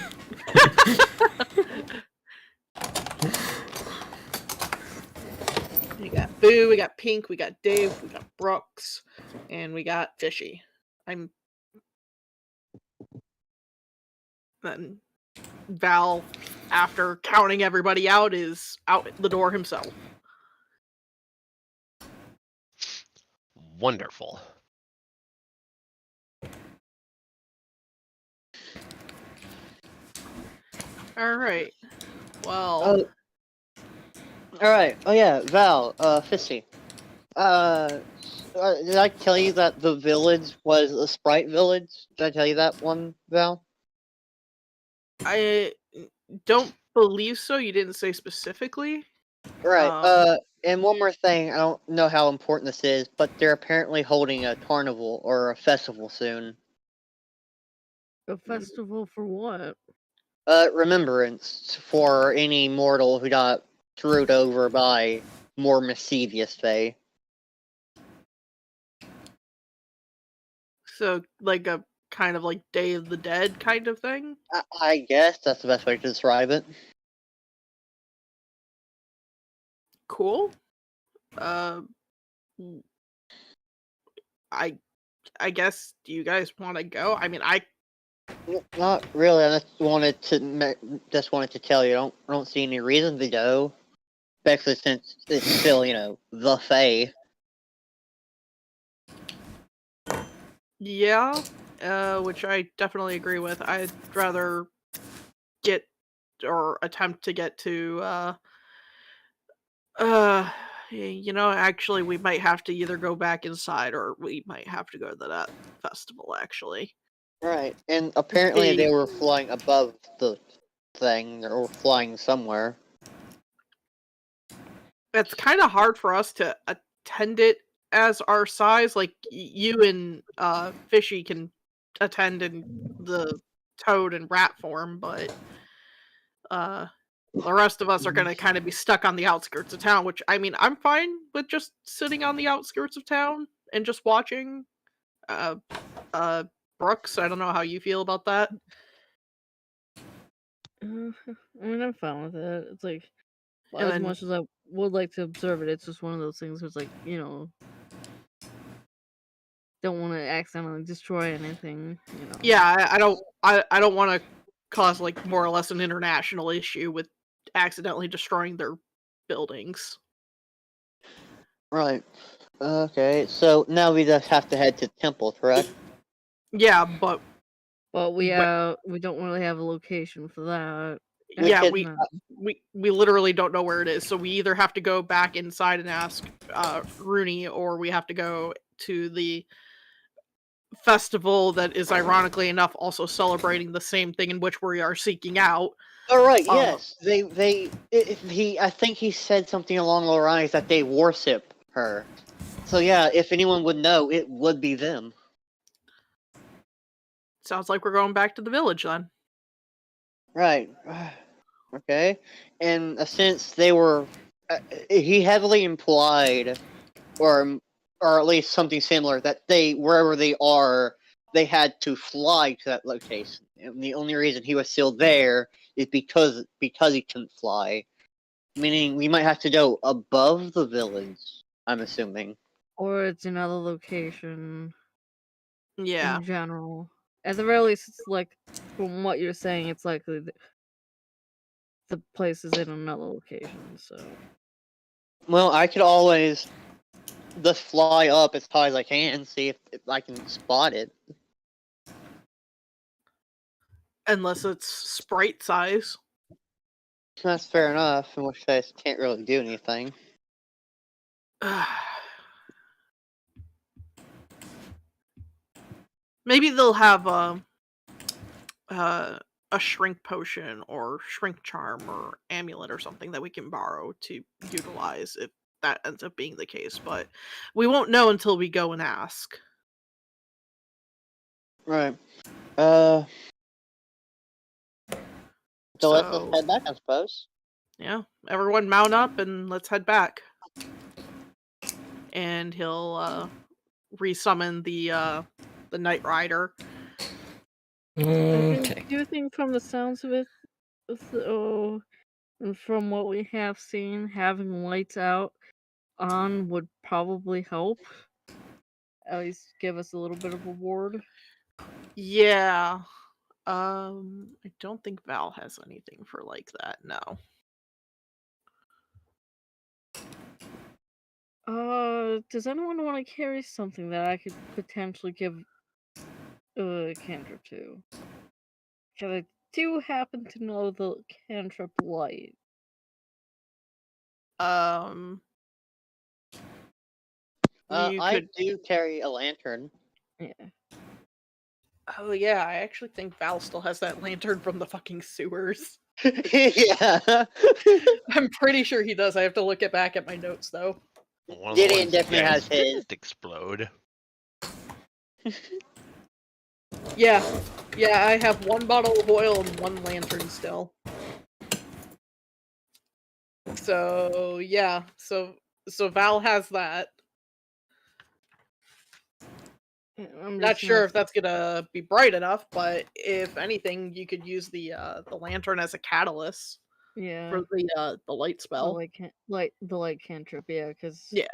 We got Boo, we got Pink, we got Dave, we got Brooks, and we got Fishy. Then Val, after counting everybody out, is out the door himself. Wonderful. Alright. Well. Alright. Oh yeah, Val, Fissy. Did I tell you that the village was a sprite village? Did I tell you that one, Val? I don't believe so. You didn't say specifically. Right. And one more thing, I don't know how important this is, but they're apparently holding a carnival or a festival soon. A festival for what? Remembrance for any mortal who got screwed over by more mischievous Fae. So, like a kind of like Day of the Dead kind of thing? I guess that's the best way to describe it. Cool. I guess, do you guys want to go? I mean, Not really. I just wanted to tell you. I don't see any reason to go, especially since it's still the Fae. yeah, which I definitely agree with. I'd rather get or attempt to get to actually we might have to either go back inside or we might have to go to that festival actually. Right, and apparently The- they were flying above the thing, or flying somewhere. It's kind of hard for us to attend it as our size. Like you and Fishy can attend in the toad and rat form, but the rest of us are going to kind of be stuck on the outskirts of town, which, I mean, I'm fine with just sitting on the outskirts of town and just watching. Brooks, I don't know how you feel about that. I mean, I'm fine with it. It's like, And as then- much as I would like to observe it, it's just one of those things where it's like, don't want to accidentally destroy anything, Yeah, I don't want to cause like more or less an international issue with accidentally destroying their buildings. Right. Okay, so now we just have to head to temple, correct? Yeah, but But we don't really have a location for that. yeah, could- we literally don't know where it is, so we either have to go back inside and ask Rooney, or we have to go to the festival that is ironically enough also celebrating the same thing in which we are seeking out. All right. Yes, I think he said something along the lines that they worship her. So yeah, if anyone would know, it would be them. Sounds like we're going back to the village then. Right. Okay. And since they were, he heavily implied, or at least something similar, that wherever they are, they had to fly to that location. And the only reason he was still there is because he couldn't fly. Meaning we might have to go above the village, I'm assuming. Or it's another location Yeah. in general. At the very least, it's like, from what you're saying, it's likely that the place is in another location, so. Well, I could always just fly up as high as I can, see if I can spot it. Unless it's sprite size. That's fair enough, in which case can't really do anything. Maybe they'll have a shrink potion or shrink charm or amulet or something that we can borrow to utilize if that ends up being the case, but we won't know until we go and ask. Right. So let's So- just head back, I suppose. Yeah, everyone mount up and let's head back. And he'll resummon the Night Rider. Okay. Do you think from the sounds of it, and from what we have seen, having lights out on would probably help? At least give us a little bit of a ward. Yeah. I don't think Val has anything for like that, no. Does anyone want to carry something that I could potentially give a cantrip to? Because I do happen to know the cantrip light. You I could... do carry a lantern. Yeah. Oh yeah, I actually think Val still has that lantern from the fucking sewers. Yeah. I'm pretty sure he does. I have to look back at my notes though. One of the Gideon ones you definitely guys has his. didn't explode. Yeah, I have one bottle of oil and one lantern still. So yeah, so So Val has that. I'm Not just sure gonna if that's gonna be bright enough, but if anything, you could use the lantern as a catalyst yeah. for the light The spell. light cantrip, yeah, because Yeah.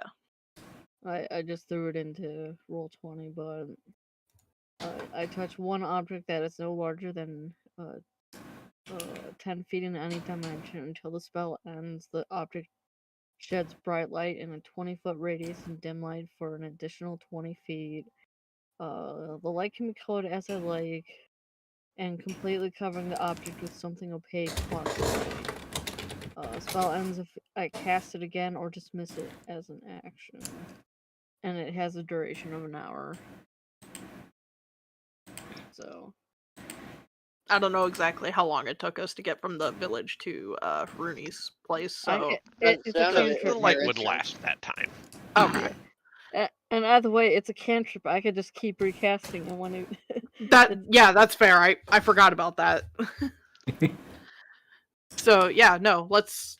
I just threw it into roll 20, but I touch one object that is no larger than 10 feet in any dimension until the spell ends. The object sheds bright light in a 20-foot radius and dim light for an additional 20 feet. The light can be colored as I like, and completely covering the object with something opaque blocks the light. Spell ends if I cast it again or dismiss it as an action. And it has a duration of an hour. So, I don't know exactly how long it took us to get from the village to Rooney's place, so it's a sounded The cantrip. light very would short. last that time. okay. And either way, it's a cantrip. I could just keep recasting it when it. That's fair. I forgot about that. So yeah, no, let's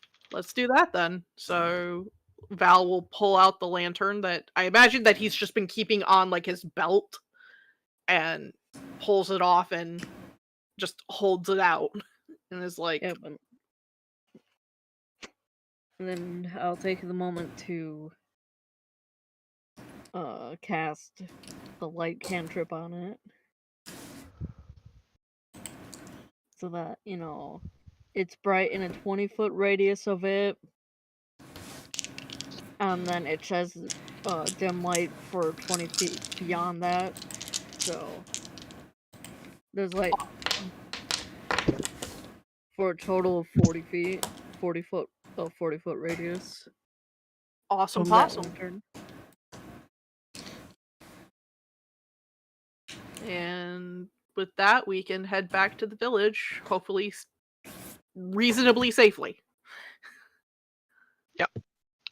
do that then. So Val will pull out the lantern that I imagine that he's just been keeping on like his belt, and pulls it off and just holds it out and is like, Yeah, and then I'll take the moment to cast the light cantrip on it. So that, it's bright in a 20-foot radius of it. And then it says dim light for 20 feet beyond that. So there's like for a total of 40 feet, 40 foot radius. awesome from that possum. lantern. And with that, we can head back to the village, hopefully reasonably safely.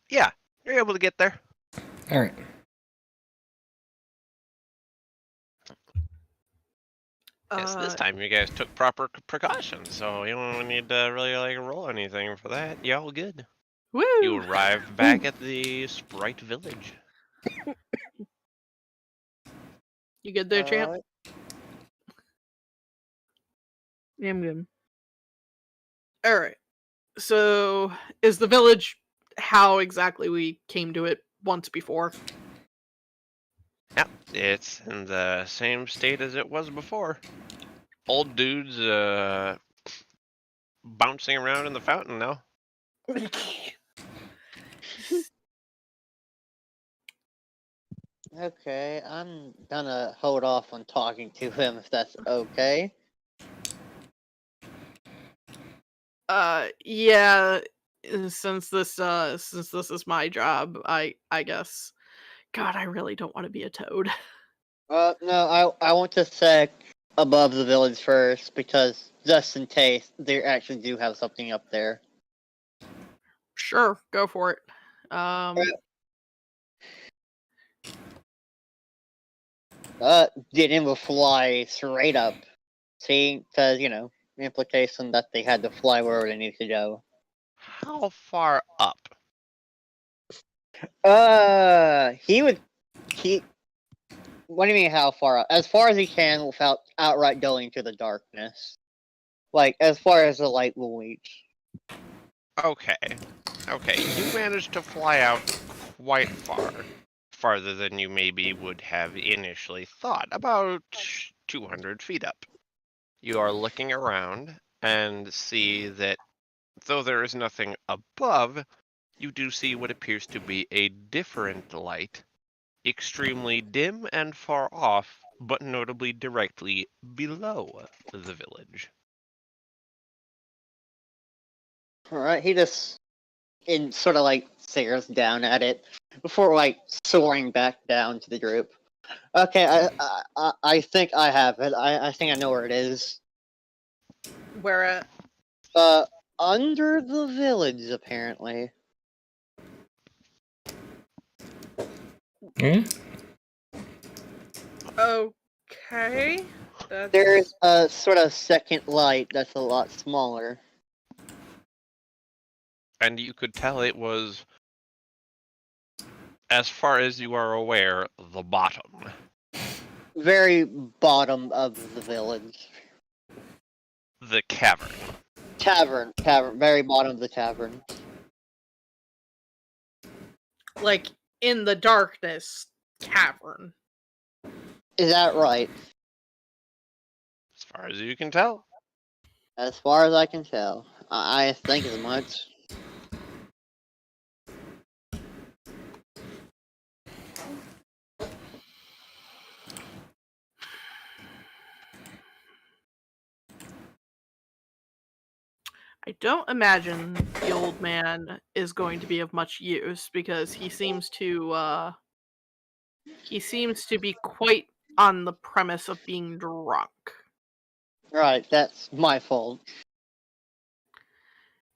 Yeah, you're able to get there. All right. Yes, this time you guys took proper precautions, so you don't need to really like roll anything for that. You're all good. Woo! You arrived back at the Sprite Village. You good there, champ? Alright. Yeah, I'm good. All right. So, is the village how exactly we came to it once before? Yep, it's in the same state as it was before. Old dudes bouncing around in the fountain now. Okay, I'm gonna hold off on talking to him if that's okay. Yeah, since this is my job, I guess. God, I really don't want to be a toad. No, I want to check above the village first because just in case they actually do have something up there. Sure, go for it. Get him to fly straight up. See, because the implication that they had to fly wherever they need to go. How far up? He would keep. What do you mean, how far up? As far as he can without outright going to the darkness. Like, as far as the light will reach. Okay. Okay, you managed to fly out quite far. Farther than you maybe would have initially thought. About 200 feet up. You are looking around and see that though there is nothing above, you do see what appears to be a different light, extremely dim and far off, but notably directly below the village. Alright, he just sort of like stares down at it before like soaring back down to the group. Okay, I think I have it. I think I know where it is. Where at? Under the village, apparently. Hmm? Okay. That's... There's a sort of second light that's a lot smaller. And you could tell it was as far as you are aware, the bottom. Very bottom of the village. The cavern. Tavern, very bottom of the tavern. Like in the darkness cavern. Is that right? As far as you can tell. As far as I can tell. I think as much. I don't imagine the old man is going to be of much use because he seems to be quite on the premise of being drunk. Right, that's my fault.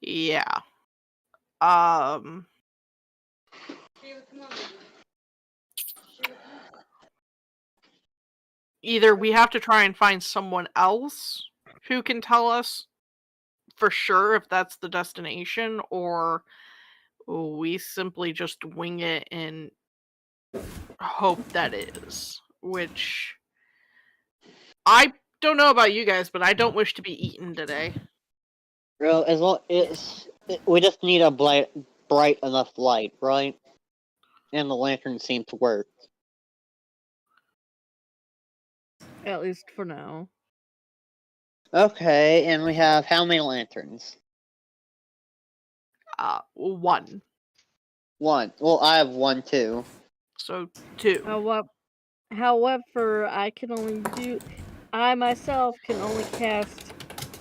Yeah. Either we have to try and find someone else who can tell us for sure if that's the destination, or we simply just wing it and hope that is. Which I don't know about you guys, but I don't wish to be eaten today. Well, as long we just need a bright enough light, right? And the lantern seemed to work. At least for now. Okay, and we have how many lanterns? 1. One. Well, I have one too. So 2. However, I myself can only cast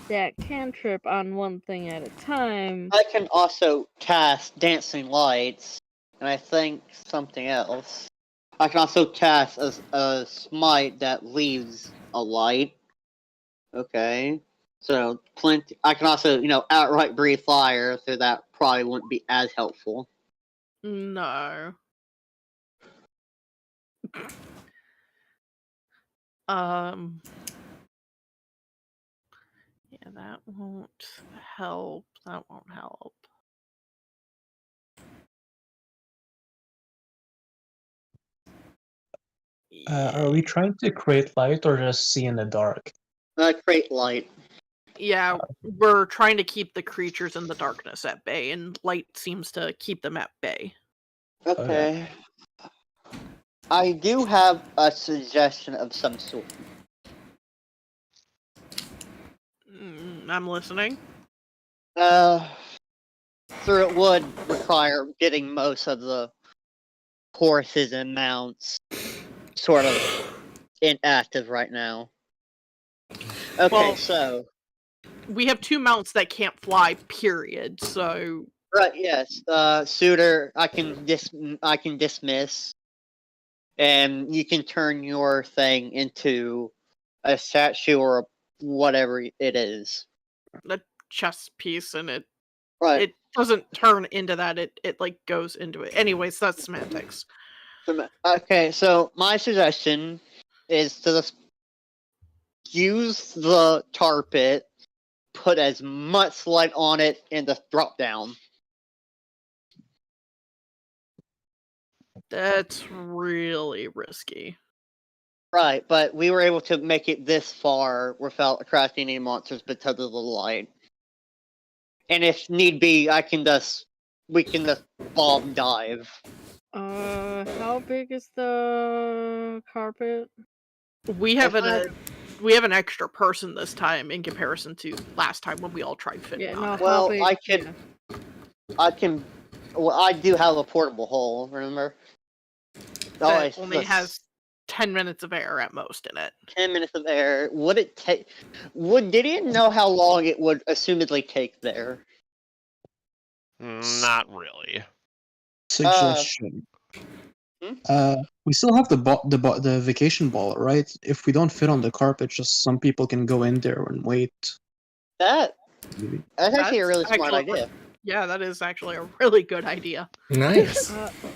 that cantrip on one thing at a time. I can also cast dancing lights, and I think something else. I can also cast a smite that leaves a light. Okay. So plenty. I can also, outright breathe fire, so that probably wouldn't be as helpful. No. Yeah, that won't help. That won't help. Are we trying to create light or just see in the dark? Create light. Yeah, we're trying to keep the creatures in the darkness at bay, and light seems to keep them at bay. Okay. I do have a suggestion of some sort. I'm listening. So it would require getting most of the horses and mounts sort of inactive right now. Okay, Well, so we have 2 mounts that can't fly, period, so... right, yes. Suitor, I can dismiss, and you can turn your thing into a statue or whatever it is. a chess piece, and it Right. doesn't turn into that, it like goes into it. Anyways, that's semantics. Okay, so my suggestion is to just use the tar pit, put as much light on it, and just drop down. That's really risky. Right, but we were able to make it this far without attracting any monsters because of the light. And if need be, we can just bomb dive. How big is the carpet? We have an extra person this time in comparison to last time when we all tried fitting Yeah, on no, it. Well, yeah. I do have a portable hole, remember? That only has 10 minutes of air at most in it. 10 minutes of air. Would it take... Did you know how long it would assumedly take there? Not really. Suggestion. We still have the vacation ball, right? If we don't fit on the carpet, just some people can go in there and wait. That's actually a really smart actually- idea. Yeah, that is actually a really good idea. Nice.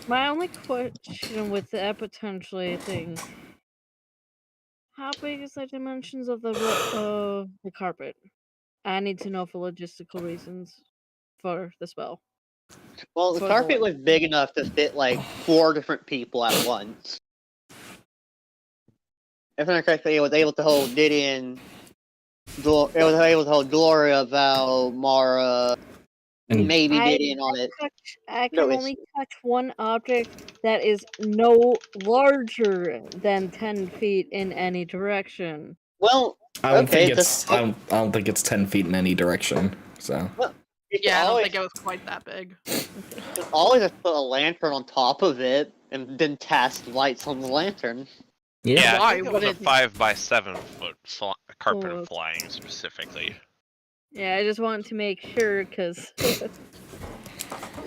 My only question with that potentially thing: how big is the dimensions of the carpet? I need to know for logistical reasons for the spell. Well, the For carpet the- was big enough to fit like 4 different people at once. If I'm not correctly, it was able to hold Gideon. It was able to hold Gloria, Val, Mara, And- maybe Gideon on it. I No, can it's- only touch one object that is no larger than 10 feet in any direction. Well, I don't okay, think it's. I don't think it's 10 feet in any direction. So. you can Yeah, I don't always, think it was quite that big. you can always just put a lantern on top of it and then cast lights on the lantern. Yeah, I Why think it would was a it- 5 by 7 foot carpet Oh. of flying specifically. Yeah, I just wanted to make sure because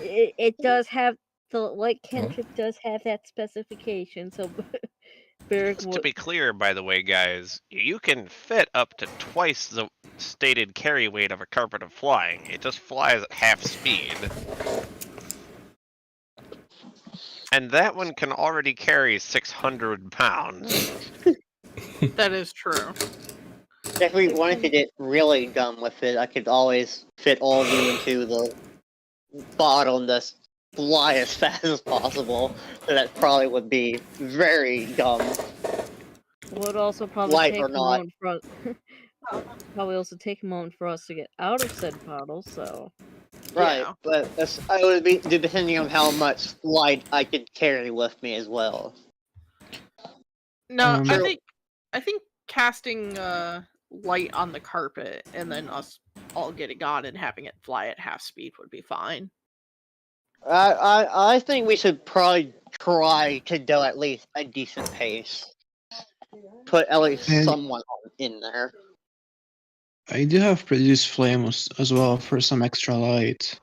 it does have the light cantrip does have that specification. So Barrick To would. be clear, by the way, guys, you can fit up to twice the stated carry weight of a carpet of flying. It just flies at half speed. And that one can already carry 600 pounds. That is true. If we wanted to get really dumb with it, I could always fit all of you into the bottle and just fly as fast as possible. So that probably would be very dumb. Would also probably Light take or a not. moment for probably also take a moment for us to get out of said bottle. So Right, Yeah. but I would be depending on how much light I could carry with me as well. No, Um, I think casting light on the carpet and then us all getting on and having it fly at half speed would be fine. I think we should probably try to go at least a decent pace. Put at least And- someone in there. I do have produce flame as well for some extra light.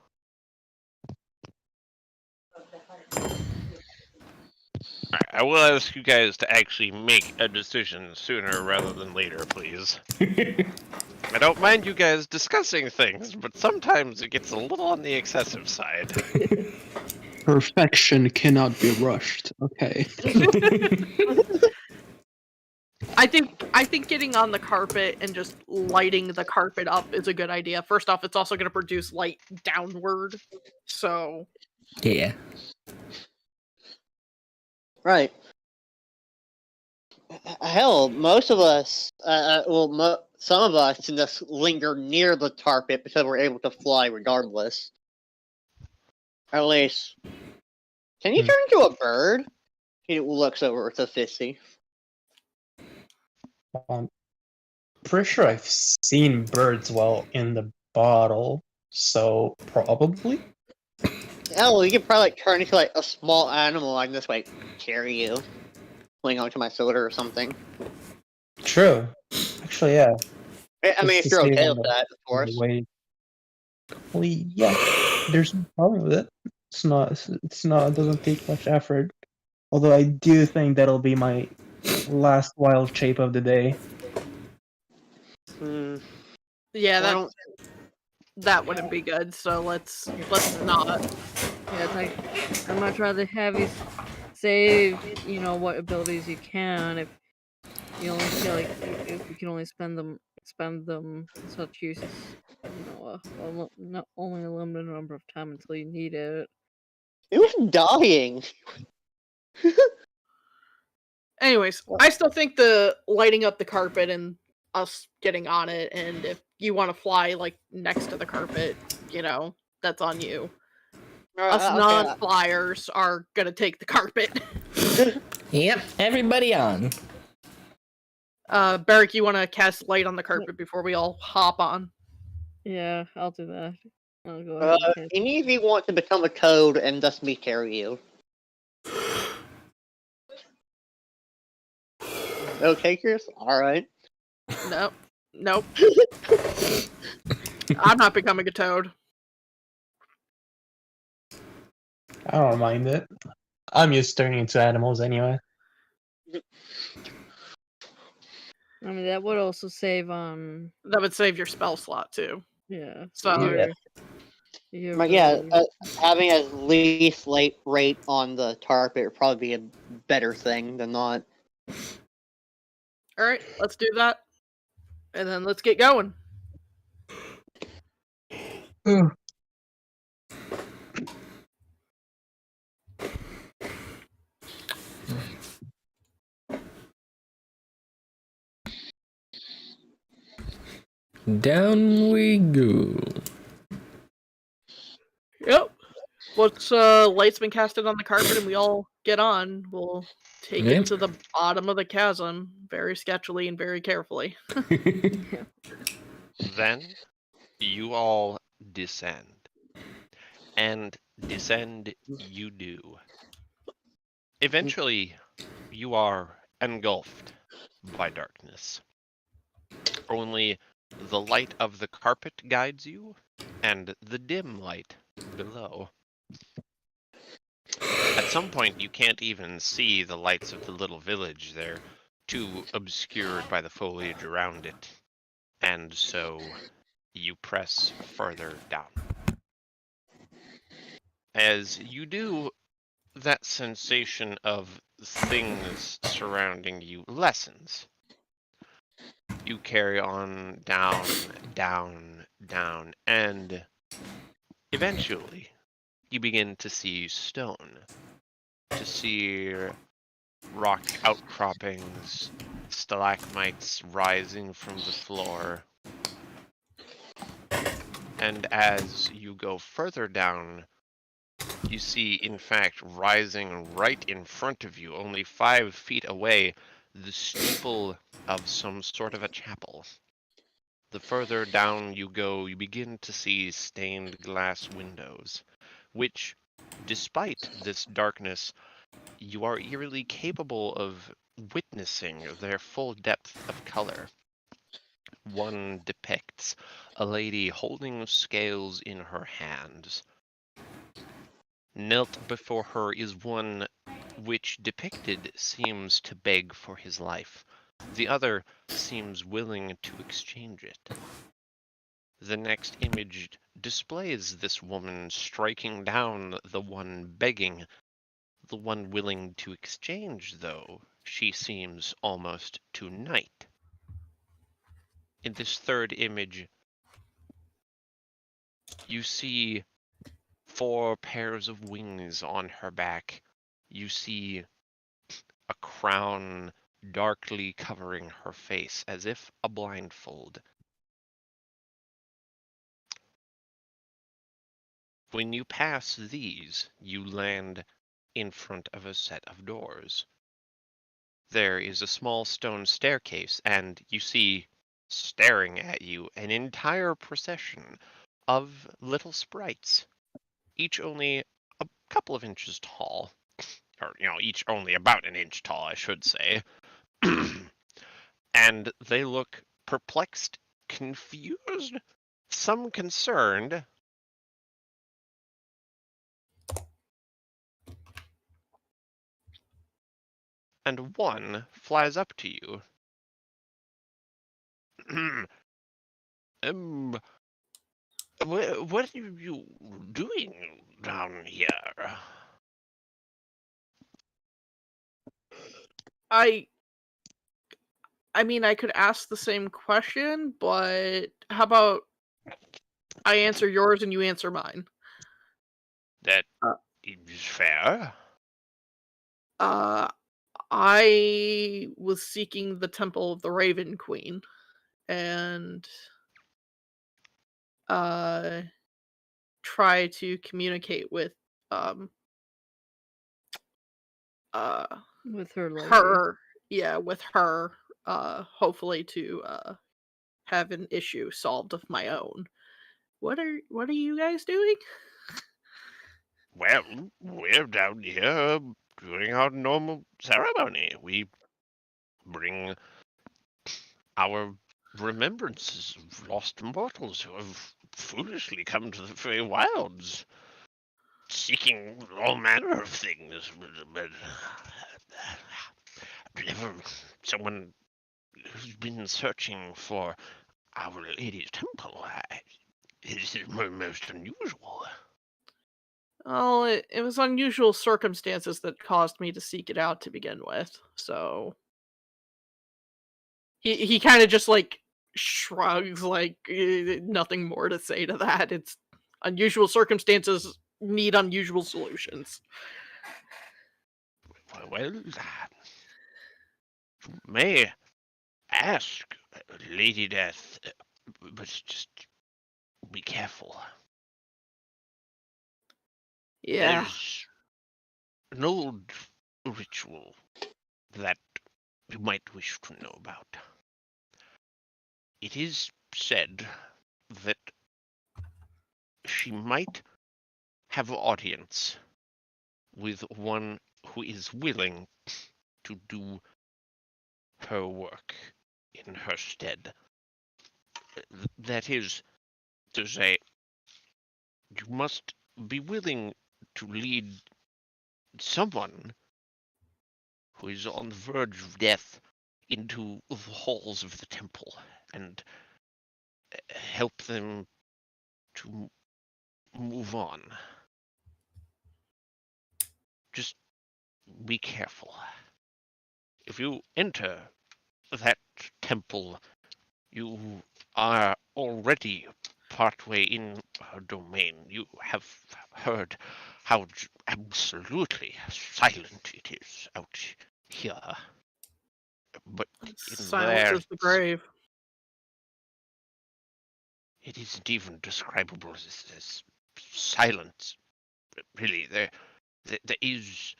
Alright, I will ask you guys to actually make a decision sooner rather than later, please. I don't mind you guys discussing things, but sometimes it gets a little on the excessive side. Perfection cannot be rushed. Okay. I think getting on the carpet and just lighting the carpet up is a good idea. First off, it's also going to produce light downward. So, Yeah. Right. Hell, most of us, some of us can just linger near the carpet because we're able to fly regardless. At least, can you turn into a bird? He looks over to Fissy. Pretty sure I've seen birds while in the bottle, so probably. Hell, you could probably turn into like a small animal. I can just like carry you, cling onto my shoulder or something. True. Actually, yeah. I mean, Just if to you're save okay on with the- that, of on the course. way. Well, yeah. There's no problem with it. It's not. It doesn't take much effort. Although I do think that'll be my last wild shape of the day. Hmm. yeah, Well, that wouldn't be good. So let's not. yeah, it's like I'd much rather have you save, what abilities you can. If you only feel like if you can only spend them in such use as, not only a limited number of time until you need it. it was dying. Anyways, I still think the lighting up the carpet and us getting on it, and if you want to fly like next to the carpet, that's on you. Us Okay, non-flyers are gonna take the carpet. Yep. Everybody on. Barrick, you want to cast light on the carpet before we all hop on? Yeah, I'll do that. I'll go ahead and cast- any of you want to become a code and thus me carry you? No takers? Alright. Nope. I'm not becoming a toad. I don't mind it. I'm used to turning into animals anyway. I mean, that would also save on. That would save your spell slot too. Yeah. So Your But yeah, abilities. having as least late rate on the carpet would probably be a better thing than not. all right, let's do that, and then let's get going. Down we go. Yep. Once light's been casted on the carpet and we all get on, we'll take Yep. it to the bottom of the chasm very sketchily and very carefully. Then you all descend. And descend you do. Eventually, you are engulfed by darkness. Only the light of the carpet guides you, and the dim light below. At some point, you can't even see the lights of the little village. They're too obscured by the foliage around it. And so you press further down. As you do, that sensation of things surrounding you lessens. You carry on down, down, down, and eventually you begin to see stone, to see rock outcroppings, stalagmites rising from the floor. And as you go further down, you see, in fact, rising right in front of you, only 5 feet away, the steeple of some sort of a chapel. The further down you go, you begin to see stained glass windows, which, despite this darkness, you are eerily capable of witnessing their full depth of color. One depicts a lady holding scales in her hands. Knelt before her is one which, depicted, seems to beg for his life. The other seems willing to exchange it. The next image displays this woman striking down the one begging. The one willing to exchange, though, she seems almost to knight. In this third image, you see 4 pairs of wings on her back. You see a crown darkly covering her face, as if a blindfold. When you pass these, you land in front of a set of doors. There is a small stone staircase, and you see, staring at you, an entire procession of little sprites, each only a couple of inches tall. Or, each only about an inch tall, I should say. And they look perplexed, confused, some concerned. And one flies up to you. What are you doing down here? I mean, I could ask the same question, but how about I answer yours and you answer mine? That is fair. I was seeking the Temple of the Raven Queen, and try to communicate with With her lady. with her, hopefully to have an issue solved of my own. What are you guys doing? Well, we're down here doing our normal ceremony. We bring our remembrances of lost mortals who have foolishly come to the Fey Wilds, seeking all manner of things. But never someone who's been searching for Our Lady's Temple. It's most unusual. Oh, it was unusual circumstances that caused me to seek it out to begin with. So he kind of just like shrugs, like nothing more to say to that. It's unusual circumstances need unusual solutions. Well, may ask, Lady Death, but just be careful. Yeah. There's an old ritual that you might wish to know about. It is said that she might have audience with one who is willing to do her work in her stead. That is to say, you must be willing to lead someone who is on the verge of death into the halls of the temple and help them to move on. Just be careful. If you enter that temple, you are already partway in her domain. You have heard how absolutely silent it is out here. But in Silence there, is the grave. it isn't even describable as silence. Really, there is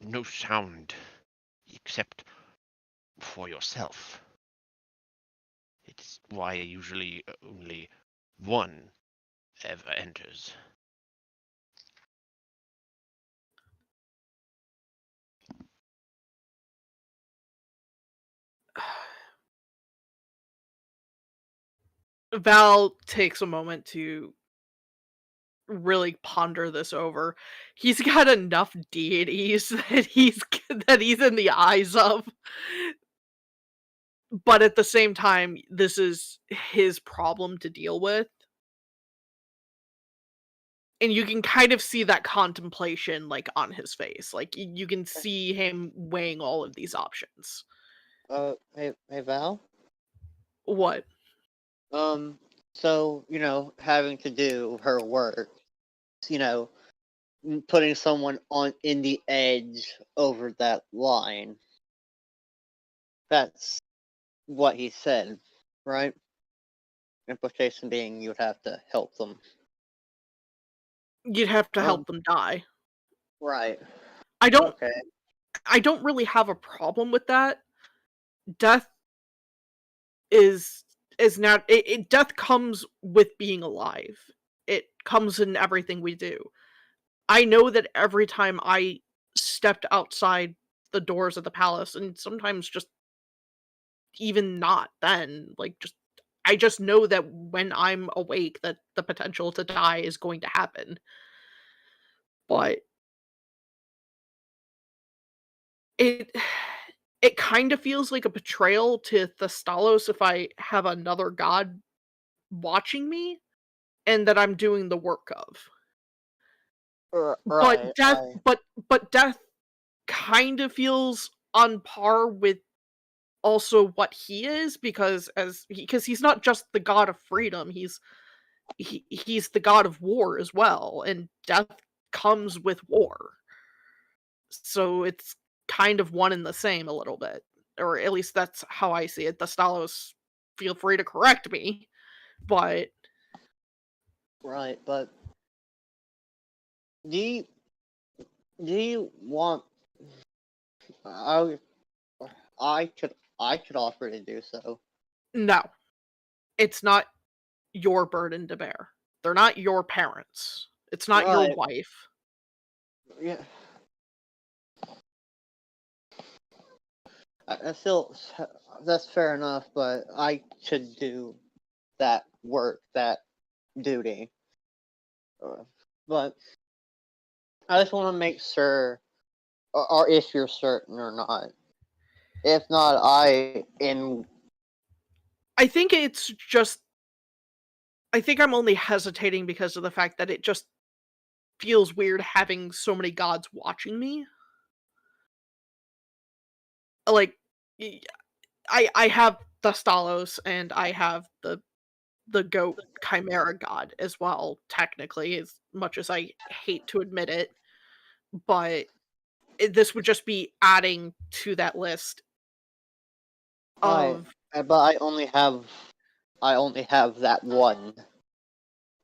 no sound except for yourself. It's why usually only one ever enters. Val takes a moment to really ponder this over. He's got enough deities that he's in the eyes of. But at the same time, this is his problem to deal with. And you can kind of see that contemplation like on his face. Like you can see him weighing all of these options. Hey Val. What? So having to do her work, putting someone on in the edge over that line. That's what he said, right? Implication being you would have to help them. You'd have to help them die. Right. I don't Okay. I don't really have a problem with that. Death is not death comes with being alive. It comes in everything we do. I know that every time I stepped outside the doors of the palace, and sometimes just even not then, like I just know that when I'm awake that the potential to die is going to happen. But it it kind of feels like a betrayal to Thestalos if I have another god watching me and that I'm doing the work of. Right. But death kind of feels on par with also what he is because he's not just the god of freedom, he's the god of war as well, and death comes with war. So it's kind of one and the same a little bit, or at least that's how I see it. The Stalos, feel free to correct me, but Right, but do you want? I I could offer to do so. no, it's not your burden to bear. They're not your parents. It's not your Right. wife. Yeah. I feel that's fair enough, but I could do that work, that duty. But I just want to make sure, or if you're certain or not. If not, I think it's just I think I'm only hesitating because of the fact that it just feels weird having so many gods watching me. Like I have the Stalos and I have the goat chimera god as well, technically, as much as I hate to admit it. But this would just be adding to that list right, of but I only have I only have that one.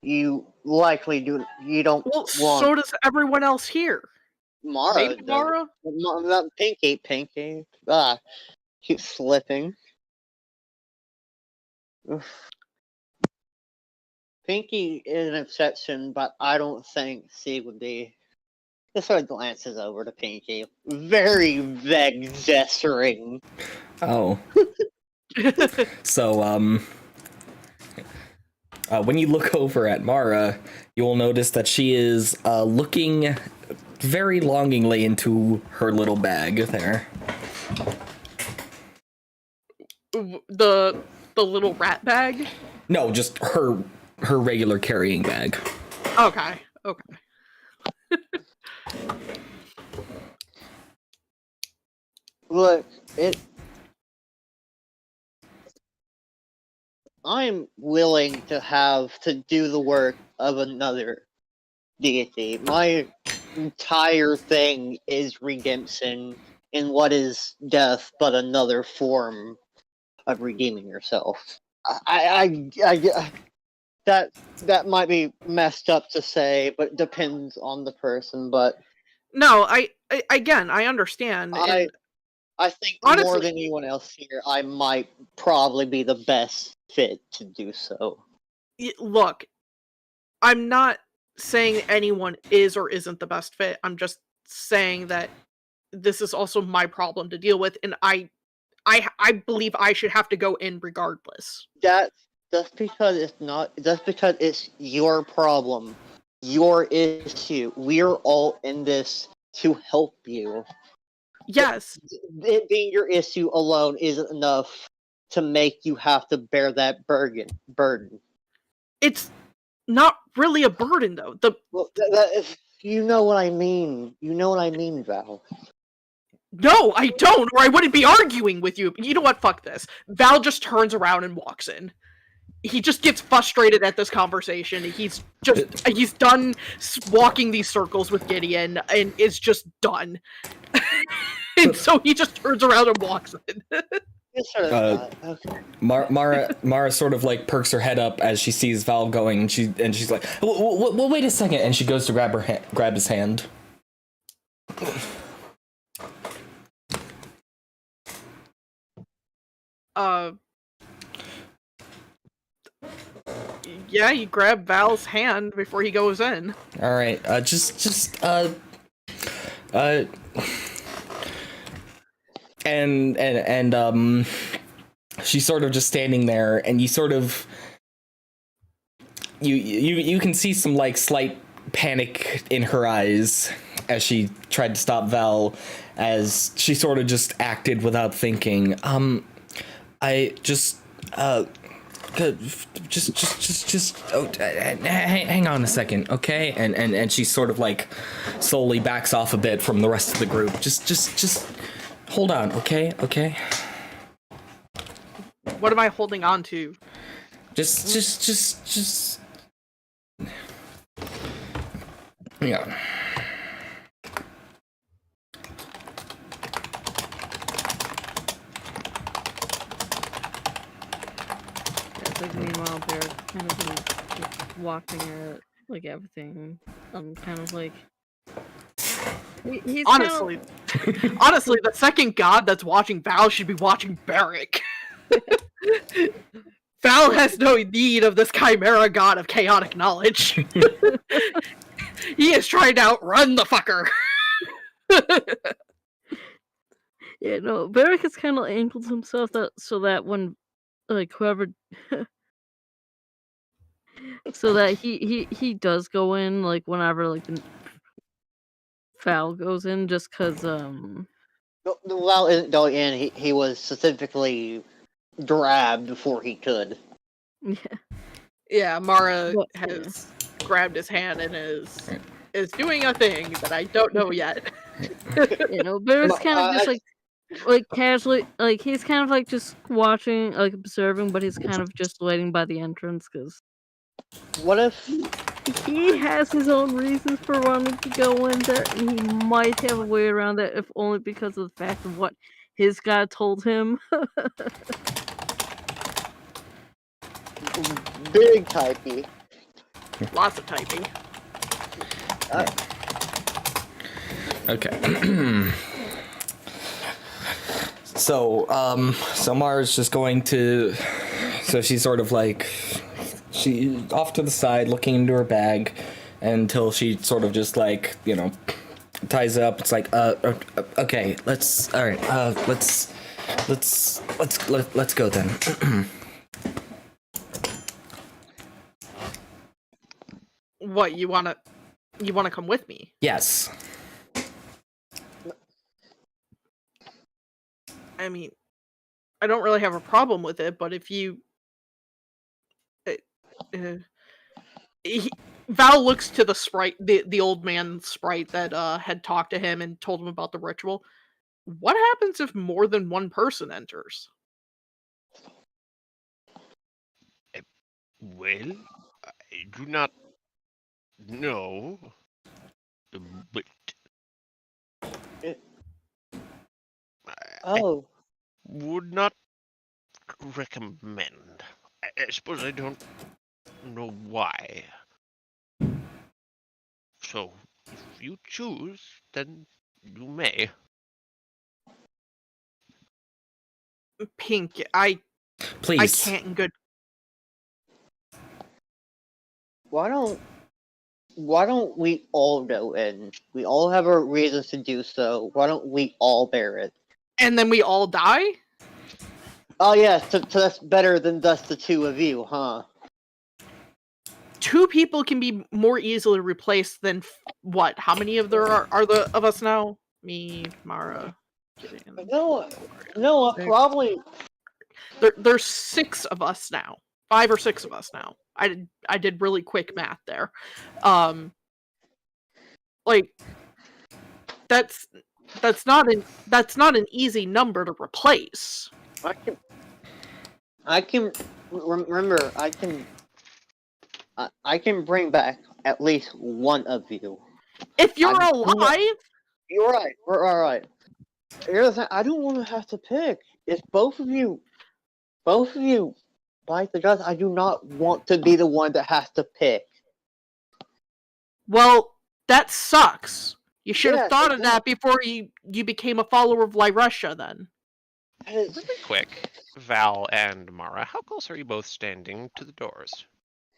You likely do. You don't Well, want so does everyone else here. Mara. Maybe does. Mara? Not Pinky. Ah, keeps slipping. Oof. Pinky is an exception, but I don't think she would be. This sort of glances over to Pinky. Very vague gesturing. Oh. So, when you look over at Mara, you will notice that she is looking very longingly into her little bag there. The little rat bag? No, just her regular carrying bag. Okay. Look, I'm willing to do the work of another deity. My entire thing is redemption in what is death, but another form of redeeming yourself. That might be messed up to say, but it depends on the person. But No, I understand. And I think honestly, more than anyone else here, I might probably be the best fit to do so. look, I'm not saying anyone is or isn't the best fit. I'm just saying that this is also my problem to deal with, and I believe I should have to go in regardless. Just because it's your problem, your issue. We're all in this to help you. Yes. It being your issue alone isn't enough to make you have to bear that burden. It's not really a burden, though. You know what I mean. You know what I mean, Val. No, I don't, or I wouldn't be arguing with you. You know what? Fuck this. Val just turns around and walks in. He just gets frustrated at this conversation. He's done walking these circles with Gideon, and is just done. And so he just turns around and walks in. Okay. Mara sort of like perks her head up as she sees Val going, and she's like, well, wait a second, and she goes to grab his hand. Yeah, you grab Val's hand before he goes in. All right, and she's sort of just standing there, and you sort of you can see some like slight panic in her eyes as she tried to stop Val, as she sort of just acted without thinking. I just hang on a second, okay? And she sort of like slowly backs off a bit from the rest of the group. Just hold on, okay? What am I holding on to? Just yeah. Meanwhile, they're kind of like just watching at like everything. Kind of like he's honestly, honestly, the second god that's watching Val should be watching Barrick. Val has no need of this chimera god of chaotic knowledge. He is trying to outrun the fucker. Yeah, no, Barrick has kind of angled himself so that when like whoever so that he does go in like whenever like the Val goes in, just because Val isn't going in. He was specifically grabbed before he could. Yeah, Mara has grabbed his hand and is doing a thing that I don't know yet. You know, Barrick's kind of just like casually, like he's kind of like just watching, like observing, but he's kind of just waiting by the entrance because what if he has his own reasons for wanting to go in there, and he might have a way around that, if only because of the fact of what his god told him. Big typey. Lots of typing. Okay. So Mara's just going to. So she's sort of like. She's off to the side, looking into her bag, until she sort of just like, you know, ties it up. It's like, okay, let's go then. What, you wanna come with me? Yes. I mean, I don't really have a problem with it, but if you... Val looks to the sprite, the old man sprite that had talked to him and told him about the ritual. What happens if more than one person enters? Well, I do not know, but Oh, would not recommend. I suppose I don't know why. So, if you choose, then you may. Pink, I Please. can't in good... why don't we all go in? We all have our reasons to do so. Why don't we all bear it? And then we all die? Oh yes, so that's better than just the two of you, huh? 2 people can be more easily replaced than what? How many of there are of us now? Me, Mara, Gideon. No, probably. There's 6 of us now. 5 or 6 of us now. I did really quick math there. Like that's not an easy number to replace. I can remember. I can bring back at least one of you. If you're alive, you're right. We're all right. Here's the thing, I don't want to have to pick. If both of you bite the dust, I do not want to be the one that has to pick. well, that sucks. You should have Yes, thought of that before you became a follower of Lyresha then. Really quick, Val and Mara, how close are you both standing to the doors?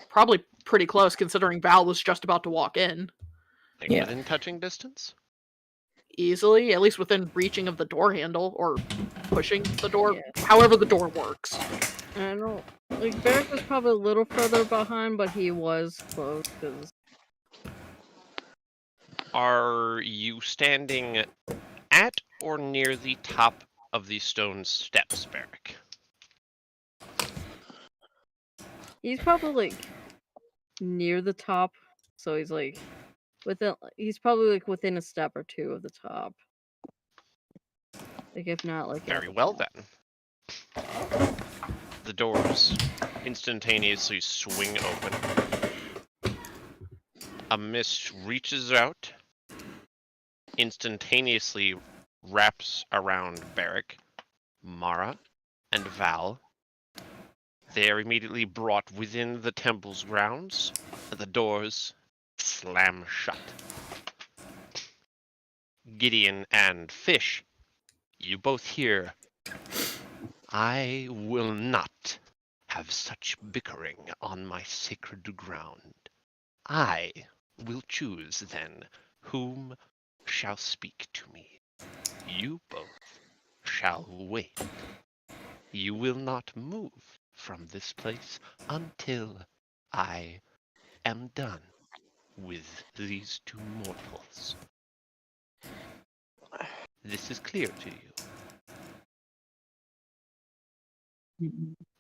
Probably pretty close, considering Val was just about to walk in. Like Yeah. within touching distance? Easily, at least within reaching of the door handle, or pushing the door, Yeah. however the door works. I don't like Barrick was probably a little further behind, but he was close because Are you standing at or near the top of the stone steps, Barrick? he's probably like near the top, so he's like he's probably like within a step or 2 of the top. Like if not like at Very the well top. then. The doors instantaneously swing open. A mist reaches out, instantaneously wraps around Barrick, Mara, and Val. They are immediately brought within the temple's grounds, and the doors slam shut. Gideon and Fish, you both hear, I will not have such bickering on my sacred ground. I will choose then whom shall speak to me. You both shall wait. You will not move from this place until I am done with these 2 mortals. This is clear to you.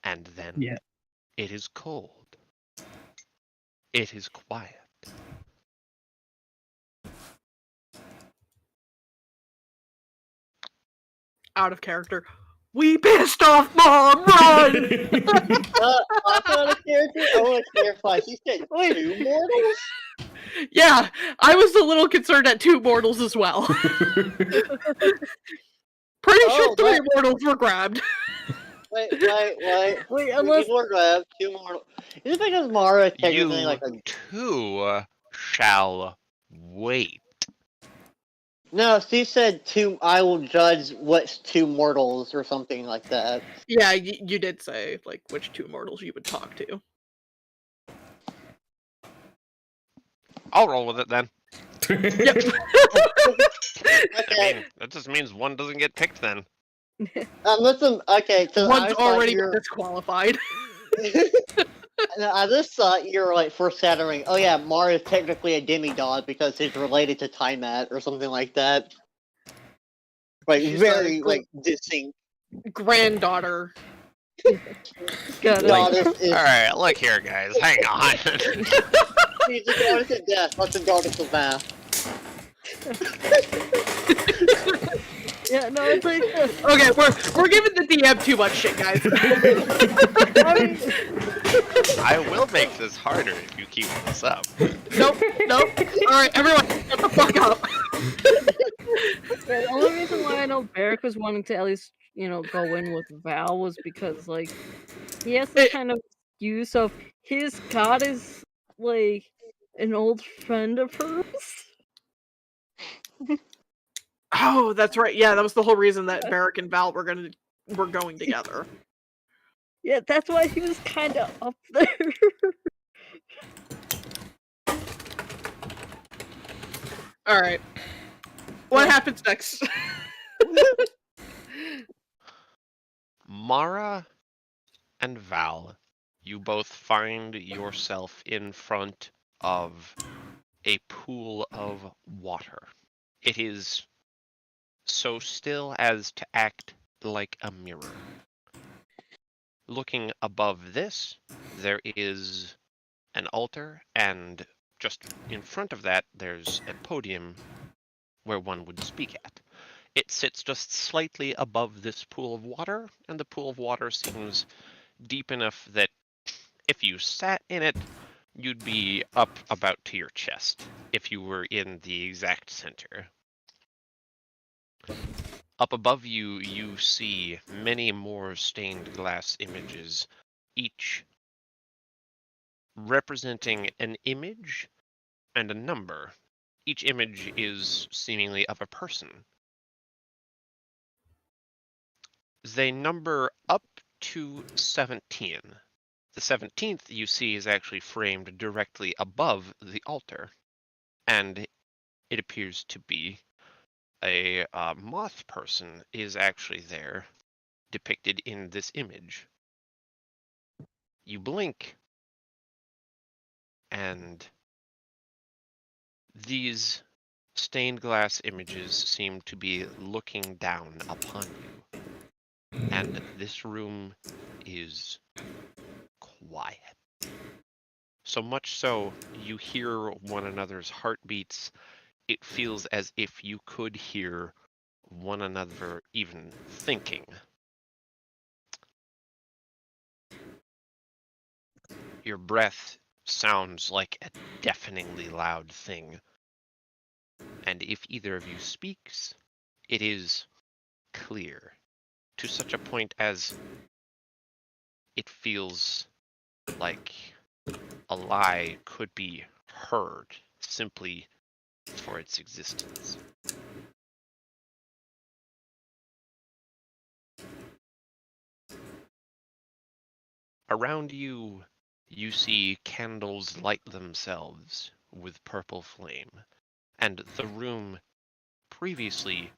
And then Yeah. it is cold. It is quiet. Out of character. We pissed off Mom, run! Also out of character, I want to clarify. He said 2 mortals? Yeah, I was a little concerned at 2 mortals as well. Pretty sure 3 mortals were grabbed. Wait. Wait, Two unless people are gonna have two more. Is it because Mara is technically You like a... two shall wait. No, she said two. I will judge what's two mortals or something like that. Yeah, you did say like which two mortals you would talk to. I'll roll with it then. Yep. I Okay. mean, that just means one doesn't get picked then. Listen. Okay. So One's already disqualified. I just thought you were like foreshadowing. Oh yeah, Mara is technically a demigod because he's related to Tiamat or something like that. Like She's very the like distinct. granddaughter. got it. Like- Goddess is. Alright, look here, guys. Hang on. She's the goddess of death, not the goddess of math. Yeah, no, it's like this. Okay, we're giving the DM too much shit, guys. I mean, I will make this harder if you keep this up. Nope. Alright, everyone, shut the fuck up. the only reason why I know Barrick was wanting to at least, go in with Val was because, like, he has this kind of use of his god is, like, an old friend of hers. Oh, that's right. Yeah, that was the whole reason that Barrick and Val were going together. Yeah, that's why he was kind of up there. Alright. What happens next? Mara and Val, you both find yourself in front of a pool of water. It is so still as to act like a mirror. Looking above this, there is an altar, and just in front of that, there's a podium where one would speak at. It sits just slightly above this pool of water, and the pool of water seems deep enough that if you sat in it, you'd be up about to your chest if you were in the exact center. Up above you, you see many more stained glass images, each representing an image and a number. Each image is seemingly of a person. They number up to 17. The 17th you see is actually framed directly above the altar, and it appears to be a moth person is actually there, depicted in this image. You blink, and these stained glass images seem to be looking down upon you. And this room is quiet. So much so, you hear one another's heartbeats. It feels as if you could hear one another even thinking. Your breath sounds like a deafeningly loud thing. And if either of you speaks, it is clear, to such a point as it feels like a lie could be heard simply for its existence. Around you, you see candles light themselves with purple flame, and the room, previously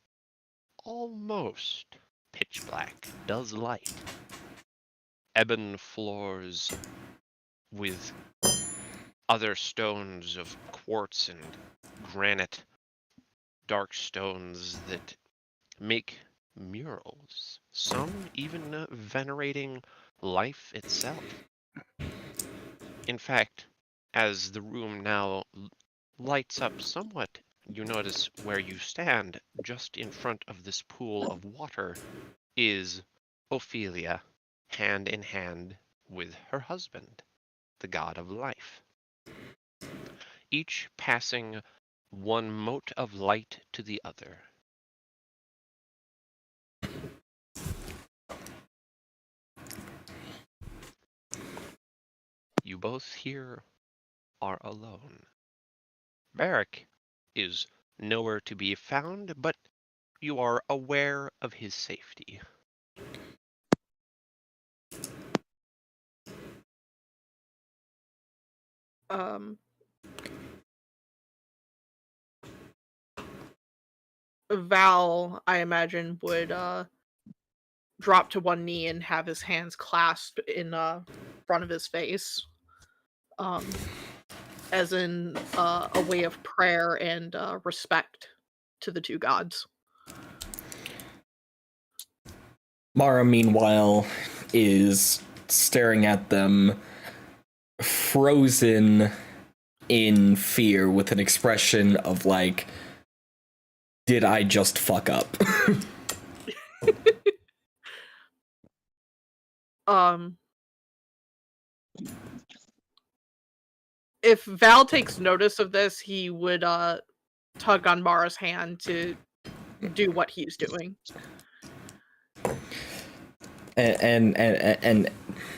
almost pitch black, does light. Ebon floors with other stones of quartz and granite, dark stones that make murals, some even venerating life itself. In fact, as the room now lights up somewhat, you notice where you stand, just in front of this pool of water, is Ophelia, hand in hand with her husband, the god of life. Each passing one mote of light to the other. you both here are alone. Barrack is nowhere to be found, but you are aware of his safety. Val, I imagine, would drop to one knee and have his hands clasped in front of his face, as in a way of prayer and respect to the two gods. Mara, meanwhile, is staring at them, frozen in fear, with an expression of like, did I just fuck up? If Val takes notice of this, he would tug on Mara's hand to do what he's doing. And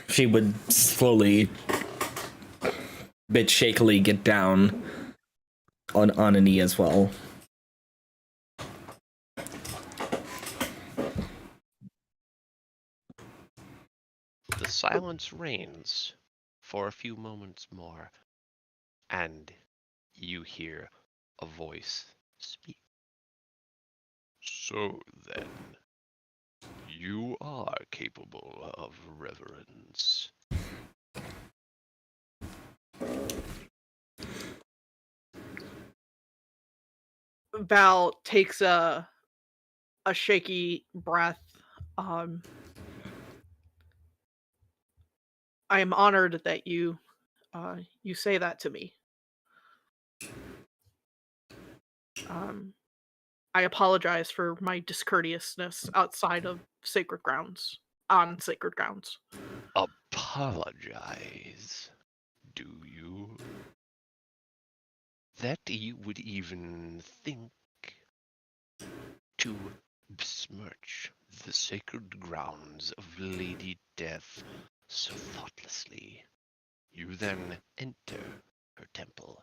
she would slowly, bit shakily, get down on a knee as well. The silence reigns for a few moments more, and you hear a voice speak. So then, you are capable of reverence. Val takes a shaky breath. I am honored that you say that to me. I apologize for my discourteousness outside of sacred grounds, on sacred grounds. Apologize, do you? That you would even think to besmirch the sacred grounds of Lady Death so thoughtlessly. You then enter her temple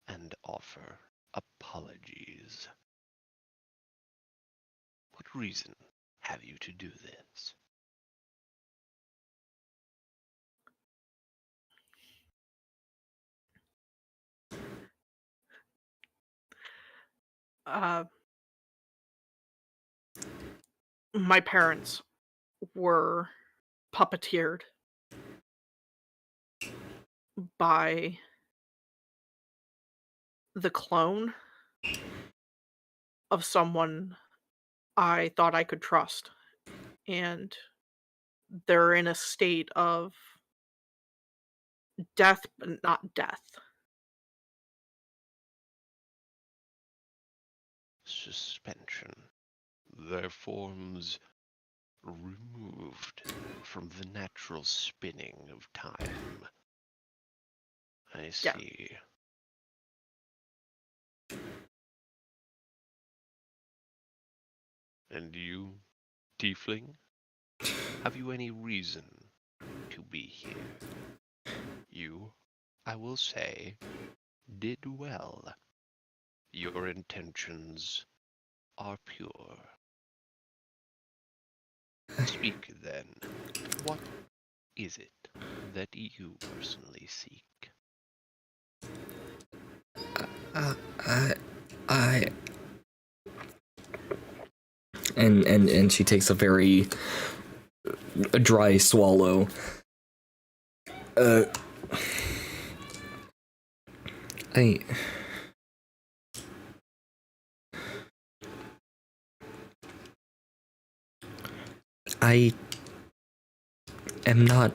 and offer apologies. What reason have you to do this? My parents were puppeteered by the clone of someone I thought I could trust. And they're in a state of death, but not death. Suspension. Their forms removed from the natural spinning of time. I see. And you, Tiefling? Have you any reason to be here? You, I will say, did well. Your intentions are pure. Speak then. What is it that you personally seek? And she takes a very dry swallow. I am not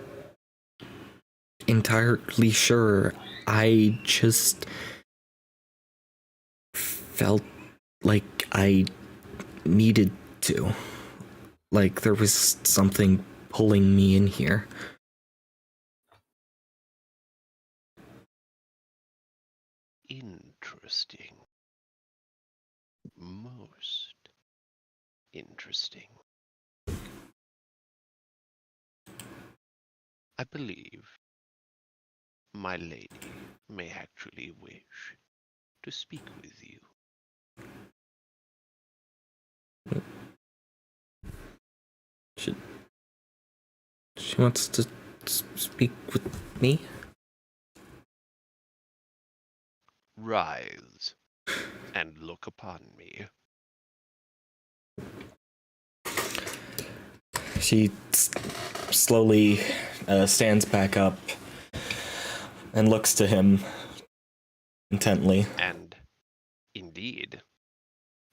entirely sure. I just felt like I needed to. Like there was something pulling me in here. Interesting. Most interesting. I believe my lady may actually wish to speak with you. She wants to speak with me? Rise and look upon me. She slowly stands back up and looks to him intently. And indeed,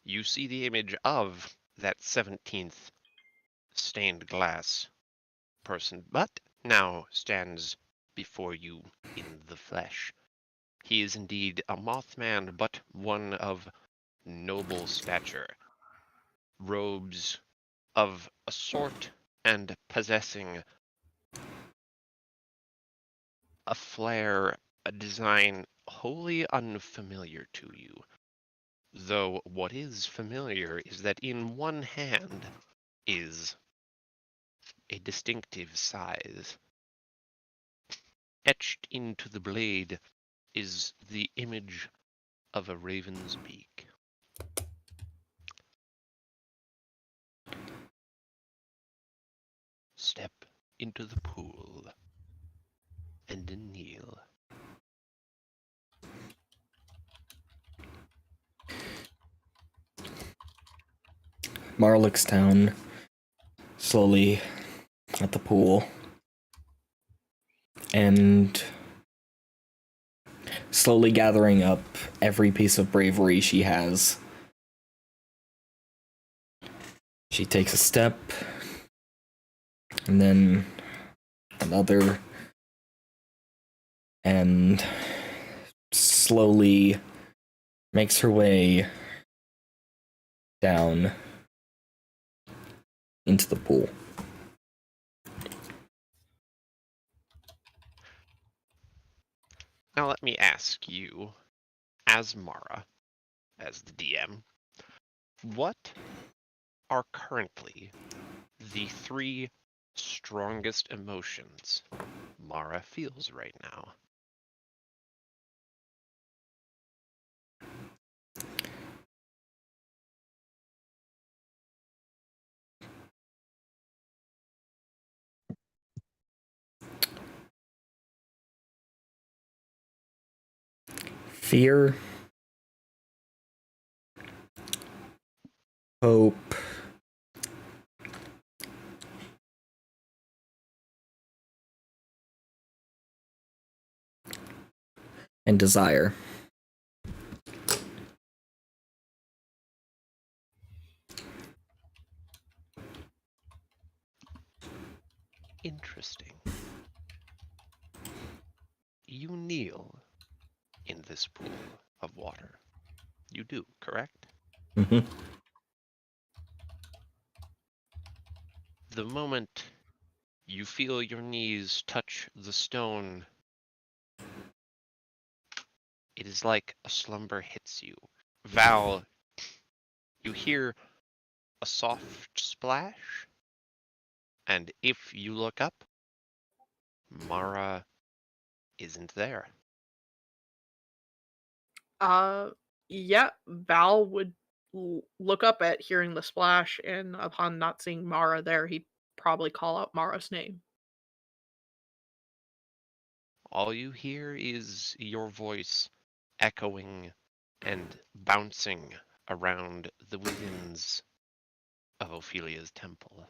you see the image of that 17th stained glass person, but now stands before you in the flesh. He is indeed a Mothman, but one of noble stature, robes of a sort, and possessing a flair, a design wholly unfamiliar to you. Though what is familiar is that in one hand is a distinctive size. Etched into the blade is the image of a raven's beak. Step into the pool and kneel. Mara looks down slowly at the pool and slowly gathering up every piece of bravery she has. She takes a step and then another and slowly makes her way down into the pool. Now let me ask you, as Mara, as the DM, what are currently the 3 strongest emotions Mara feels right now? Fear, hope, and desire. Interesting. You kneel in this pool of water. You do, correct? Mm-hmm. The moment you feel your knees touch the stone, it is like a slumber hits you. Val, you hear a soft splash, and if you look up, Mara isn't there. Yeah, Val would look up at hearing the splash, and upon not seeing Mara there, he'd probably call out Mara's name. All you hear is your voice echoing and bouncing around the within of Ophelia's temple.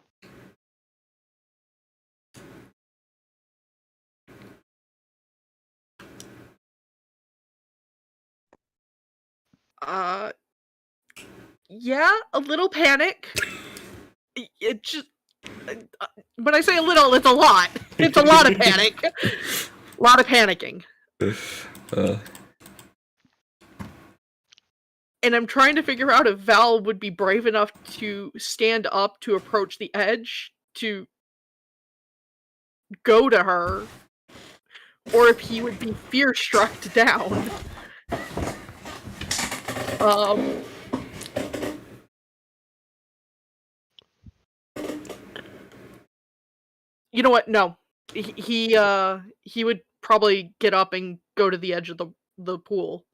Yeah, a little panic. It just, when I say a little, it's a lot. It's a lot of panic. A lot of panicking. And I'm trying to figure out if Val would be brave enough to stand up to approach the edge to go to her, or if he would be fear-struck down. You know what? No. He would probably get up and go to the edge of the pool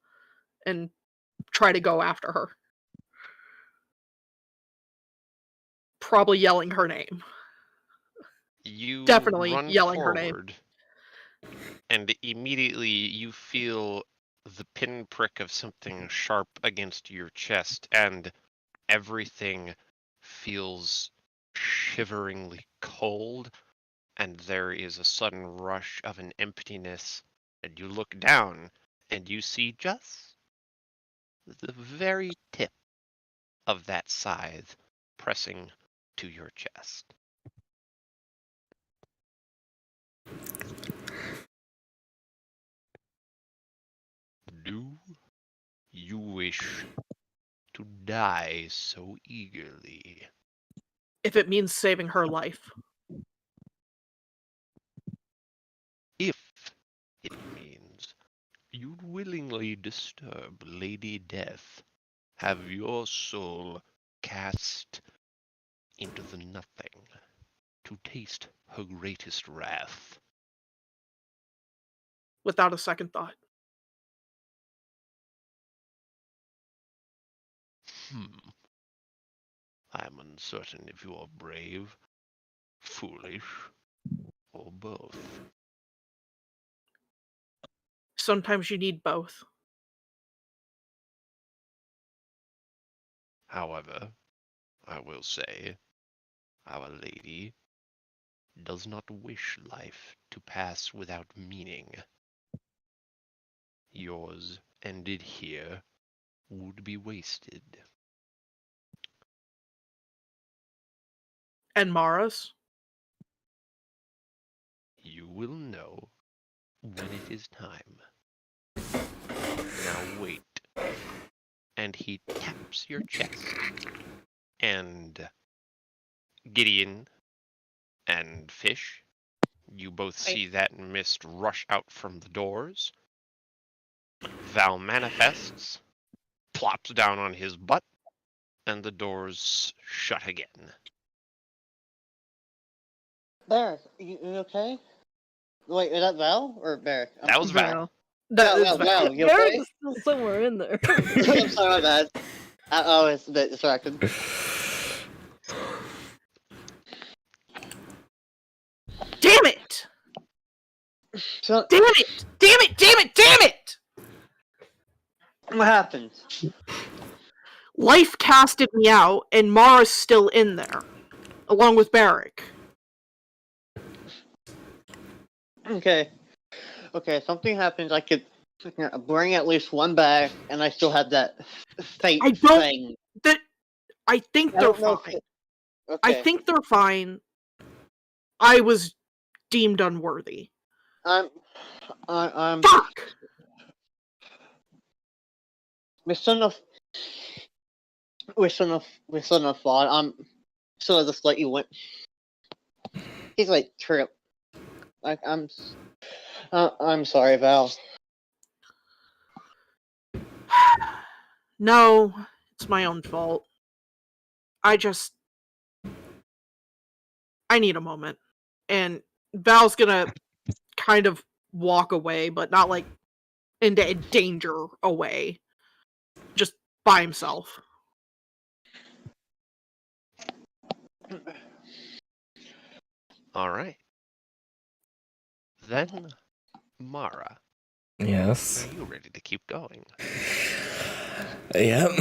and try to go after her. Probably yelling her name. You Definitely run yelling her name. forward, and immediately you feel the pinprick of something sharp against your chest, and everything feels shiveringly cold, and there is a sudden rush of an emptiness, and you look down, and you see just the very tip of that scythe pressing to your chest. Do you wish to die so eagerly? If it means saving her life. If it means you'd willingly disturb Lady Death, have your soul cast into the nothing to taste her greatest wrath. Without a second thought. I'm uncertain if you are brave, foolish, or both. Sometimes you need both. However, I will say, Our Lady does not wish life to pass without meaning. Yours ended here would be wasted. And Mara's? You will know when it is time. Now wait. And he taps your chest. And Gideon and Fish, you both see that mist rush out from the doors. Val manifests, plops down on his butt, and the doors shut again. Barrick, you okay? Wait, is that Val or Barrick? That was Val. Val. That is Val. Val, you Barrett okay? is still somewhere in there. I'm sorry, my bad. I was a bit distracted. Damn it! So, Damn it! Damn it! Damn it! Damn it! what happened? Life casted me out, and Mara's still in there, along with Barrick. Okay. Okay, something happens. I could bring at least one back, and I still have that fate I don't- thing. I think I they're don't know if fine. it- Okay. I think they're fine. I was deemed unworthy. I'm Fuck! with son of thought. I'm so just let you went. He's like trip. Like I'm sorry, Val. No, it's my own fault. I need a moment. And Val's gonna kind of walk away, but not like into danger away. Just by himself. All right. Then, Mara, Yes. are you ready to keep going? Yep.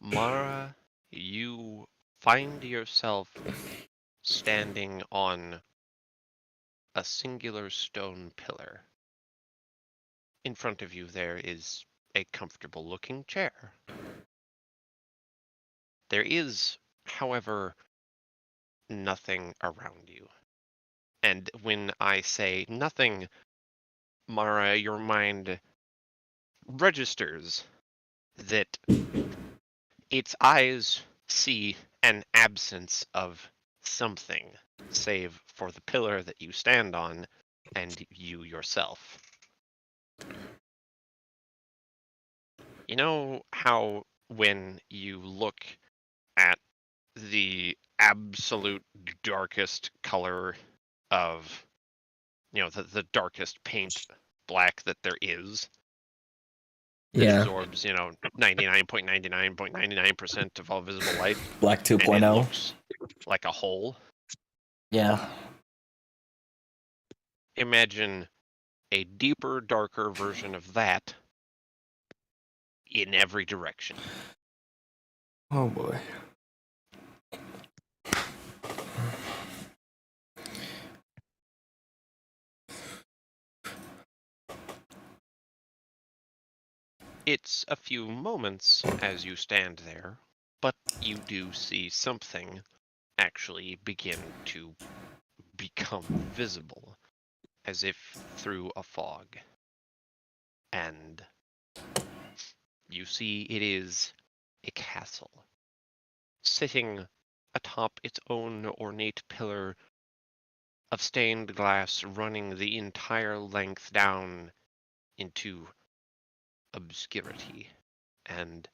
Mara, you find yourself standing on a singular stone pillar. In front of you there is a comfortable-looking chair. There is, however, nothing around you. And when I say nothing, Mara, your mind registers that its eyes see an absence of something, save for the pillar that you stand on and you yourself. You know how when you look at the absolute darkest color of, the darkest paint black that there is. That Yeah. absorbs, 99.99.99% of all visible light. Black And it 2.0. looks like a hole. Yeah. Imagine a deeper, darker version of that in every direction. Oh boy. It's a few moments as you stand there, but you do see something actually begin to become visible, as if through a fog. And you see it is a castle, sitting atop its own ornate pillar of stained glass running the entire length down into obscurity. And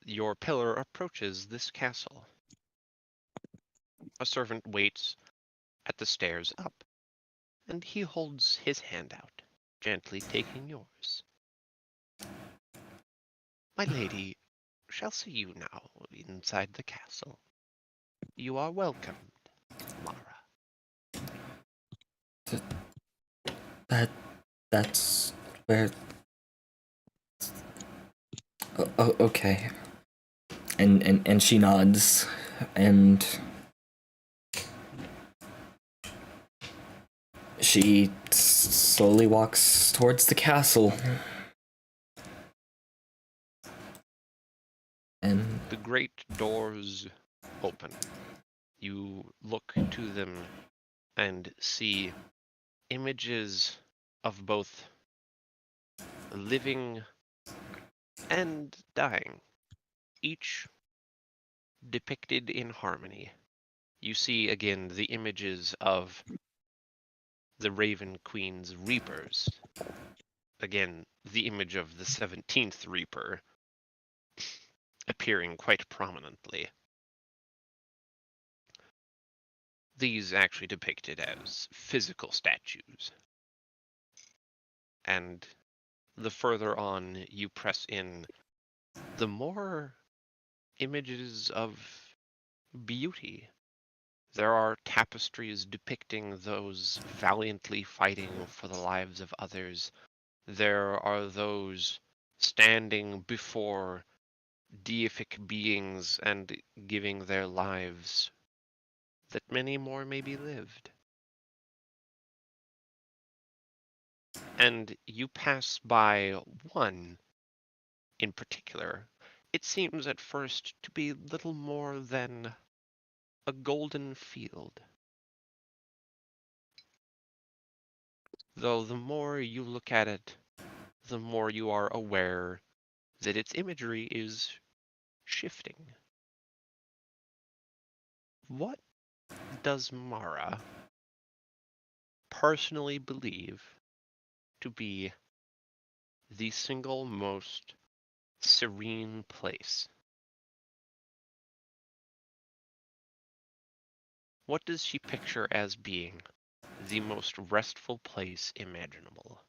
your pillar approaches this castle. A servant waits at the stairs up, and he holds his hand out, gently taking yours. My lady shall see you now inside the castle. You are welcomed, Mara. That's where. Okay. And she nods, and she slowly walks towards the castle. And The great doors open. You look to them and see images of both living and dying, each depicted in harmony. You see again the images of the Raven Queen's Reapers. Again, the image of the 17th Reaper appearing quite prominently. These actually depicted as physical statues. And the further on you press in, the more images of beauty. There are tapestries depicting those valiantly fighting for the lives of others. There are those standing before deific beings and giving their lives, that many more may be lived. And you pass by one in particular. It seems at first to be little more than a golden field. Though the more you look at it, the more you are aware that its imagery is shifting. What does Mara personally believe to be the single most serene place? What does she picture as being the most restful place imaginable?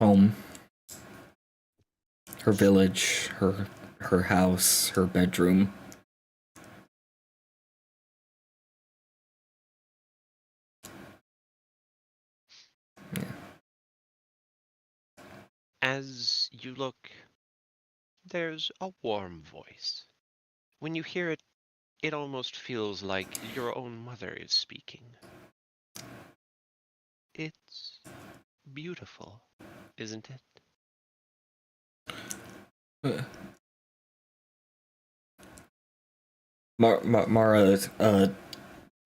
home. Her village, her house, her bedroom. As you look, there's a warm voice. When you hear it, it almost feels like your own mother is speaking. It's beautiful, isn't it? Mara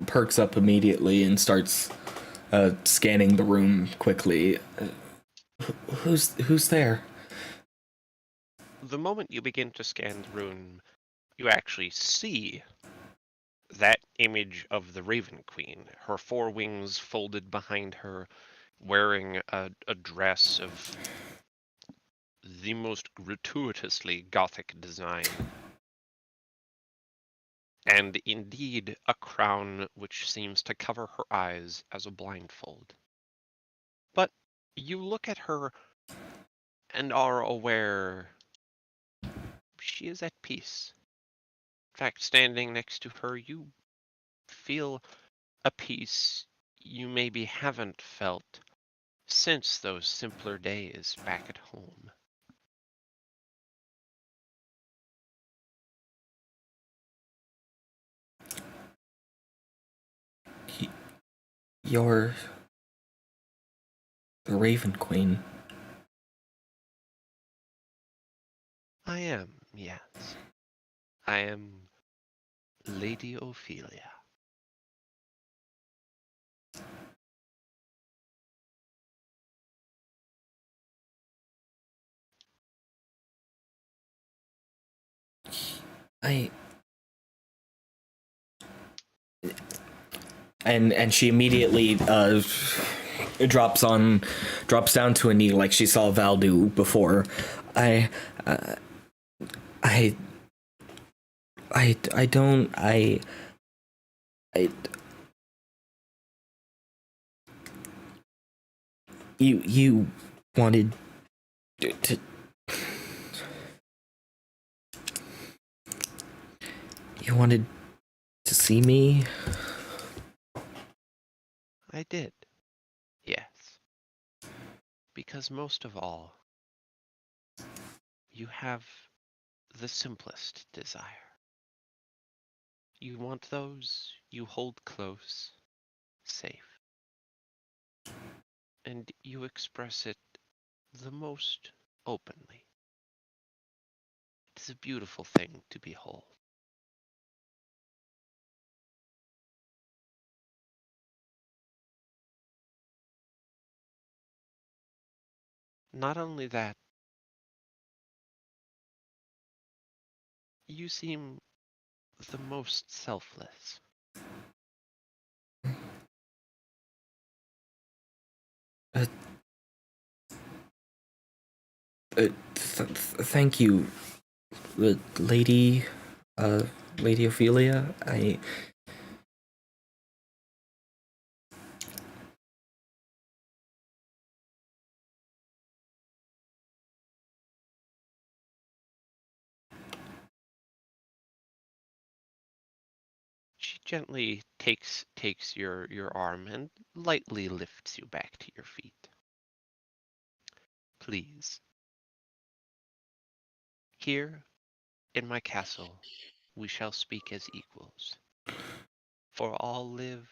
perks up immediately and starts scanning the room quickly. Who's there? The moment you begin to scan the room, you actually see that image of the Raven Queen, her four wings folded behind her, wearing a dress of the most gratuitously Gothic design. And indeed a crown which seems to cover her eyes as a blindfold. But you look at her and are aware she is at peace. In fact, standing next to her, you feel a peace you maybe haven't felt since those simpler days back at home. You're the Raven Queen. I am, yes. I am Lady Ophelia. And she immediately drops down to a knee like she saw Val do before. I don't. You wanted to. You wanted to see me? I did. Yes. Because most of all, you have the simplest desire. You want those you hold close, safe. And you express it the most openly. It is a beautiful thing to behold. Not only that, you seem the most selfless. Thank you, Lady Ophelia. She gently takes your arm and lightly lifts you back to your feet. Please. Here, in my castle, we shall speak as equals. For all live,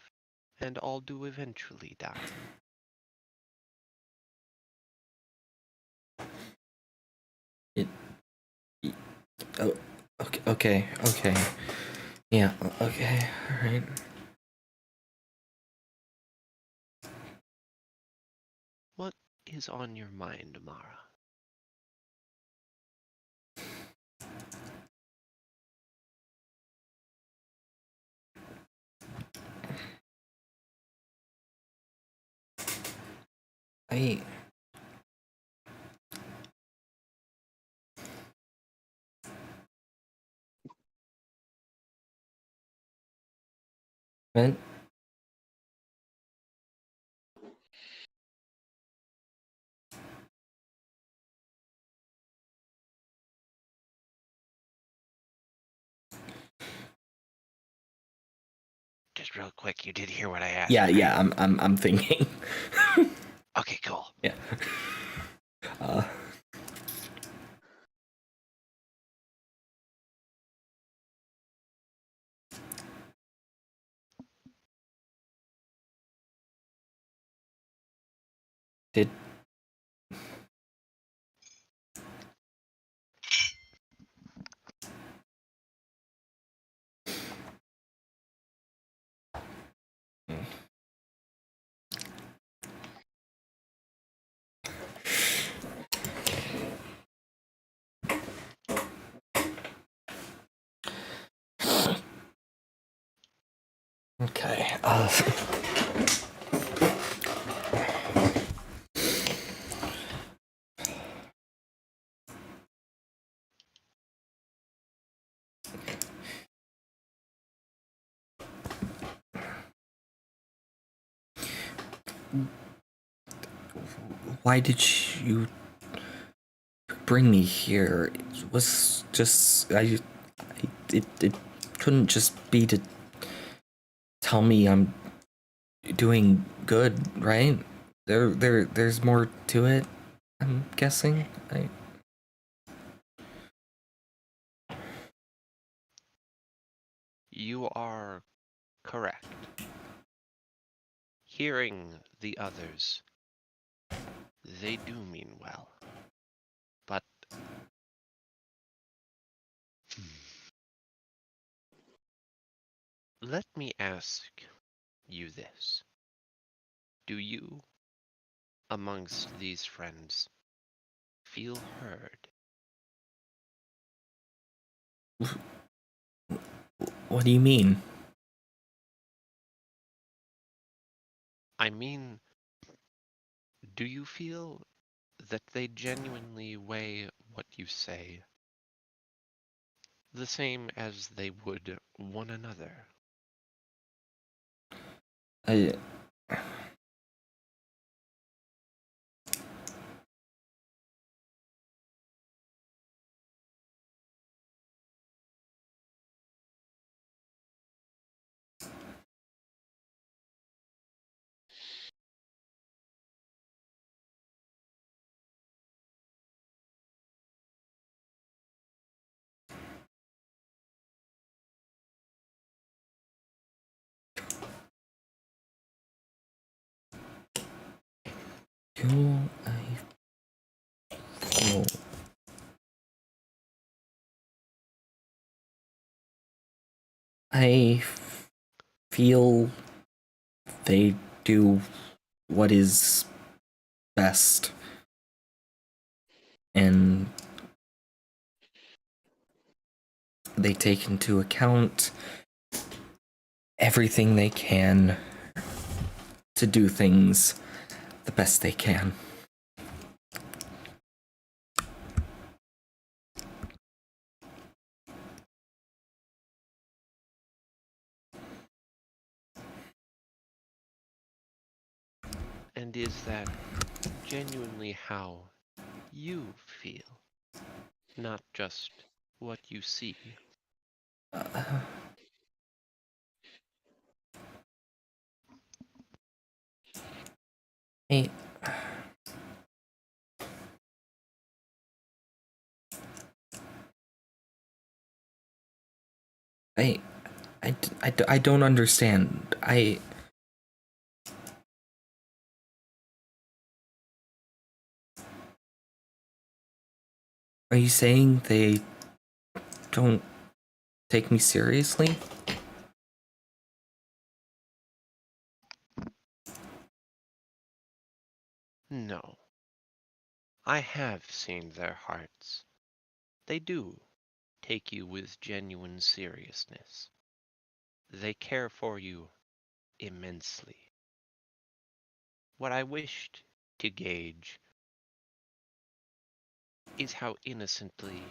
and all do eventually die. Oh, okay. Yeah, okay, alright. What is on your mind, Mara? Man, Just real quick, you did hear what I asked. yeah, right? yeah, I'm thinking. Okay, cool. Yeah. Did Okay. Why did you bring me here? It was just it couldn't just be to tell me I'm doing good, right? There's more to it, I'm guessing. You are correct. Hearing the others, they do mean well. But let me ask you this. Do you, amongst these friends, feel heard? What do you mean? I mean, do you feel that they genuinely weigh what you say the same as they would one another? I feel I feel they do what is best, and they take into account everything they can to do things the best they can. And is that genuinely how you feel, not just what you see? Hey, I don't understand. Are you saying they don't take me seriously? No. I have seen their hearts. They do take you with genuine seriousness. They care for you immensely. What I wished to gauge is how innocently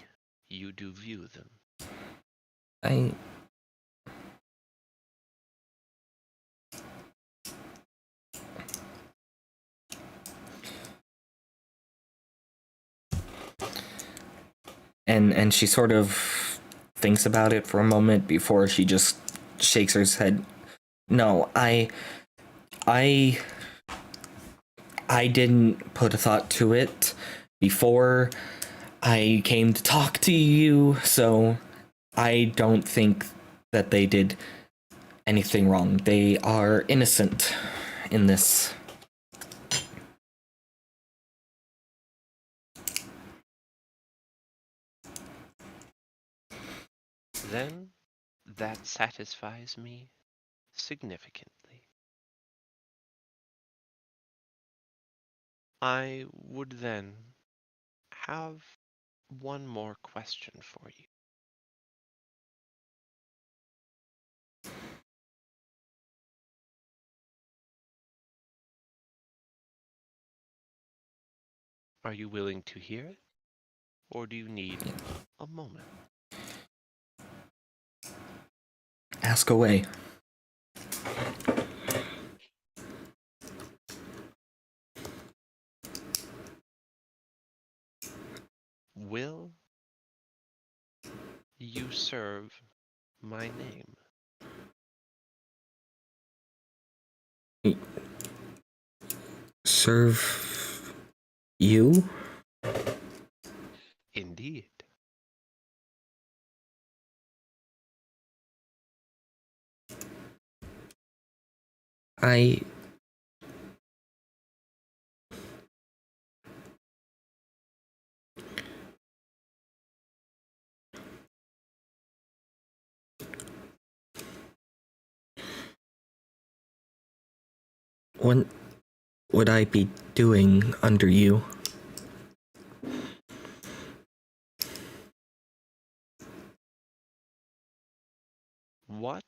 you do view them. I and she sort of thinks about it for a moment before she just shakes her head. No, I didn't put a thought to it before I came to talk to you, so I don't think that they did anything wrong. They are innocent in this. Then that satisfies me significantly. I would then have one more question for you. Are you willing to hear it? Or do you need a moment? Ask away. Will you serve my name? Serve you? Indeed. I what would I be doing under you? What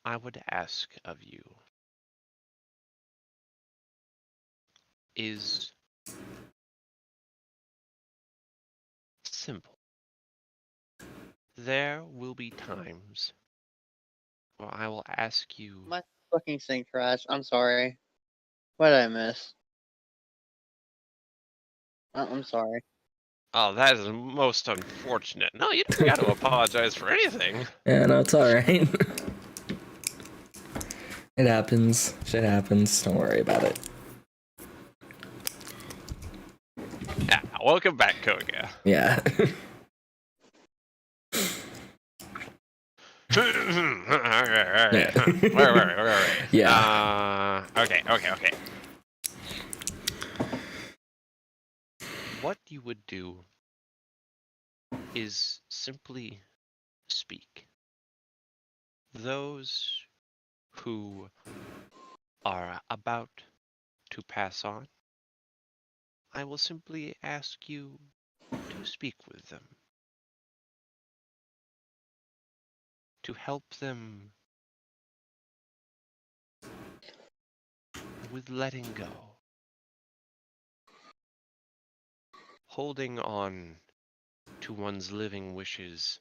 I would ask of you is simple. There will be times where I will ask you. My fucking thing crashed. I'm sorry. What did I miss? I'm sorry. Oh, that is most unfortunate. No, you don't got to apologize for anything. Yeah, no, it's alright. It happens. Shit happens. Don't worry about it. Yeah, welcome back, Koga. Yeah. Alright. Where? Yeah. Okay. What you would do is simply speak. Those who are about to pass on, I will simply ask you to speak with them, to help them with letting go. Holding on to one's living wishes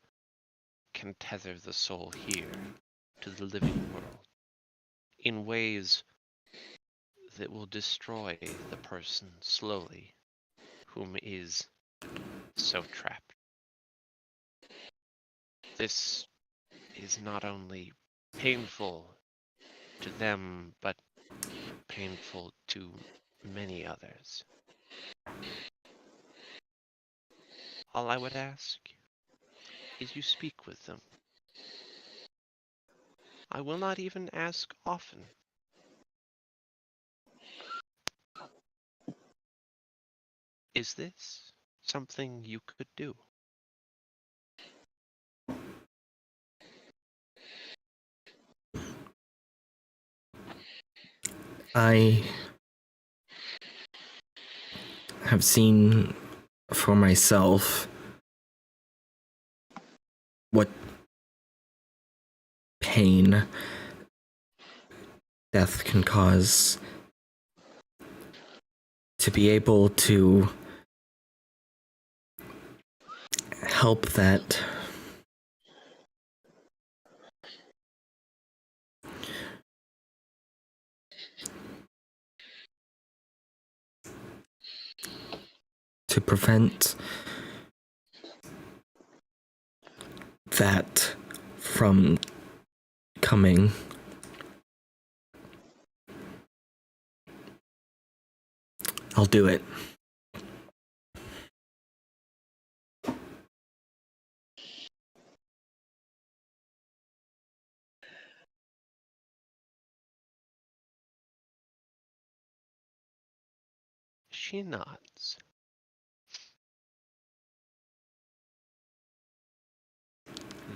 can tether the soul here to the living world in ways that will destroy the person slowly whom is so trapped. This is not only painful to them, but painful to many others. All I would ask is you speak with them. I will not even ask often. Is this something you could do? I have seen for myself what pain death can cause. To be able to help that to prevent that from coming. I'll do it. She nods.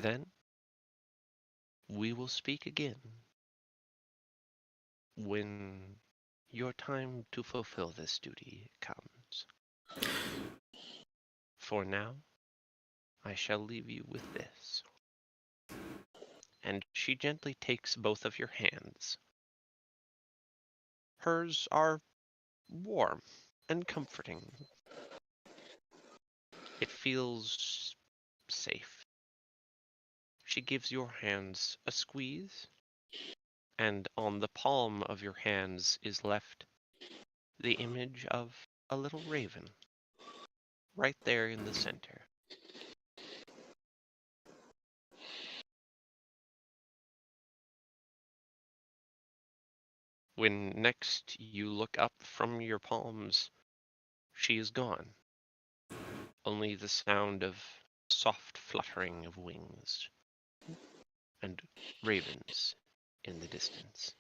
Then we will speak again when your time to fulfill this duty comes. For now, I shall leave you with this. And she gently takes both of your hands. Hers are warm and comforting. It feels safe. She gives your hands a squeeze, and on the palm of your hands is left the image of a little raven right there in the center. When next you look up from your palms, she is gone. Only the sound of soft fluttering of wings and ravens in the distance.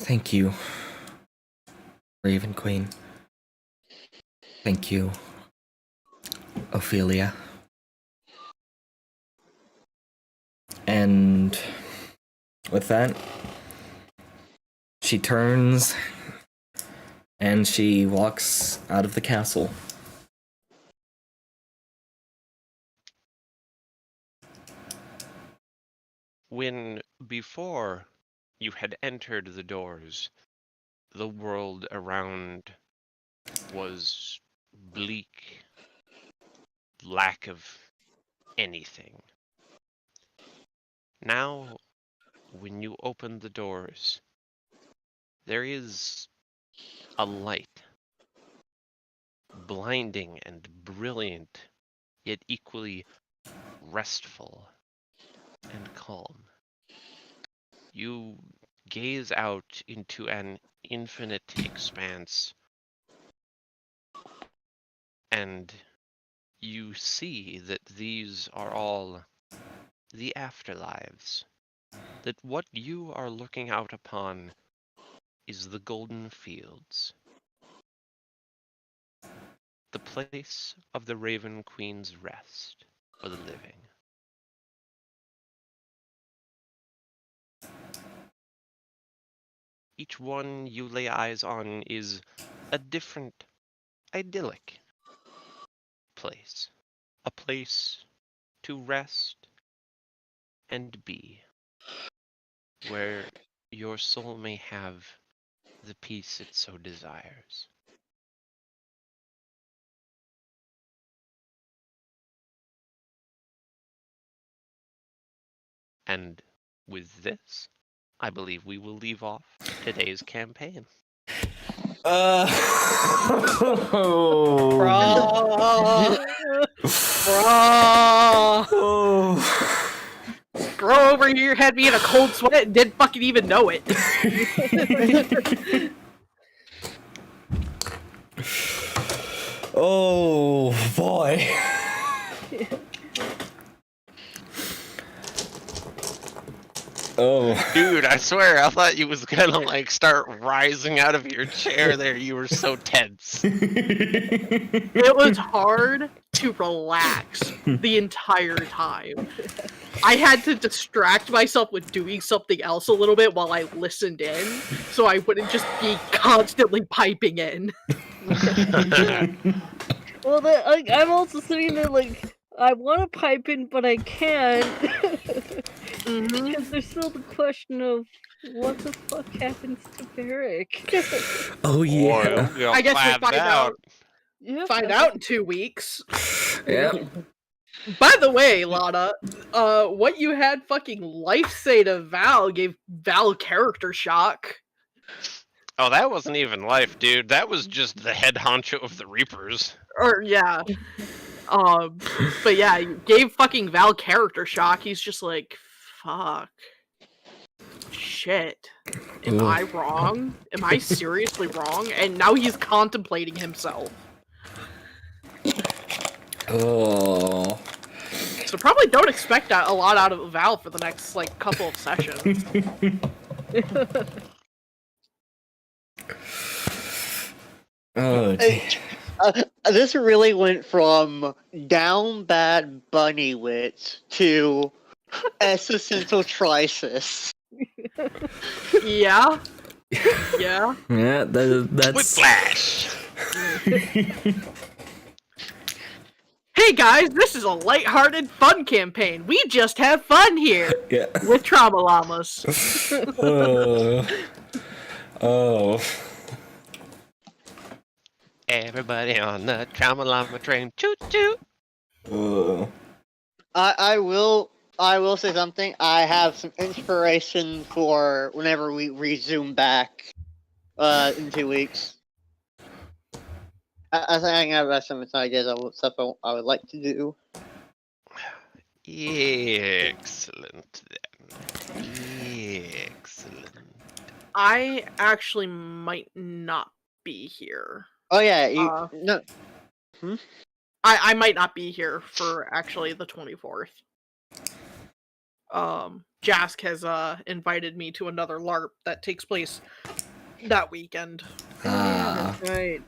Thank you, Raven Queen. Thank you, Ophelia. And with that, she turns and she walks out of the castle. When before you had entered the doors, the world around was bleak, lack of anything. Now, when you open the doors, there is a light, blinding and brilliant, yet equally restful and calm. You gaze out into an infinite expanse, and you see that these are all the afterlives, that what you are looking out upon is the golden fields, the place of the Raven Queen's rest for the living. Each one you lay eyes on is a different, idyllic place, a place to rest and be, where your soul may have the peace it so desires. And with this, I believe we will leave off today's campaign. Bro. Bro over here had me in a cold sweat and didn't fucking even know it. Oh boy. Oh. Dude, I swear, I thought you was gonna like start rising out of your chair there. You were so tense. It was hard to relax the entire time. I had to distract myself with doing something else a little bit while I listened in, so I wouldn't just be constantly piping in. Well, like, I'm also sitting there like, I want to pipe in, but I can't. Because there's still the question of what the fuck happens to Barrick. Oh yeah. I guess we'll find out. Yep, Find out in 2 weeks. Yeah. By the way, Lana, what you had fucking Life say to Val gave Val character shock. Oh, that wasn't even life, dude. That was just the head honcho of the Reapers. Or yeah. But yeah, you gave fucking Val character shock. He's just like, fuck. Shit. Am Ugh. I wrong? Am I seriously wrong? And now he's contemplating himself. Oh. So probably don't expect a lot out of Val for the next like couple of sessions. Oh. This really went from down bad bunny wits to existential crisis. Yeah. Yeah. Yeah, that's Whiplash! Hey guys, this is a lighthearted fun campaign. We just have fun here yeah. with Trauma Llamas. Oh. Everybody on the Trauma Llama train. Choo choo! I will say something. I have some inspiration for whenever we resume back in 2 weeks. I think I have some ideas of stuff I would like to do. Excellent then. Excellent. I actually might not be here. Oh yeah, you Uh, no. I might not be here for actually the 24th. Jask has invited me to another LARP that takes place that weekend. Ah. That's right.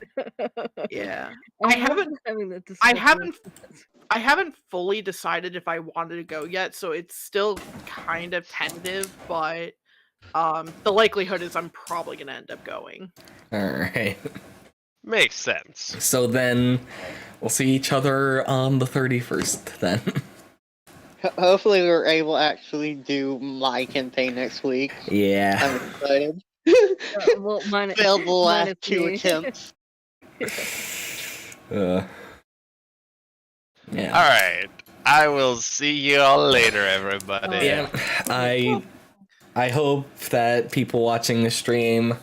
Yeah. I haven't- having that I discussion. haven't fully decided if I wanted to go yet, so it's still kind of tentative, but the likelihood is I'm probably gonna end up going. Alright. Makes sense. So then we'll see each other on the 31st then. Hopefully, we're able to actually do my campaign next week. Yeah. I'm excited. Well, mine, Failed the last minus 2 me. attempts. Yeah. Alright. I will see you all later, everybody. Yeah. I hope that people watching the stream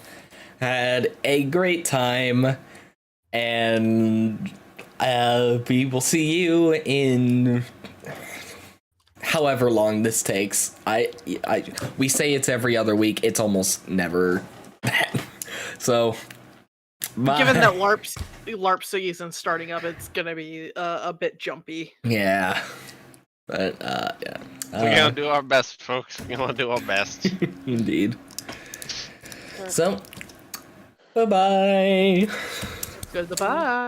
had a great time, and we will see you in however long this takes. We say it's every other week. It's almost never that. So, bye. Given that LARP season's starting up, it's gonna be a bit jumpy. Yeah. But yeah. We're gonna do our best, folks. We're gonna do our best. Indeed. So, bye-bye. Goodbye.